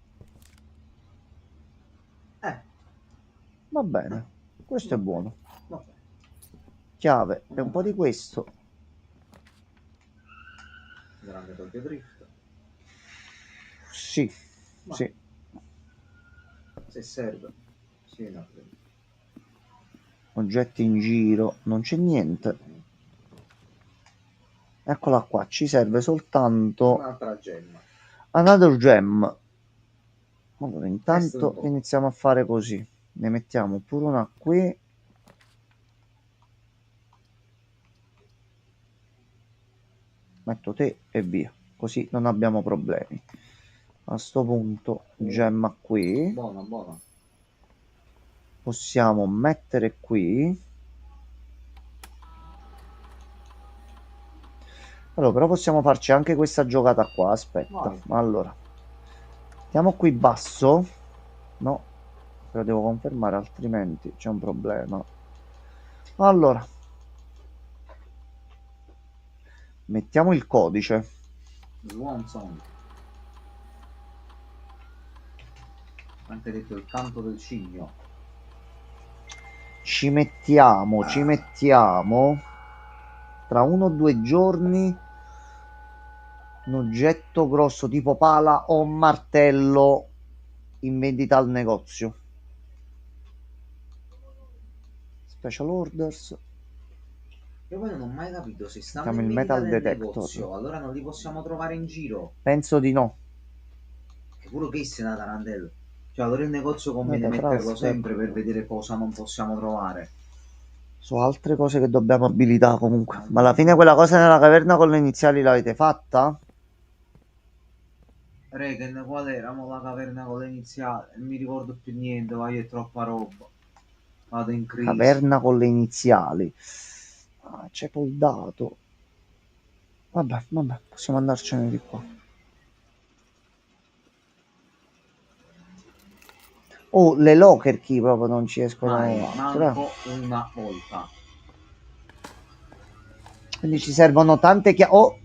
Va bene, questo è buono. Vabbè. Chiave e un po' di questo. Grande Tokyo Drift. Sì, Ma sì. se serve, sì, no. Oggetti in giro, non c'è niente. Eccola qua, ci serve soltanto Un'altra gemma. another gem. Allora, intanto iniziamo a fare così. Ne mettiamo pure una qui. Metto te e via, così non abbiamo problemi. A sto punto, gemma qui. Buona, buona. Possiamo mettere qui. Allora, però possiamo farci anche questa giocata qua. Aspetta, allora. Mettiamo qui basso. No, però devo confermare, altrimenti c'è un problema. Allora. Mettiamo il codice. Swan Song. Anche detto il canto del cigno. Ci mettiamo tra 1 o 2 giorni un oggetto grosso tipo pala o martello in vendita al negozio. Special orders. Io poi non ho mai capito se stanno Mettiamo in il vendita metal nel detector. negozio, allora non li possiamo trovare in giro. Penso di no. È pure che se ne tarantello. Cioè allora il negozio conviene Guarda, metterlo aspetta. sempre per vedere cosa non possiamo trovare. So altre cose che dobbiamo abilitare comunque. Ma alla fine quella cosa nella caverna con le iniziali l'avete fatta? Regen, qual era? Mo la caverna con le iniziali? Non mi ricordo più niente, vai, è troppa roba. Vado in crisi. Caverna con le iniziali. Ah, c'è col dato. Vabbè, possiamo andarcene di qua. Oh, le locker key proprio non ci escono. Manco una volta. Quindi ci servono tante chiavi. Oh,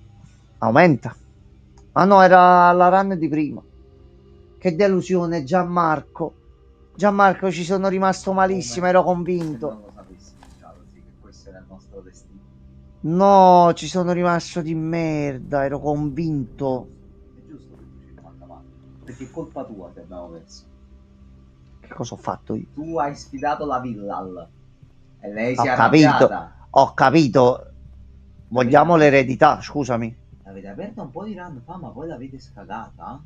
aumenta. Ah no, era la run di prima. Che delusione, Gianmarco. Gianmarco, ci sono rimasto malissimo, ero convinto. Non lo sapessi già così, che questo era il nostro destino. No, ci sono rimasto di merda, ero convinto. È giusto che tu ci rimanga male. Perché è colpa tua se abbiamo perso. Che cosa ho fatto io? Tu hai sfidato la Villal. E lei si Ho è capito, arrabbiata. ho capito. Vogliamo l'eredità, scusami. Avete aperto un po' di run fa, ma poi l'avete scagata?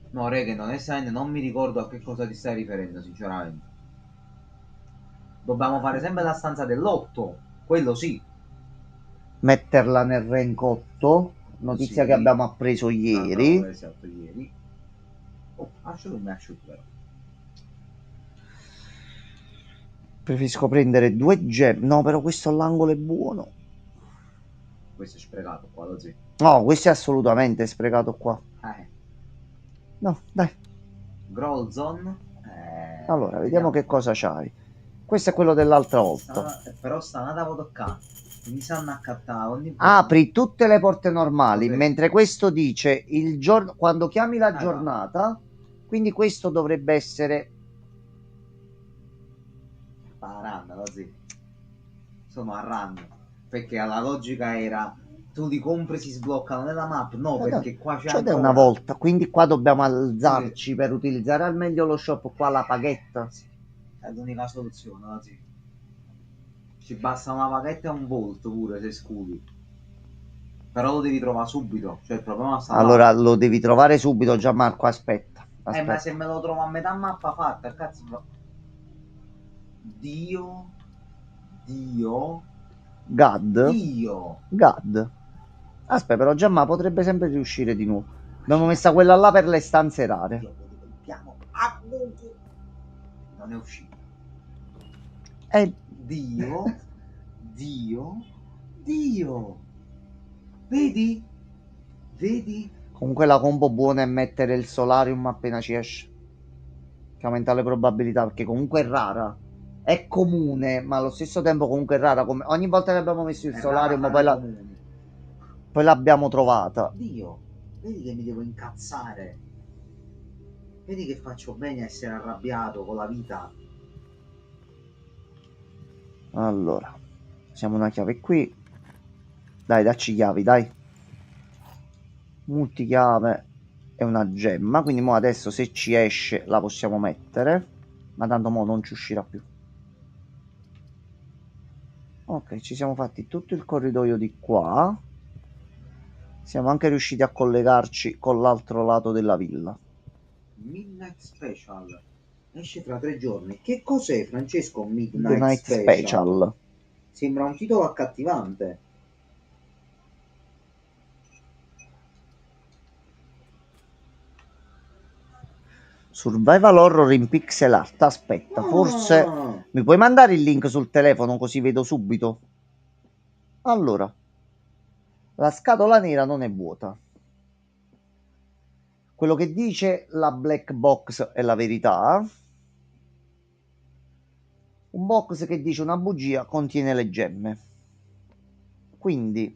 No, Regen, onestamente non mi ricordo a che cosa ti stai riferendo, sinceramente. Dobbiamo fare sempre la stanza dell'8, quello sì. Metterla nel rank 8. Notizia Sì. che abbiamo appreso ieri. Esatto, ieri. Oh, asciutto, mi asciutto però. Preferisco prendere 2 gemme. No, però questo all'angolo è buono. Questo è sprecato qua, lo zio. No, questo è assolutamente sprecato qua. No, dai. Grolzon. Allora, vediamo che cosa c'hai. Questo è quello dell'altra volta. Però sta una da toccare. Mi sanno accattare ogni volta. Apri tutte le porte normali, Ok. mentre questo dice il giorno quando chiami la giornata, quindi questo dovrebbe essere Paranda, lo zio. Sono a run. Perché la logica era tu li compri si sbloccano nella map. No, perché qua c'è cioè ancora una volta, quindi qua dobbiamo alzarci per utilizzare al meglio lo shop qua la paghetta. È l'unica soluzione, lo zio. Ci basta una paghetta e un volto pure se scudi. Però lo devi trovare subito. Cioè il problema sta là. Allora lo devi trovare subito, Gianmarco, aspetta. Ma se me lo trovo a metà mappa fatta, cazzo. Dio. God. Aspetta, però Gianma potrebbe sempre riuscire di nuovo. Abbiamo messa quella là per le stanze rare. Non è uscito. Dio. Vedi? Comunque la combo buona è mettere il solarium appena ci esce, che aumenta le probabilità, perché comunque è rara. È comune, ma allo stesso tempo comunque è rara. Come ogni volta che abbiamo messo il solarium, poi l'abbiamo trovata. Dio, vedi che mi devo incazzare. Vedi che faccio bene a essere arrabbiato con la vita. Allora, siamo una chiave qui. Dai, dacci chiavi, dai. Multichiave è una gemma, quindi mo adesso se ci esce la possiamo mettere, ma tanto mo non ci uscirà più. Ok, ci siamo fatti tutto il corridoio di qua. Siamo anche riusciti a collegarci con l'altro lato della villa. Midnight Special esce tra 3 giorni. Che cos'è, Francesco? Midnight Special. Sembra un titolo accattivante. Survival horror in pixel art. Aspetta, forse mi puoi mandare il link sul telefono così vedo subito. Allora, la scatola nera non è vuota. Quello che dice la black box è la verità. Un box che dice una bugia contiene le gemme. Quindi,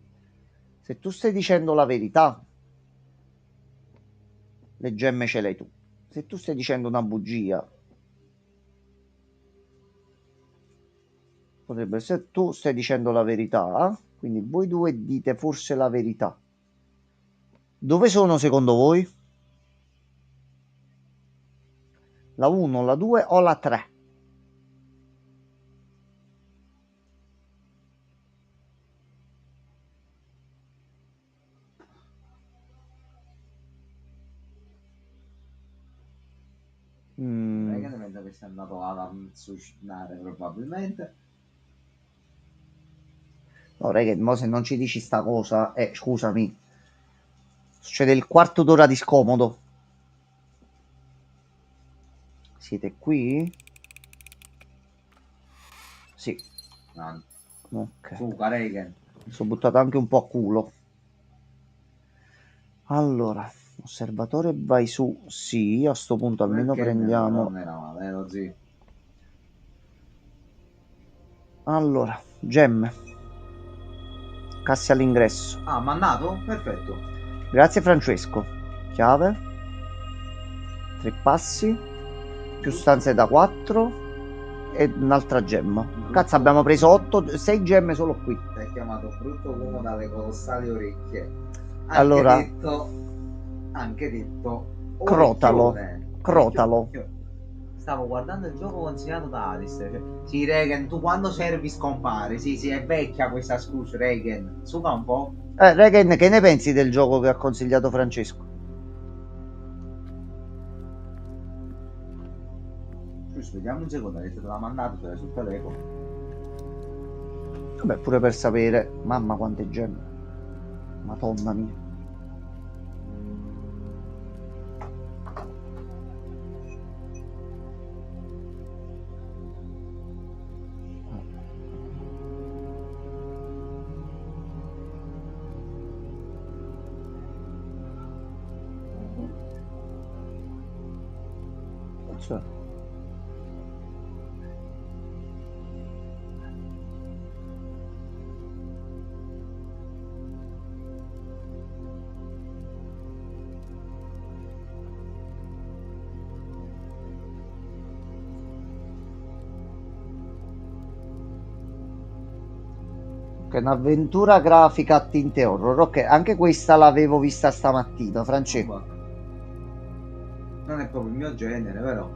se tu stai dicendo la verità, le gemme ce l'hai tu. Se tu stai dicendo una bugia, potrebbe essere tu stai dicendo la verità, quindi voi due dite forse la verità. Dove sono secondo voi? La 1, la 2 o la 3? Non è che ne penso che sia andato a suicidare probabilmente. No, raga, mo se non ci dici sta cosa, scusami, succede il quarto d'ora di scomodo. Siete qui? Sì. Ok. Su, Regan. Mi sono buttato anche un po' a culo. Allora, osservatore vai su. Sì, a sto punto almeno prendiamo. Non era male, lo zio. Allora, gemme. Casse all'ingresso. Ah, mandato? Perfetto. Grazie Francesco. Chiave. 3 passi. Più stanze da 4. E un'altra gemma. Cazzo, abbiamo preso 6 gemme solo qui. Ti hai chiamato brutto uomo dalle colossali orecchie. Allora, anche detto crotalo. Crotalo. Stavo guardando il gioco consigliato da Alice. Sì, Regan, tu quando servi scompare. Sì, è vecchia questa scusa, Regan. Suca un po'. Regan, che ne pensi del gioco che ha consigliato Francesco? Vediamo un secondo, avete te l'ha mandato sul telefono. Vabbè, pure per sapere. Mamma quante gemme. Madonna mia. cazzo è? Che è un'avventura grafica a tinte horror. Ok, anche questa l'avevo vista stamattina, Francesco. Non è proprio il mio genere, però.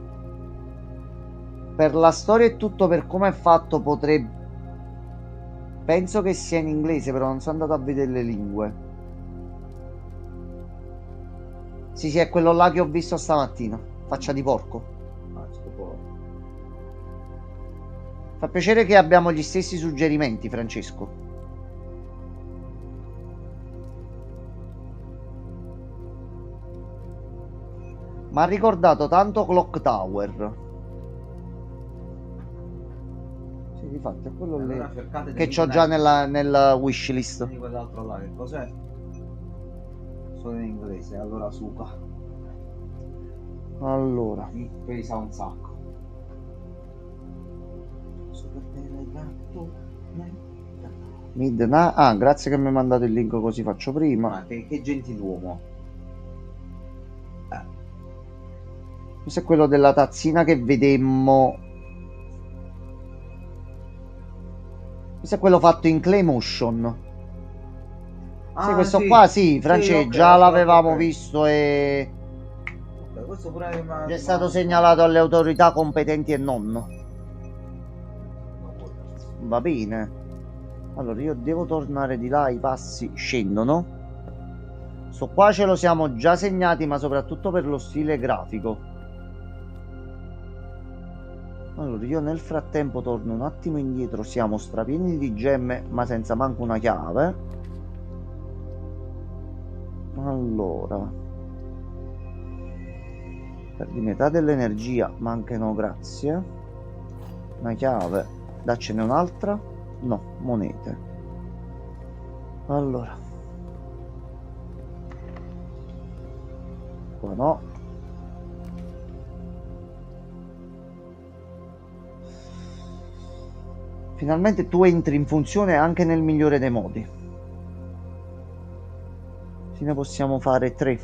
Per la storia e tutto, per come è fatto, potrebbe... Penso che sia in inglese, però non sono andato a vedere le lingue. Sì, sì, è quello là che ho visto stamattina. Faccia di porco. Fa piacere che abbiamo gli stessi suggerimenti, Francesco. Mi ha ricordato tanto Clock Tower. Sì, difatti è quello lì che c'ho già nella wishlist. Quindi quell'altro là che cos'è? Solo in inglese, allora suca. Allora, Mi pesa un sacco. Midnight. Ah, grazie che mi hai mandato il link, così faccio prima. Ma che gentiluomo. Questo è quello della tazzina che vedemmo. Questo è quello fatto in clay motion. Sì, questo sì. qua sì, Francesco, Sì, ok, già ok, l'avevamo ok. visto e Ok, questo pure è stato segnalato alle autorità competenti e non. Va bene. Allora io devo tornare di là, i passi scendono. Sto qua ce lo siamo già segnati, ma soprattutto per lo stile grafico. Allora io nel frattempo torno un attimo indietro. Siamo strapieni di gemme, ma senza manco una chiave. Allora, perdi metà dell'energia, ma anche no, grazie. Una chiave, daccene un'altra. No, monete. Allora, qua no. Finalmente tu entri in funzione anche nel migliore dei modi. Sì, ne possiamo fare 3.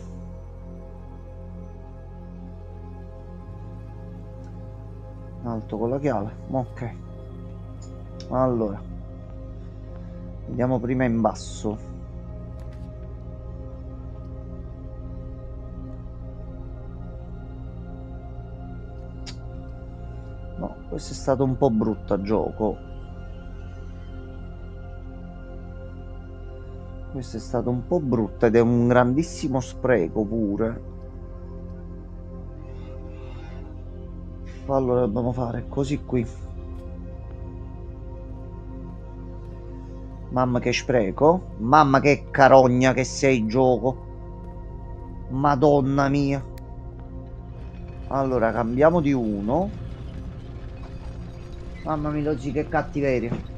Alto con la chiave. Ok. Allora, vediamo prima in basso. No, questo è stato un po' brutto a gioco. Questo è stato un po' brutto ed è un grandissimo spreco pure. Allora dobbiamo fare così qui. Mamma che spreco. Mamma che carogna che sei gioco. Madonna mia. Allora cambiamo di 1. Mamma mia, che cattiveria.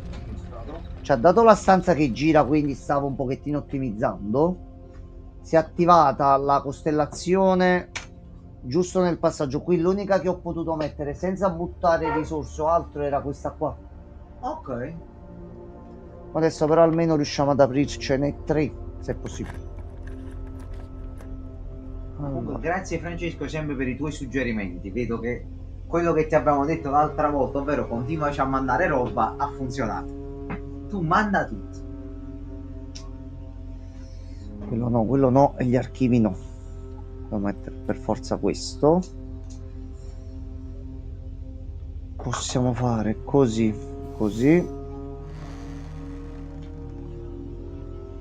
Ci ha dato la stanza che gira, quindi stavo un pochettino ottimizzando. Si è attivata la costellazione giusto nel passaggio. Qui l'unica che ho potuto mettere senza buttare risorse o altro era questa qua. Ok. Adesso però almeno riusciamo ad aprircene 3, se è possibile. Comunque, grazie Francesco sempre per i tuoi suggerimenti. Vedo che quello che ti abbiamo detto l'altra volta, ovvero continuaci a mandare roba, ha funzionato. Tu manda tutto. Quello no, e gli archivi no. Devo mettere per forza questo. Possiamo fare così, così.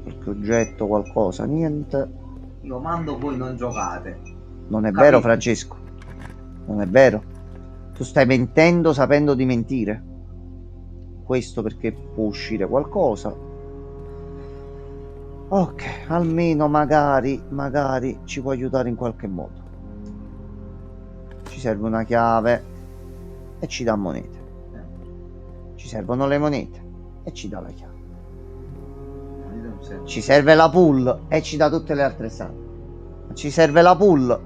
Qualche oggetto, qualcosa, niente. Io mando, voi non giocate. Non è Capito? vero, Francesco. Non è vero. Tu stai mentendo sapendo di mentire. Questo perché può uscire qualcosa. Ok, almeno magari ci può aiutare in qualche modo. Ci serve una chiave e ci dà monete. Ci servono le monete e ci dà la chiave. Ci serve la pool e ci dà tutte le altre strade. Ci serve la pool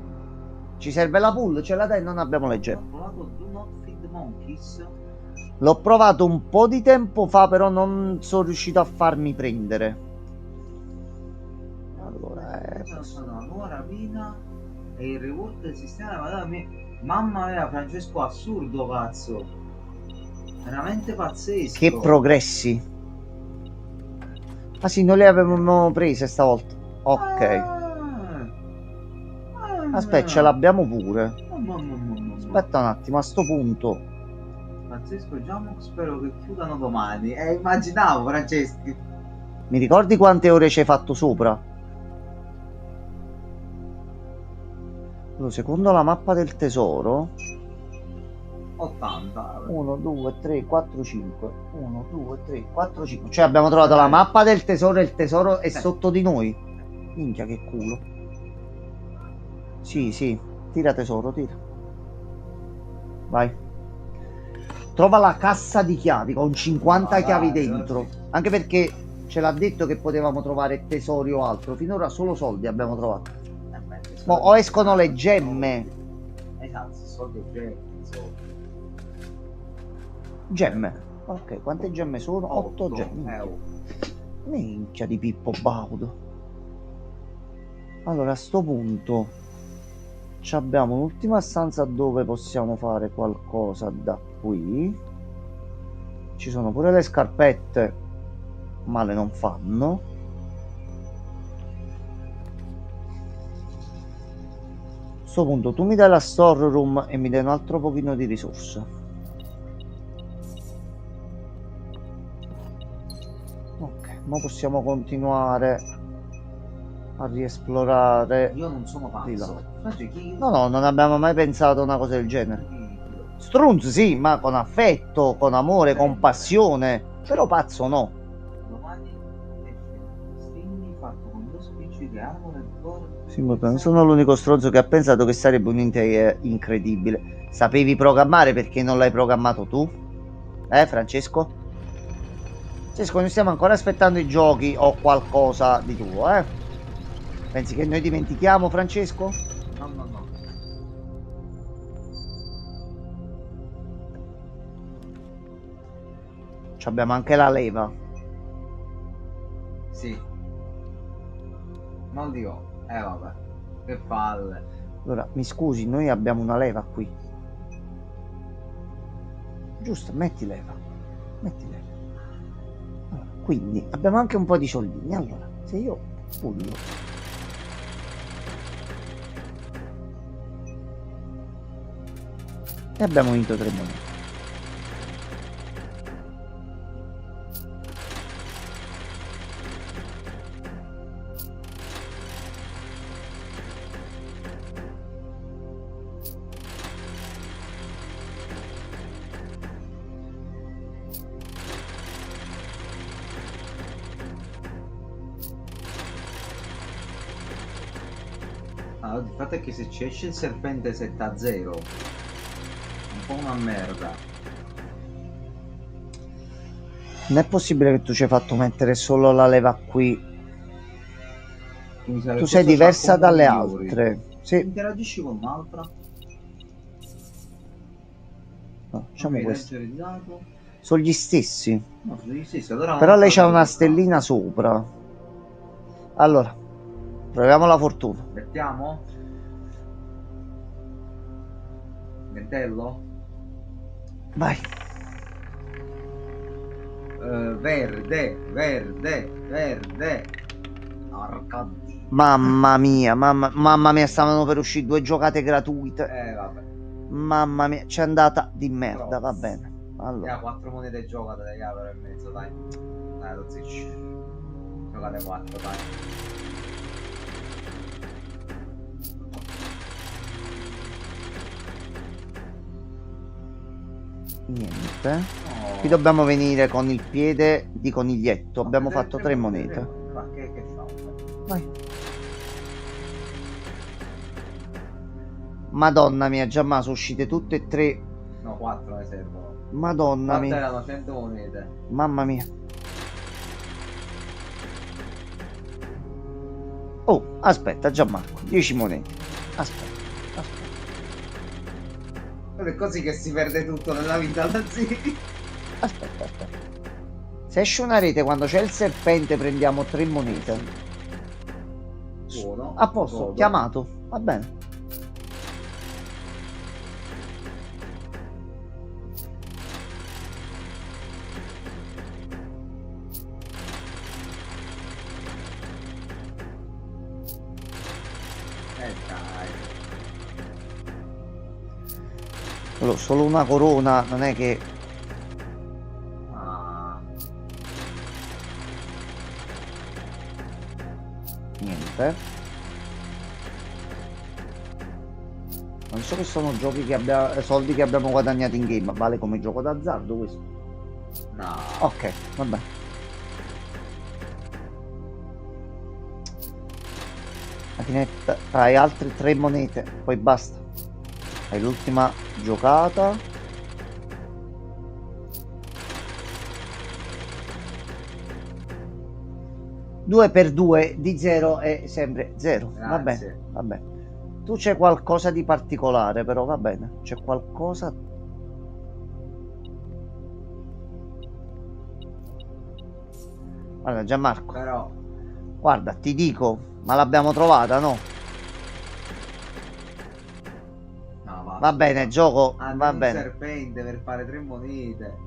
Ci serve la pull, ce la dai? Non abbiamo le gemme. Ho provato Do Not Feed Monkeys. L'ho provato un po' di tempo fa, però non sono riuscito a farmi prendere. Allora, Sono una nuova rapina e il reward del sistema. Mamma mia, Francesco, assurdo, cazzo. Veramente pazzesco. che progressi. Ah sì, non le avevamo prese stavolta. Ok. Aspetta, ce l'abbiamo pure. Aspetta un attimo, a sto punto. Francesco Giamox, spero che chiudano domani. Immaginavo, Francesco. Mi ricordi quante ore ci hai fatto sopra? Allora, secondo la mappa del tesoro 80. 1, 2, 3, 4, 5. 1, 2, 3, 4, 5. Cioè abbiamo trovato la mappa del tesoro e il tesoro è sotto di noi. Minchia che culo. Sì, sì. Tira tesoro, tira. Vai. Trova la cassa di chiavi con 50 chiavi dentro. Anche perché ce l'ha detto che potevamo trovare tesori o altro. Finora solo soldi abbiamo trovato. Mo o escono le gemme. Esatto, soldi e gemme. Gemme. Ok, quante gemme sono? 8 gemme. Minchia di Pippo Baudo. Allora a sto punto abbiamo un'ultima stanza dove possiamo fare qualcosa da qui. Ci sono pure le scarpette, male non fanno. A sto punto tu mi dai la store room e mi dai un altro pochino di risorse. Ok, ma possiamo continuare a riesplorare. Io non sono di là. pazzo. No, no, non abbiamo mai pensato a una cosa del genere. Strunz sì, ma con affetto, con amore, con passione. Però pazzo no. Domani Stingy fatto con 2 spicci di armor e core. Sì, ma non sono l'unico stronzo che ha pensato che sarebbe un'idea incredibile. Sapevi programmare, perché non l'hai programmato tu? Francesco? Francesco, noi stiamo ancora aspettando i giochi o qualcosa di tuo, Pensi che noi dimentichiamo, Francesco? No, no, no. Abbiamo anche la leva. Sì. Non dico. Vabbè. Che palle. Allora, mi scusi, noi abbiamo una leva qui. Giusto, metti leva. Metti leva. Allora, quindi, abbiamo anche un po' di soldini. Allora, se io pullo. E abbiamo vinto 3 monete. Allora, il fatto è che se ci esce il serpente 7-0 un po' una merda. Non è possibile che tu ci hai fatto mettere solo la leva qui. Tu sei diversa dalle altre. Sì. Interagisci con un'altra. No, facciamo Ok, questo. leggere di dato. Sono gli stessi. No, sono gli stessi. Allora Però lei c'ha non una so stellina sopra. Allora, proviamo la fortuna. mettiamo ventello. Vai. Verde, verde, verde. Porca Dio. Mamma mia, stavano per uscire 2 giocate gratuite. Vabbè. Mamma mia, c'è andata di merda, va bene. Allora, 4 monete giocate, dai, però in mezzo, dai. Dai, lo zicci. Giocate 4, dai. niente. Qui dobbiamo venire con il piede di coniglietto. Abbiamo fatto 3 monete. Ma che fa? Vai. Madonna mia, già ma sono uscite tutte e 3. No, 4 ne servono. Madonna mia. Erano 100 monete. Mamma mia. Oh, aspetta, Gianmarco, 10 monete. Aspetta. è così che si perde tutto nella vita, Lazzi. Aspetta. Se esce una rete quando c'è il serpente prendiamo 3 monete. Buono. A posto, godo. chiamato. Va bene. Dai. Allora, solo una corona, non è che... Ah. Niente. Non so che sono giochi che abbiamo... soldi che abbiamo guadagnato in game, vale come gioco d'azzardo questo? No. Ok, vabbè. Macchinetta, hai altre 3 monete, poi basta. Hai l'ultima giocata. Due per 2 di 0 è sempre 0. Va Grazie. bene, va bene. Tu c'è qualcosa di particolare, però va bene. C'è qualcosa. Guarda, Gianmarco. Però. Guarda, ti dico, ma l'abbiamo trovata, no? No, Va bene, gioco, Ah, va un bene. serpente per fare 3 monete.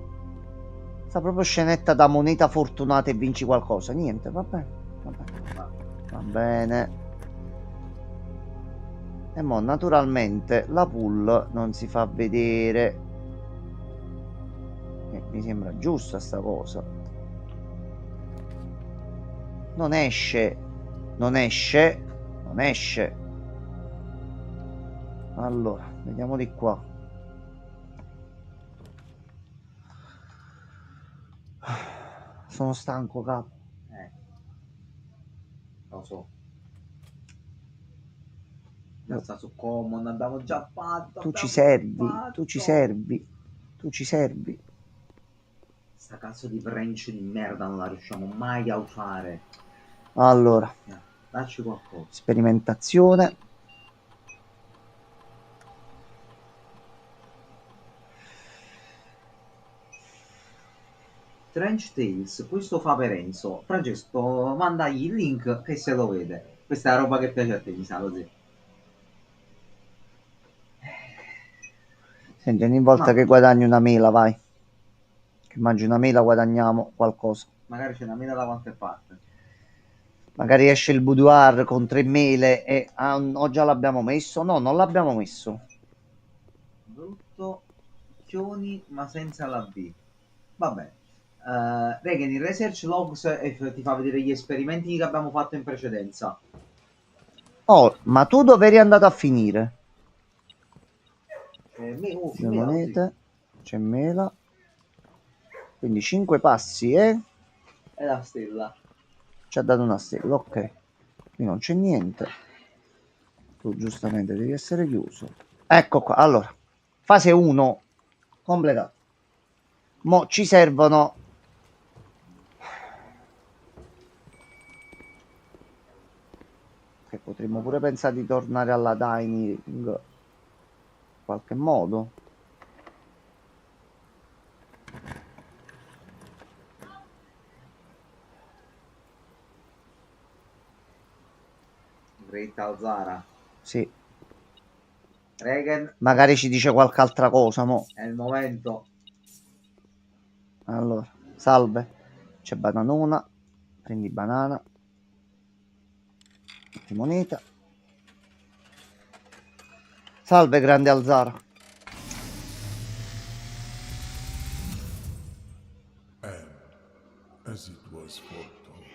Sta proprio scenetta da moneta fortunata e vinci qualcosa. Niente, va bene. Va bene. Va bene. E mo naturalmente la pool non si fa vedere. Mi sembra giusta sta cosa. Non esce. Non esce. Non esce. Allora, vediamo di qua. Sono stanco, capo. Lo so. Già sta su Common, abbiamo già fatto. Tu ci abbiamo servi, fatto. tu ci servi, tu ci servi. Sta cazzo di wrench di merda non la riusciamo mai a usare. Allora, Dacci qualcosa. sperimentazione. Trench Tales, questo fa per Enzo. Francesco, mandagli il link che se lo vede. Questa è la roba che piace a te, mi sa così. Senti, ogni volta Ma- che guadagni una mela, vai. Che mangi una mela guadagniamo qualcosa. Magari c'è una mela da qualche parte. Magari esce il boudoir con 3 mele e o già l'abbiamo messo? No, non l'abbiamo messo. Brutto Chioni, ma senza la B. Vabbè. Regan, il research logs ti fa vedere gli esperimenti che abbiamo fatto in precedenza. Oh, ma tu dove eri andato a finire? Due mela, monete. C'è mela. Quindi 5 passi e È la stella. ci ha dato una stella, ok. Qui non c'è niente. Tu giustamente devi essere chiuso. Ecco qua, allora. Fase 1 completato. Mo ci servono che potremmo pure pensare di tornare alla dining in qualche modo. Great Alzara. Sì. Regan, Magari ci dice qualche altra cosa, mo. è il momento. Allora, salve. C'è bananona. Prendi banana. Metti moneta. Salve, grande Alzara. As it was foretold,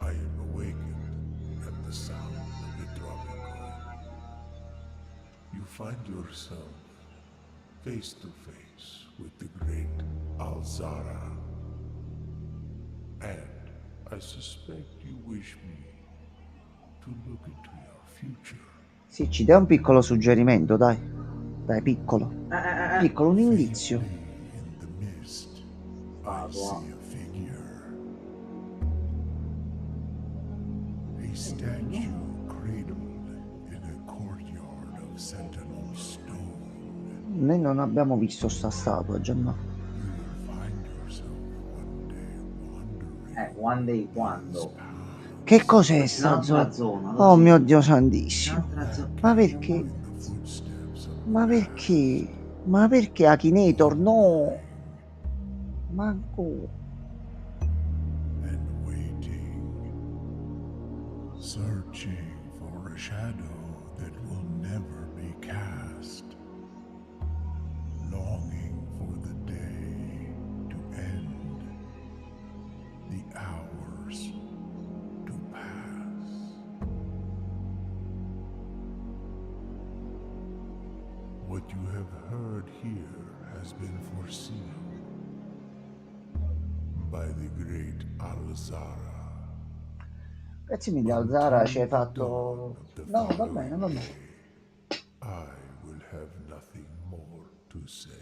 I am awakened at the sound of the dropping coin. You find yourself face to face with the great Alzara. And I suspect you wish me to look into your future. Sì, ci dai un piccolo suggerimento, dai. Dai, piccolo. Piccolo, un indizio. I see a figure. A statue cradled in a courtyard of sentinel stone. noi non abbiamo visto sta statua, Gianmarco. One Day quando? Che cos'è sta Un'altra zona? zona. Oh mio Dio santissimo. Un'altra zona. Ma perché? Ma perché? Ma perché Akinator? No! Manco. Searching for a shadow that will never be cast. Longing for the day to end. The hours to pass. What you have heard here has been foreseen by the great Al-Zara. Grazie mille Alzara, ci hai fatto... No, va bene, va bene. I will have nothing more to say.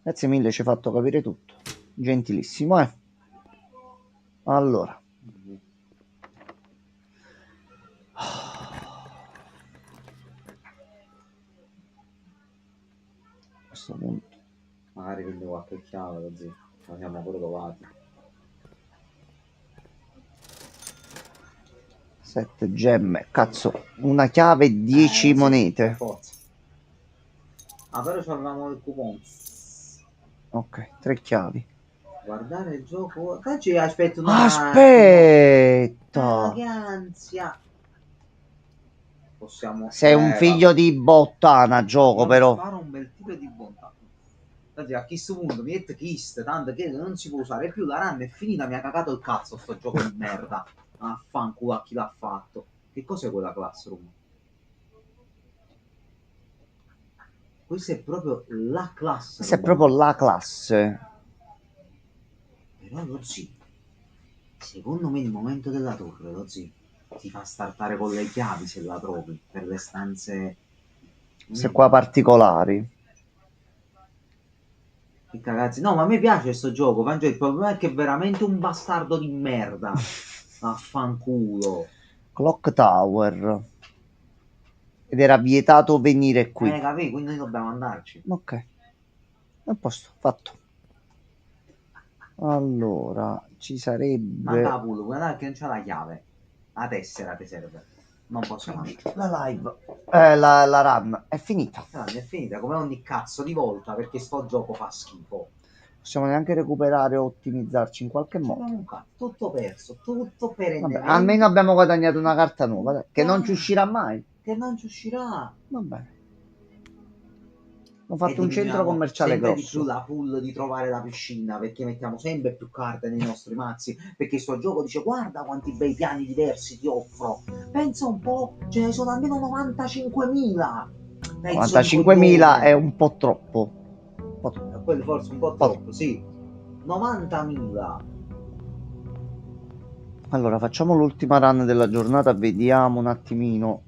Grazie mille, ci hai fatto capire tutto. Gentilissimo, eh. Allora. A questo punto. Magari prende qualche chiave, così. Non siamo pure trovati. 7 gemme, cazzo, una chiave e 10 sì, monete. forza. Ah, però c'avevamo il coupon. Ok, 3 chiavi. Guardare il gioco. Oggi aspetto un attimo. Aspetta! Che ansia. Possiamo. Sei un figlio di bottana, gioco però. Fare un bel tiro di bontà. A questo punto mi mette Kist, tanto che non si può usare più, la run è finita, mi ha cagato il cazzo sto gioco di merda. Affanculo a chi l'ha fatto. Che cos'è quella Classroom? Questa è proprio la classe. Questa è proprio la classe. Però lo secondo me il momento della torre, lo ti fa startare con le chiavi se la trovi per le stanze. Queste qua particolari. Che cagazzi. No, ma a me piace questo gioco, Vangelo. Il problema è che è veramente un bastardo di merda. Affanculo. Clock Tower. Ed era vietato venire qui. Capì, quindi noi dobbiamo andarci. Ok. A posto, fatto. Allora, ci sarebbe... Manca pure, guarda che non c'è la chiave. La tessera ti serve. Non possiamo andare. La live. La run è finita. La run è finita come ogni cazzo di volta perché sto gioco fa schifo. Possiamo neanche recuperare o ottimizzarci in qualche modo. Tutto perso, tutto perennemente. Vabbè, almeno abbiamo guadagnato una carta nuova, dai, che non ci uscirà mai. Che non ci uscirà. Va bene. Ho fatto un centro commerciale sempre grosso. Di più la pool di trovare la piscina perché mettiamo sempre più carte nei nostri mazzi perché sto gioco dice guarda quanti bei piani diversi ti offro. Pensa un po', ce ne sono almeno 95.000. 95.000 è un po' troppo. Quello forse un po' troppo, sì. 90.000. Allora, facciamo l'ultima run della giornata, vediamo un attimino.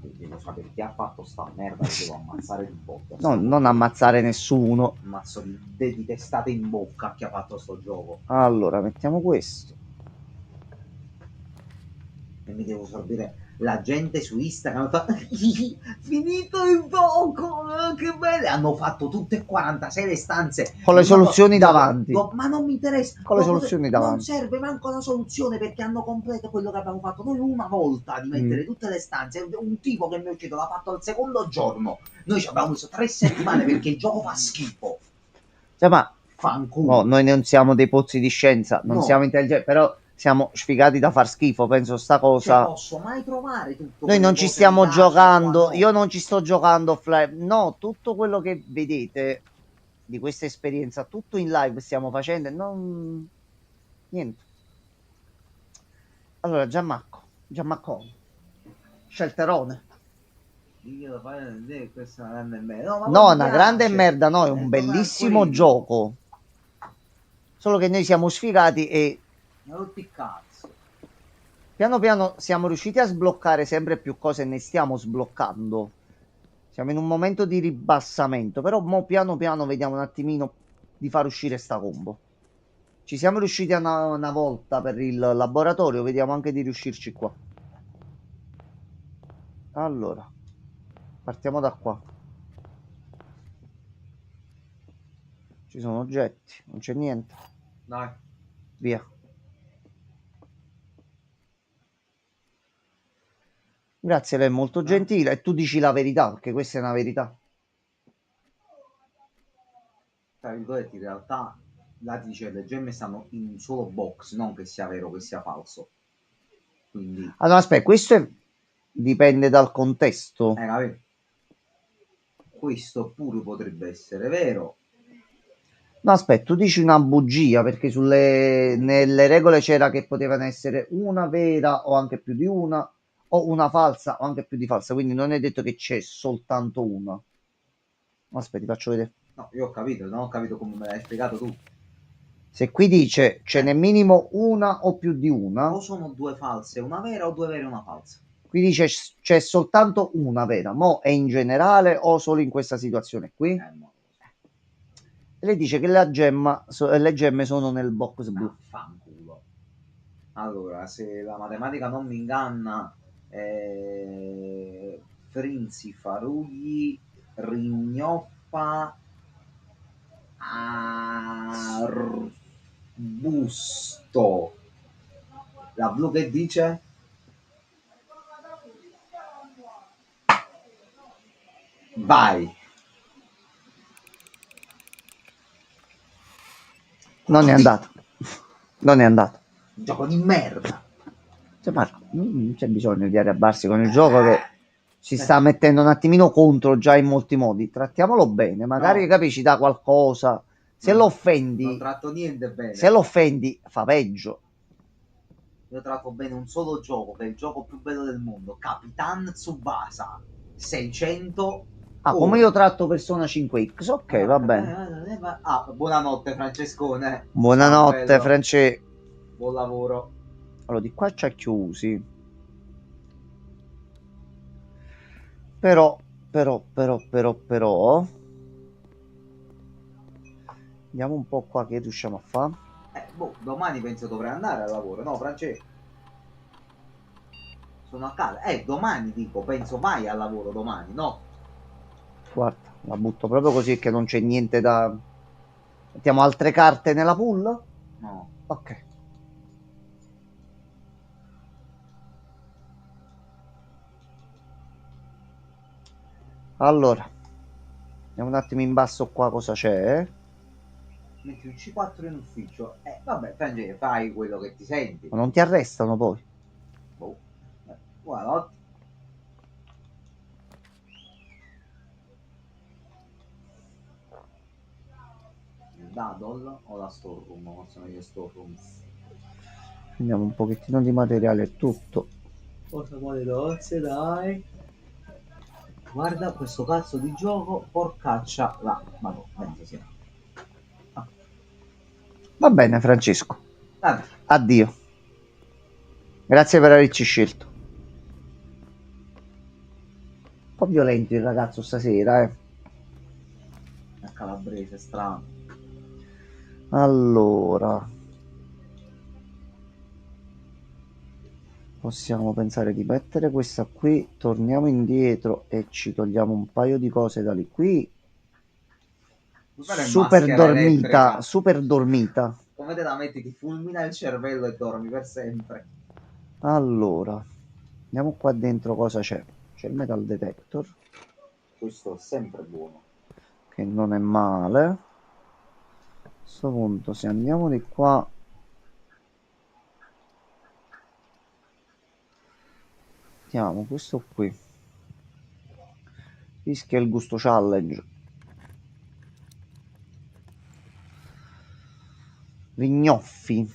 Devo sapere chi ha fatto sta merda che devo ammazzare di bocca. No, non ammazzare nessuno. Ammazzo di testate in bocca a chi ha fatto sto gioco. Allora, mettiamo questo. E mi devo sorbire la gente su Instagram fa finito il gioco, che bello, hanno fatto tutte e 46 le stanze con le soluzioni davanti. Ma non mi interessa, con le soluzioni davanti non serve manco la soluzione perché hanno completo quello che abbiamo fatto noi una volta di mettere tutte le stanze. Un tipo che mi è uscito l'ha fatto al secondo giorno, noi ci abbiamo messo 3 settimane perché il gioco fa schifo. Cioè, ma fanculo. No, noi non siamo dei pozzi di scienza, non No. siamo intelligenti, però siamo sfigati da far schifo, penso sta cosa. Cioè, posso mai trovare tutto Noi non ci cose stiamo di giocando, qua, no. io non ci sto giocando offline, no, tutto quello che vedete di questa esperienza, tutto in live stiamo facendo, non... niente. Allora, Gianmarco, Scelterone. Io questa è una grande merda. ma No, mi una piace. grande merda, no, è un bellissimo quello. gioco. Solo che noi siamo sfigati e Ma rotti il cazzo. piano piano siamo riusciti a sbloccare sempre più cose e ne stiamo sbloccando. Siamo in un momento di ribassamento, però mo piano piano vediamo un attimino di far uscire sta combo. Ci siamo riusciti una volta per il laboratorio, vediamo anche di riuscirci qua. Allora, partiamo da qua. Ci sono oggetti, non c'è niente. Dai. Via. Grazie, lei è molto gentile e tu dici la verità, perché questa è una verità. Tra virgolette, in realtà là ti dice le gemme stanno in un solo box, non che sia vero che sia falso. Quindi Allora, aspetta, dipende dal contesto. capito? Questo pure potrebbe essere vero. No, aspetta, tu dici una bugia, perché nelle regole c'era che potevano essere una vera o anche più di una, o una falsa o anche più di falsa, quindi non è detto che c'è soltanto una. Aspetta, ti faccio vedere. No, io ho capito, non ho capito come me l'hai spiegato tu. Se qui dice ce n'è minimo una o più di una, O sono due false, una vera, o due vere e una falsa. qui dice c'è soltanto una vera, mo è in generale o solo in questa situazione qui? E lei dice che le gemme sono nel box blu. Fanculo. Allora, se la matematica non mi inganna, Frinzi, Farugli, Rignoppa, Arbusto. La blu che dice? Vai. Non è andato. Non è andato. Gioco di merda. Cioè, Marco, non c'è bisogno di arrabbiarsi con il gioco che si sta mettendo un attimino contro già in molti modi. Trattiamolo bene, magari No. capisci da qualcosa. Se lo offendi, Non tratto niente bene. se lo offendi fa peggio. Io tratto bene un solo gioco, che è il gioco più bello del mondo, Capitan Tsubasa 600. Ah, come io tratto Persona 5X, ok, va bene. Buonanotte Francescone. Buonanotte, Bello. France. Buon lavoro. Allora, di qua c'ha chiusi. Però. Vediamo un po' qua che riusciamo a fare. Domani penso dovrei andare al lavoro, no Francesco? Sono a casa. Domani dico, penso vai al lavoro domani, no? Guarda, la butto proprio così che non c'è niente da... Mettiamo altre carte nella pool? No. Ok. Allora, andiamo un attimo in basso qua cosa c'è. Metti un C4 in ufficio. Vabbè, Francesco, fai quello che ti senti. Ma non ti arrestano poi? Boh. Buonanotte. Il Dadol o la Storeroom? O sono io Storerooms? Prendiamo un pochettino di materiale e tutto. Cosa vuole rozze, dai. Guarda questo cazzo di gioco, porcaccia là. Ma no, penso sia. Va bene, Francesco. Vabbè. Addio. Grazie per averci scelto. Un po' violento il ragazzo stasera, eh. È calabrese, strano. Allora, possiamo pensare di mettere questa qui, torniamo indietro e ci togliamo un paio di cose da lì. Qui super dormita. Come te la metti? Ti fulmina il cervello e dormi per sempre. Allora, andiamo qua dentro cosa c'è. C'è il metal detector. Questo è sempre buono. Che non è male. A questo punto se andiamo di qua mettiamo questo qui, rischia il gusto challenge, rignoffi,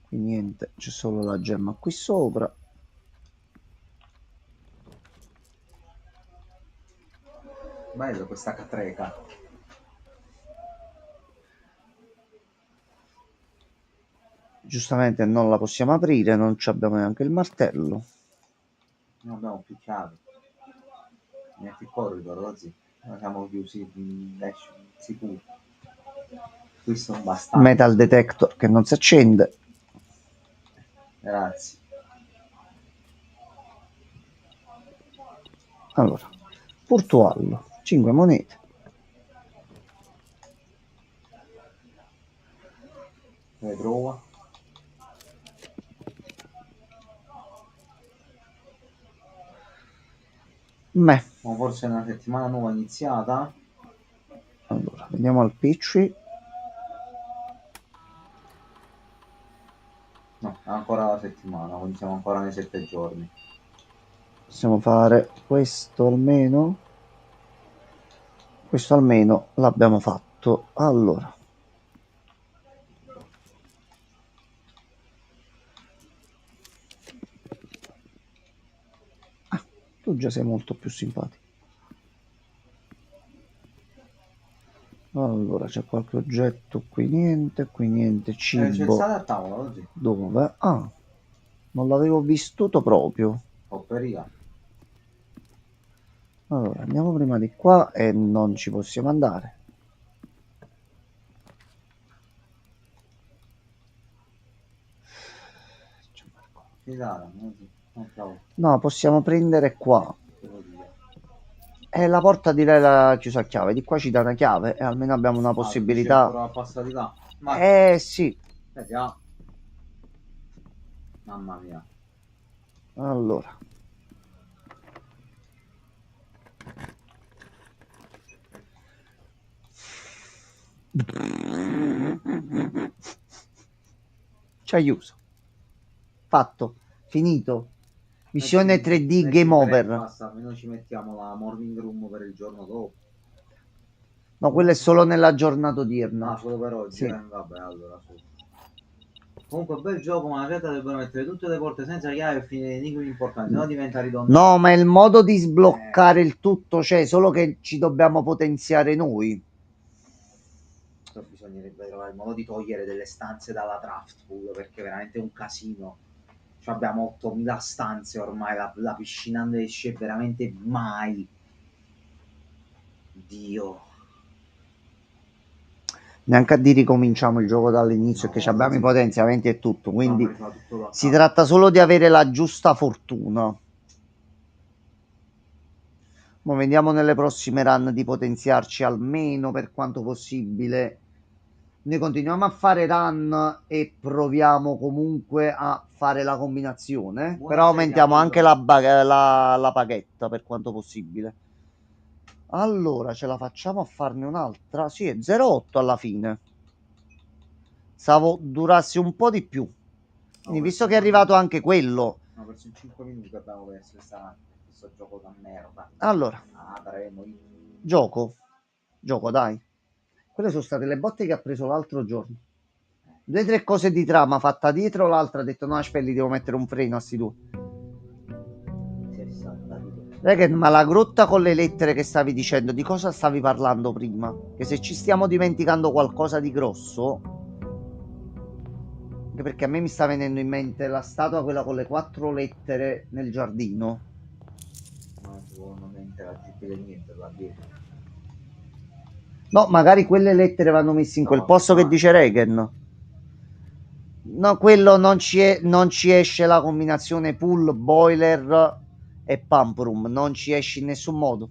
qui niente, c'è solo la gemma qui sopra. Bello questa catreca. Giustamente non la possiamo aprire, non abbiamo neanche il martello. Non abbiamo più chiavi. Neanche il corridor, così. Noi siamo chiusi sicuri. Questo è un bastardo. Metal detector che non si accende. Grazie. Allora, Portuallo, 5 monete. Dove trova? Beh, Ma forse è una settimana nuova iniziata? allora, vediamo al PC. No, è ancora la settimana, quindi siamo ancora nei 7 giorni. Possiamo fare questo almeno. Questo almeno l'abbiamo fatto. Allora. Ah, tu già sei molto più simpatico. Allora, c'è qualche oggetto, qui niente, C'è il cibo. sale a tavola oggi? Dove? Ah, non l'avevo vissuto proprio. Popperia. Allora, andiamo prima di qua e non ci possiamo andare. No, possiamo prendere qua. La porta direi la chiusa a chiave. Di qua ci dà una chiave e almeno abbiamo una possibilità. Ancora passa di là. Ma... Sì. Vediamo. Mamma mia. Allora. Ci ha chiuso. Fatto. Finito. Missione 3D Game Over. Basta, almeno ci mettiamo la morning room per il giorno dopo. No, quello è solo nella giornata odierna. Ah, solo per oggi? Sì. Vabbè, allora su. Comunque bel gioco, ma la realtà devono mettere tutte le porte senza chiave e finire enigmi importanti, sennò diventa ridondante. No, ma il modo di sbloccare il tutto c'è, solo che ci dobbiamo potenziare noi. Bisognerebbe trovare il modo di togliere delle stanze dalla draft pool, perché è veramente un casino. Cioè abbiamo 8000 stanze ormai, la piscina non esce veramente mai. Dio. Neanche a dire ricominciamo il gioco dall'inizio, che abbiamo i potenziamenti e tutto, quindi si tratta solo di avere la giusta fortuna. Ma vediamo nelle prossime run di potenziarci almeno per quanto possibile. Noi continuiamo a fare run e proviamo comunque a fare la combinazione, però aumentiamo anche la paghetta per quanto possibile. Allora, ce la facciamo a farne un'altra? Sì, è 0,8 alla fine. Stavo durasse un po' di più. Quindi, visto che è arrivato anche quello. No, verso 5 minuti abbiamo perso questo gioco da merda. Allora. Gioco, dai. Quelle sono state le botte che ha preso l'altro giorno. 2 o 3 cose di trama fatta dietro, l'altra ha detto no, aspetta, devo mettere un freno a sti due. Ma la grotta con le lettere che stavi dicendo, di cosa stavi parlando prima? Che se ci stiamo dimenticando qualcosa di grosso, anche perché a me mi sta venendo in mente la statua, quella con le 4 lettere nel giardino. No, non è interagibile niente là dietro. No, magari quelle lettere vanno messe in quel posto che dice Regen. No, quello non ci esce la combinazione pool, boiler e pump room. Non ci esce in nessun modo.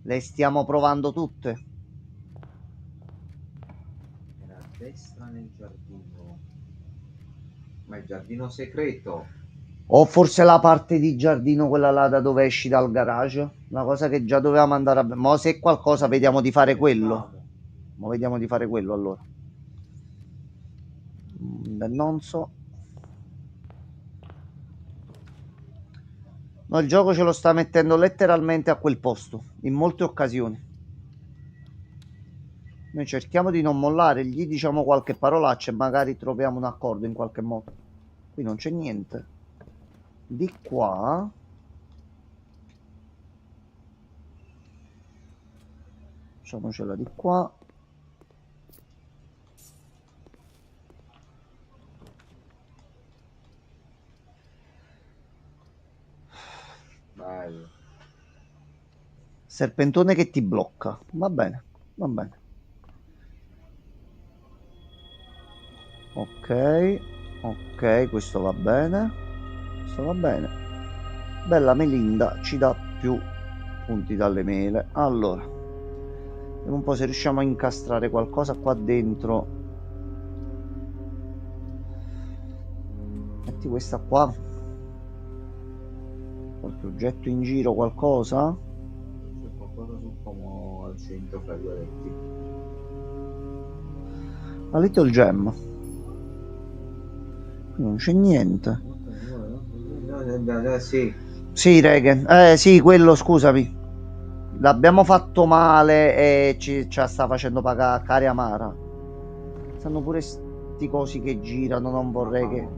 Le stiamo provando tutte. Era a destra nel giardino. Ma il giardino segreto. O forse la parte di giardino, quella là da dove esci dal garage. Una cosa che già dovevamo andare a... Ma se è qualcosa vediamo di fare quello. Ma vediamo di fare quello allora. Non so. No, il gioco ce lo sta mettendo letteralmente a quel posto, in molte occasioni. Noi cerchiamo di non mollare, gli diciamo qualche parolaccia e magari troviamo un accordo in qualche modo. Qui non c'è niente. Di qua... Facciamocela di qua. Bello. Serpentone che ti blocca. Va bene, va bene. Ok. Ok, questo va bene. Questo va bene. Bella Melinda ci dà più punti dalle mele. Allora, vediamo un po' se riusciamo a incastrare qualcosa qua dentro. Metti questa qua. Qualche oggetto in giro, qualcosa? C'è qualcosa su come al centro fra i due letti. La Little Gem. Non c'è niente. Sì. Sì, Regen. Sì, quello, scusami. L'abbiamo fatto male e ci la sta facendo pagare cari amara. Stanno pure sti cosi che girano, non vorrei che...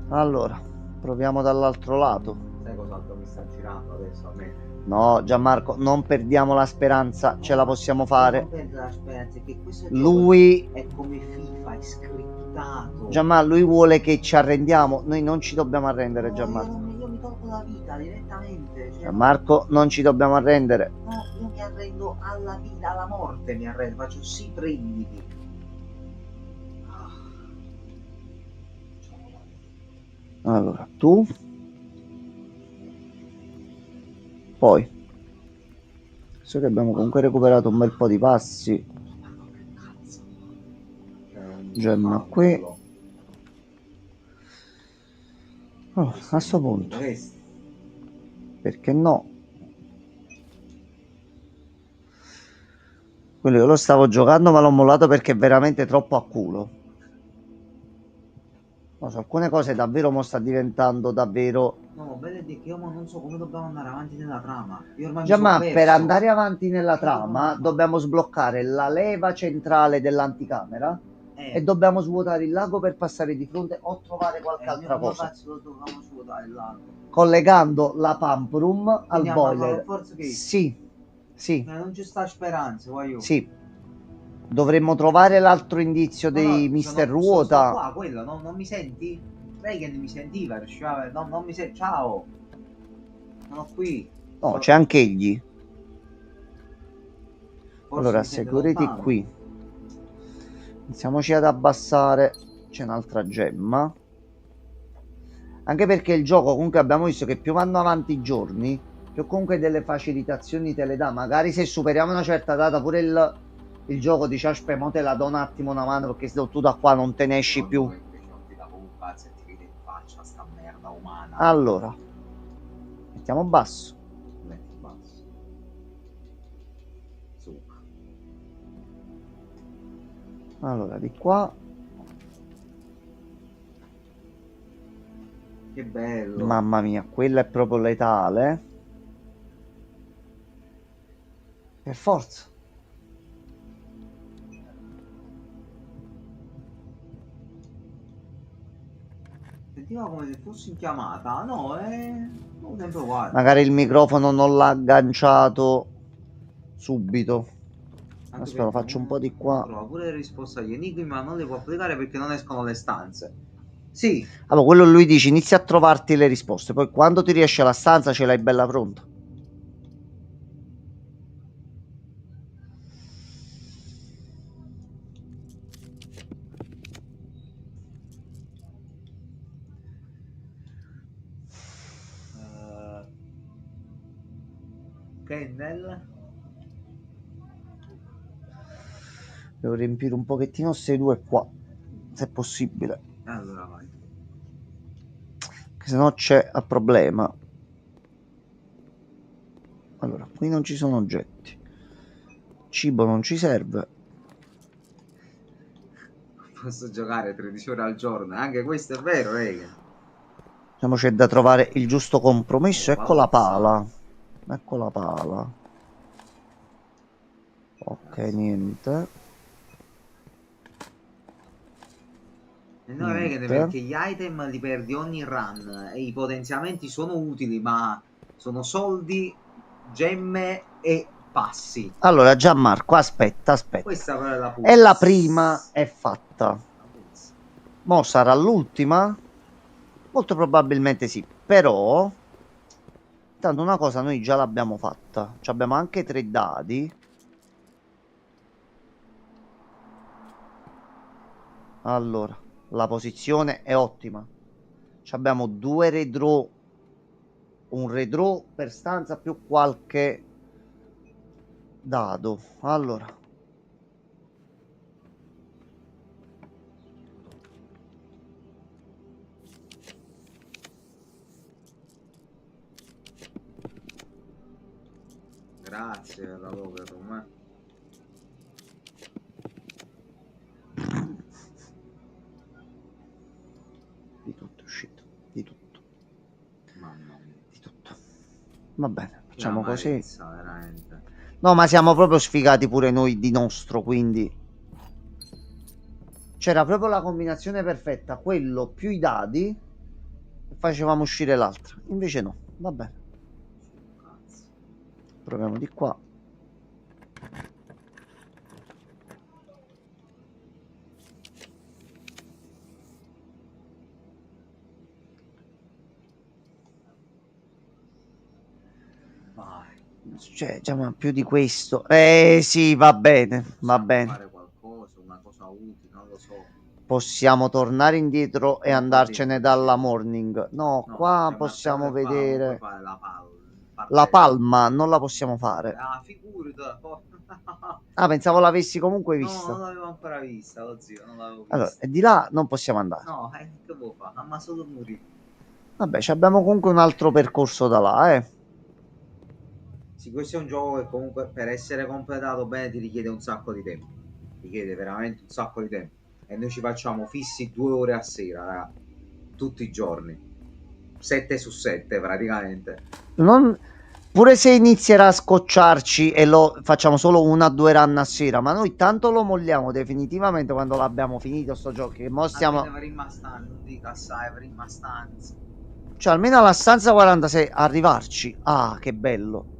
Allora, proviamo dall'altro lato. Sai cos'altro mi sta girando adesso a me? No, Gianmarco, non perdiamo la speranza, ce la possiamo fare. Non perdo la speranza che questo Lui... gioco è come FIFA, è scriptato. Gianmarco, lui vuole che ci arrendiamo. Noi non ci dobbiamo arrendere, No, Gianmarco. io mi tolgo la vita direttamente. Cioè, Gianmarco, non ci dobbiamo arrendere. no, io mi arrendo alla vita, alla morte mi arrendo. Faccio sì, prenditi. Allora, tu... Poi... So che abbiamo comunque recuperato un bel po' di passi. Gemma qui. Oh, a sto punto. Perché no? Quello io lo stavo giocando ma l'ho mollato perché è veramente troppo a culo. Non so, alcune cose davvero mo sta diventando davvero... No, bello di che io non so come dobbiamo andare avanti nella trama. Io ormai mi Già, ma sono per perso. andare avanti nella trama dobbiamo sbloccare la leva centrale dell'anticamera e dobbiamo svuotare il lago per passare di fronte o trovare qualche altra cosa. Dobbiamo svuotare il lago. Collegando la pump room al Quindi abbiamo boiler. per forza che... Sì, sì, non ci sta speranza, voglio. sì. Dovremmo trovare l'altro indizio dei No, Mister sono Ruota. qua, quello, non mi senti? Reagan mi sentiva, riusciva, non mi senti, ciao. Sono qui. No, c'è anche egli. Forse Allora, mi sente security lontano. qui. Iniziamoci ad abbassare. C'è un'altra gemma. Anche perché il gioco comunque abbiamo visto che più vanno avanti i giorni, più comunque delle facilitazioni te le dà. Magari se superiamo una certa data pure il gioco dice aspetta, mo te la do un attimo una mano perché se tu da qua non te ne esci più. Non ti davo un cazzo e ti vedi in faccia sta merda umana. Allora, mettiamo basso. Metti basso. Su. Allora, di qua. Che bello. Mamma mia, quella è proprio letale. Per forza. Sentiva come se fossi in chiamata. No, non sempre uguale. Magari il microfono non l'ha agganciato subito. Anche Aspetta, lo perché faccio un po' di qua. trova pure le risposte agli enigmi, ma non le può applicare perché non escono le stanze. Sì. Allora, quello lui dice inizia a trovarti le risposte, poi quando ti riesce la stanza ce l'hai bella pronta. Kennel. Devo riempire un pochettino queste due qua, se è possibile. Allora vai. Che se no c'è il problema. Allora, qui non ci sono oggetti. Cibo non ci serve. Posso giocare 13 ore al giorno, anche questo è vero, raga. Diciamo c'è da trovare il giusto compromesso. Ecco la pala. Ecco la pala. Ok, niente. No, raga, perché gli item li perdi ogni run e i potenziamenti sono utili, ma sono soldi, gemme e passi. Allora, Gianmarco, aspetta. Questa però è la E la prima è fatta. Mo sarà l'ultima? Molto probabilmente sì. Però, tanto una cosa noi già l'abbiamo fatta. Ci abbiamo anche 3 dadi. Allora, La posizione è ottima. Abbiamo 2 redraw, un redraw per stanza più qualche dado. Allora, Grazie per la locker room, di tutto è uscito, di tutto. Mamma mia. Di tutto. Va bene, facciamo così. Amarezza, veramente. No, ma siamo proprio sfigati pure noi di nostro, quindi c'era proprio la combinazione perfetta, quello più i dadi e facevamo uscire l'altra. Invece no, va bene. Cazzo. Proviamo di qua. Cioè, già, ma più di questo. Sì, va bene, va bene. Fare qualcosa, una cosa utile, non lo so. Possiamo tornare indietro e andarcene dalla morning. No, No, qua cioè, possiamo ma qua non vedere puoi fare la la palma, non la possiamo fare. Ah, figurati. Ah, pensavo l'avessi comunque No, vista. non l'avevo ancora vista, lo zio, non l'avevo vista. Allora, e di là non possiamo andare. No, che vuoi fare? Ma solo morire. Vabbè, ci abbiamo comunque un altro percorso da là, eh. Sì, questo è un gioco che comunque per essere completato bene ti richiede un sacco di tempo. Richiede veramente un sacco di tempo. E noi ci facciamo fissi 2 ore a sera, raga. Tutti i giorni. 7 su 7 praticamente. Pure se inizierà a scocciarci e lo facciamo solo 1 o 2 run a sera, ma noi tanto lo molliamo definitivamente quando l'abbiamo finito sto gioco. Che mo stiamo... Almeno non dica assai, prima stanza. Cioè, almeno alla stanza 46 arrivarci. Ah, che bello.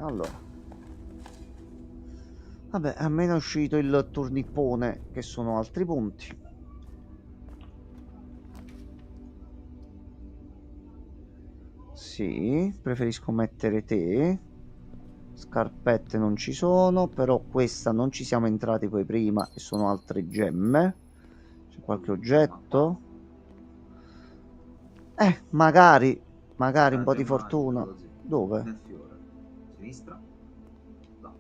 Allora, vabbè, almeno è uscito il turnippone, che sono altri punti. Sì, preferisco mettere te. Scarpette non ci sono, però questa non ci siamo entrati poi prima e sono altre gemme. C'è qualche oggetto? Magari un po' di fortuna. Dove? Nel fiore. Sinistra? No.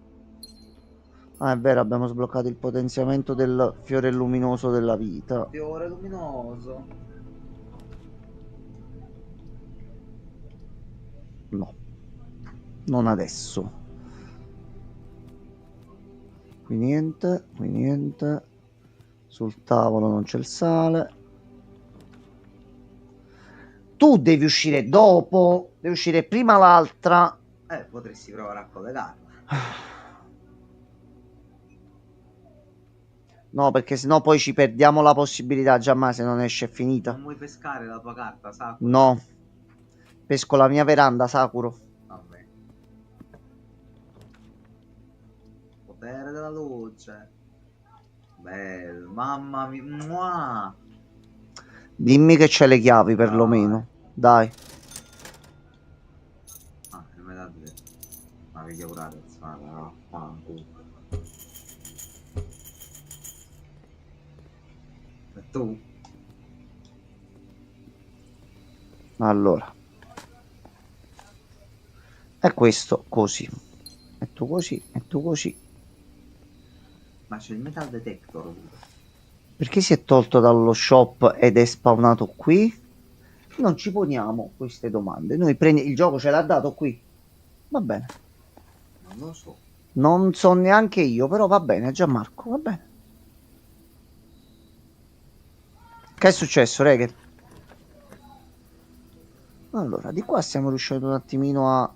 Ah, è vero, abbiamo sbloccato il potenziamento del fiore luminoso della vita. Fiore luminoso. No, non adesso. Qui niente, qui niente. Sul tavolo non c'è il sale. Tu devi uscire dopo, devi uscire prima l'altra. Potresti provare a collegarla. No, perché sennò poi ci perdiamo la possibilità, già se non esce è finita. Non vuoi pescare la tua carta, Sakura? No. Pesco la mia veranda, Sakuro. Vabbè. Potere della luce. Bello, mamma mia. Mua. Dimmi che c'è le chiavi perlomeno. Dai. Ah, non me l'ha detto. Ma che chiavorate, no, e tu? Allora. È questo così. E tu così, e tu così. Ma c'è il metal detector pure. Perché si è tolto dallo shop ed è spawnato qui? Non ci poniamo queste domande. Noi il gioco ce l'ha dato qui. Va bene. Non lo so. Non so neanche io, però va bene, Gianmarco, va bene. Che è successo, Reghe? Allora, di qua stiamo riuscendo un attimino a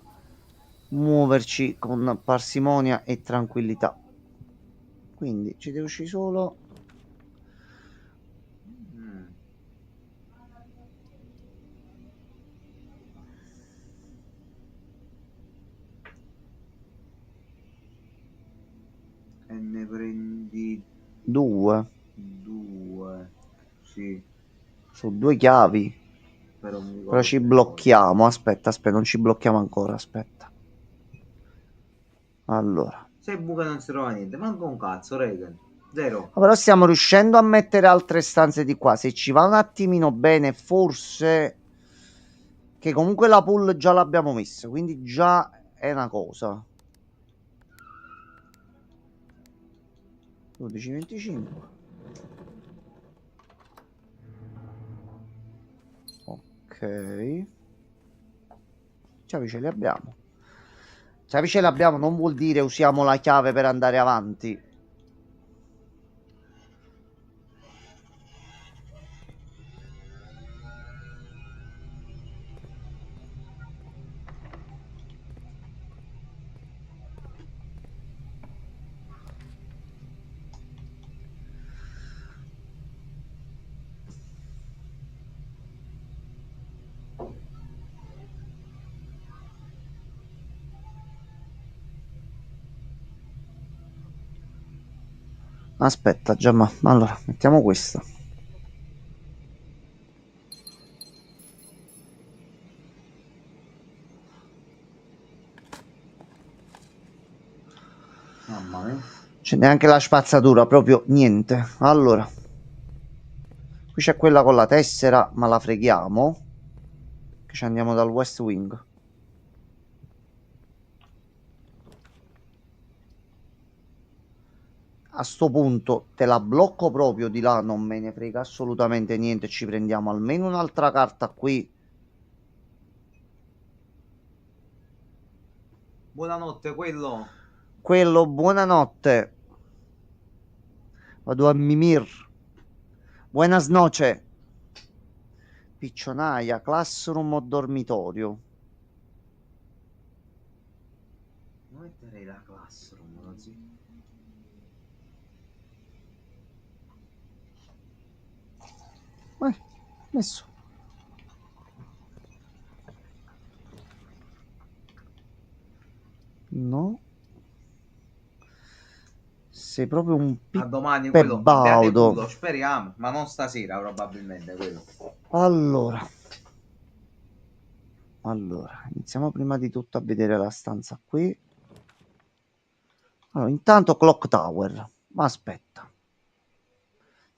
muoverci con parsimonia e tranquillità. Quindi ci deve uscire solo... E ne prendi 2. 2. Sì. Su 2 chiavi. Però ci blocchiamo. Aspetta, non ci blocchiamo ancora. Aspetta. Allora. Se buca non si trova niente, manca un cazzo, Regan. Zero. Però stiamo riuscendo a mettere altre stanze di qua. Se ci va un attimino bene, forse... Che comunque la pool già l'abbiamo messa, quindi già è una cosa. 12,25. Ok. Chiavi ce le abbiamo. Chiavi ce le abbiamo non vuol dire usiamo la chiave per andare avanti. Aspetta, Giamma. Allora, mettiamo questa. Mamma mia. C'è neanche la spazzatura, proprio niente. Allora, qui c'è quella con la tessera, ma la freghiamo. Che ci andiamo dal West Wing. A sto punto te la blocco proprio di là, non me ne frega assolutamente niente. Ci prendiamo almeno un'altra carta qui. Buonanotte, quello. Quello, buonanotte. Vado a mimir. Buenas noche. Piccionaia, classroom o dormitorio? Non metterei la classroom, no, zio. Messo. No. Sei proprio un A domani quello. baudo. Beato, speriamo, ma non stasera probabilmente quello. Allora, iniziamo prima di tutto a vedere la stanza qui. Allora, intanto Clock Tower. Ma aspetta.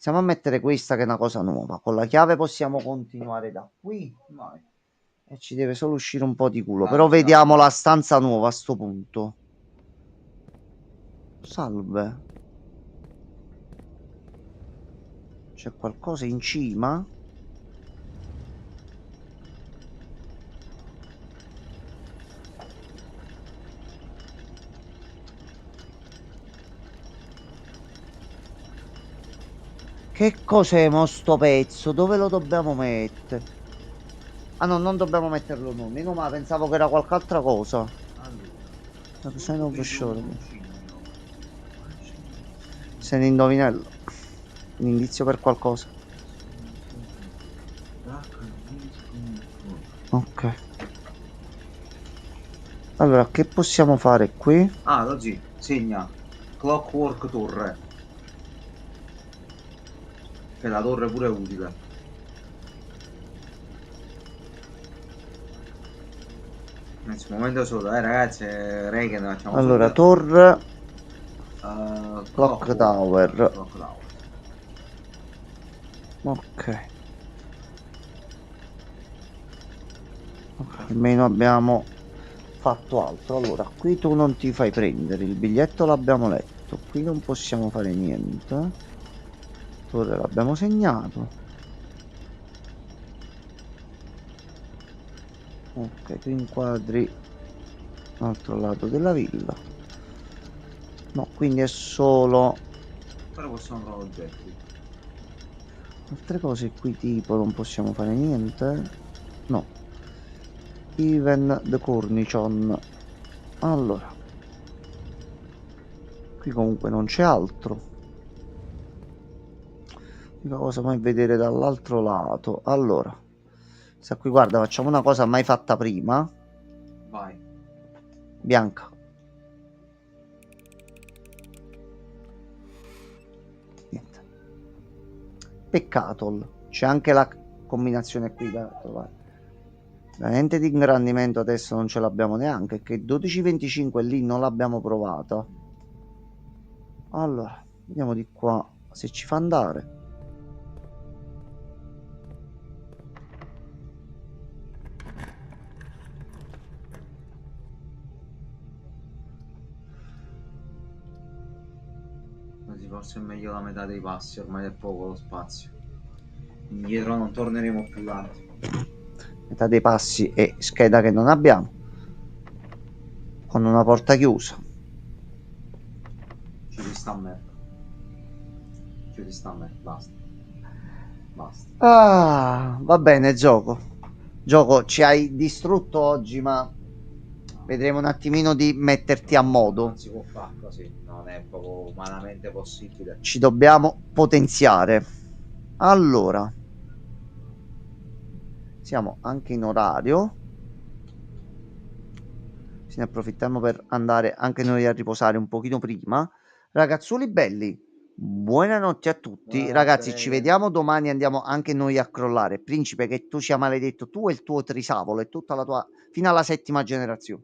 Iniziamo a mettere questa che è una cosa nuova. Con la chiave possiamo continuare da qui. Vai. E ci deve solo uscire un po' di culo. Però vediamo la stanza nuova a sto punto. Salve. C'è qualcosa in cima? Che cos'è mo sto pezzo? Dove lo dobbiamo mettere? Ah no, non dobbiamo metterlo noi. Meno male, pensavo che era qualche altra cosa. Sei un indovinello. Un indizio per qualcosa. Ok. Allora, che possiamo fare qui? Ah, così, segna. Clockwork Torre. Che la torre pure è utile. In questo momento solo, ragazzi, Reagan facciamo Allora, subito. torre. Clock Tower. Clock Tower. Ok. Almeno abbiamo fatto altro. Allora, qui tu non ti fai prendere. Il biglietto l'abbiamo letto. Qui non possiamo fare niente. Torre l'abbiamo segnato. Ok, tu inquadri l'altro lato della villa. No, quindi è solo Però possiamo trovare oggetti. altre cose qui, tipo non possiamo fare niente. No. Even the cornichon. Allora, qui comunque non c'è altro. L'unica cosa mai vedere dall'altro lato. Allora, sta qui, guarda, facciamo una cosa mai fatta prima. Vai. Bianca. Niente. Peccato. C'è anche la combinazione qui da trovare. La lente di ingrandimento adesso non ce l'abbiamo neanche, che 12-25 lì non l'abbiamo provata. Allora, Vediamo di qua se ci fa andare. Così forse è meglio la metà dei passi, ormai è poco lo spazio. Indietro non torneremo più tanto. Metà dei passi e scheda che non abbiamo. Con una porta chiusa. Chiudi sta merda. Chiudi sta merda, basta. Basta. Ah, va bene, gioco. Gioco, ci hai distrutto oggi, ma vedremo un attimino di metterti a modo. Non si può fare così, non è proprio umanamente possibile. Ci dobbiamo potenziare. Allora, siamo anche in orario. Se ne approfittiamo per andare anche noi a riposare un pochino prima. Ragazzuli belli, buonanotte a tutti. Buonanotte. Ragazzi, ci vediamo domani. Andiamo anche noi a crollare. Principe, che tu sia maledetto, tu e il tuo trisavolo e tutta la tua fino alla 7ª generazione.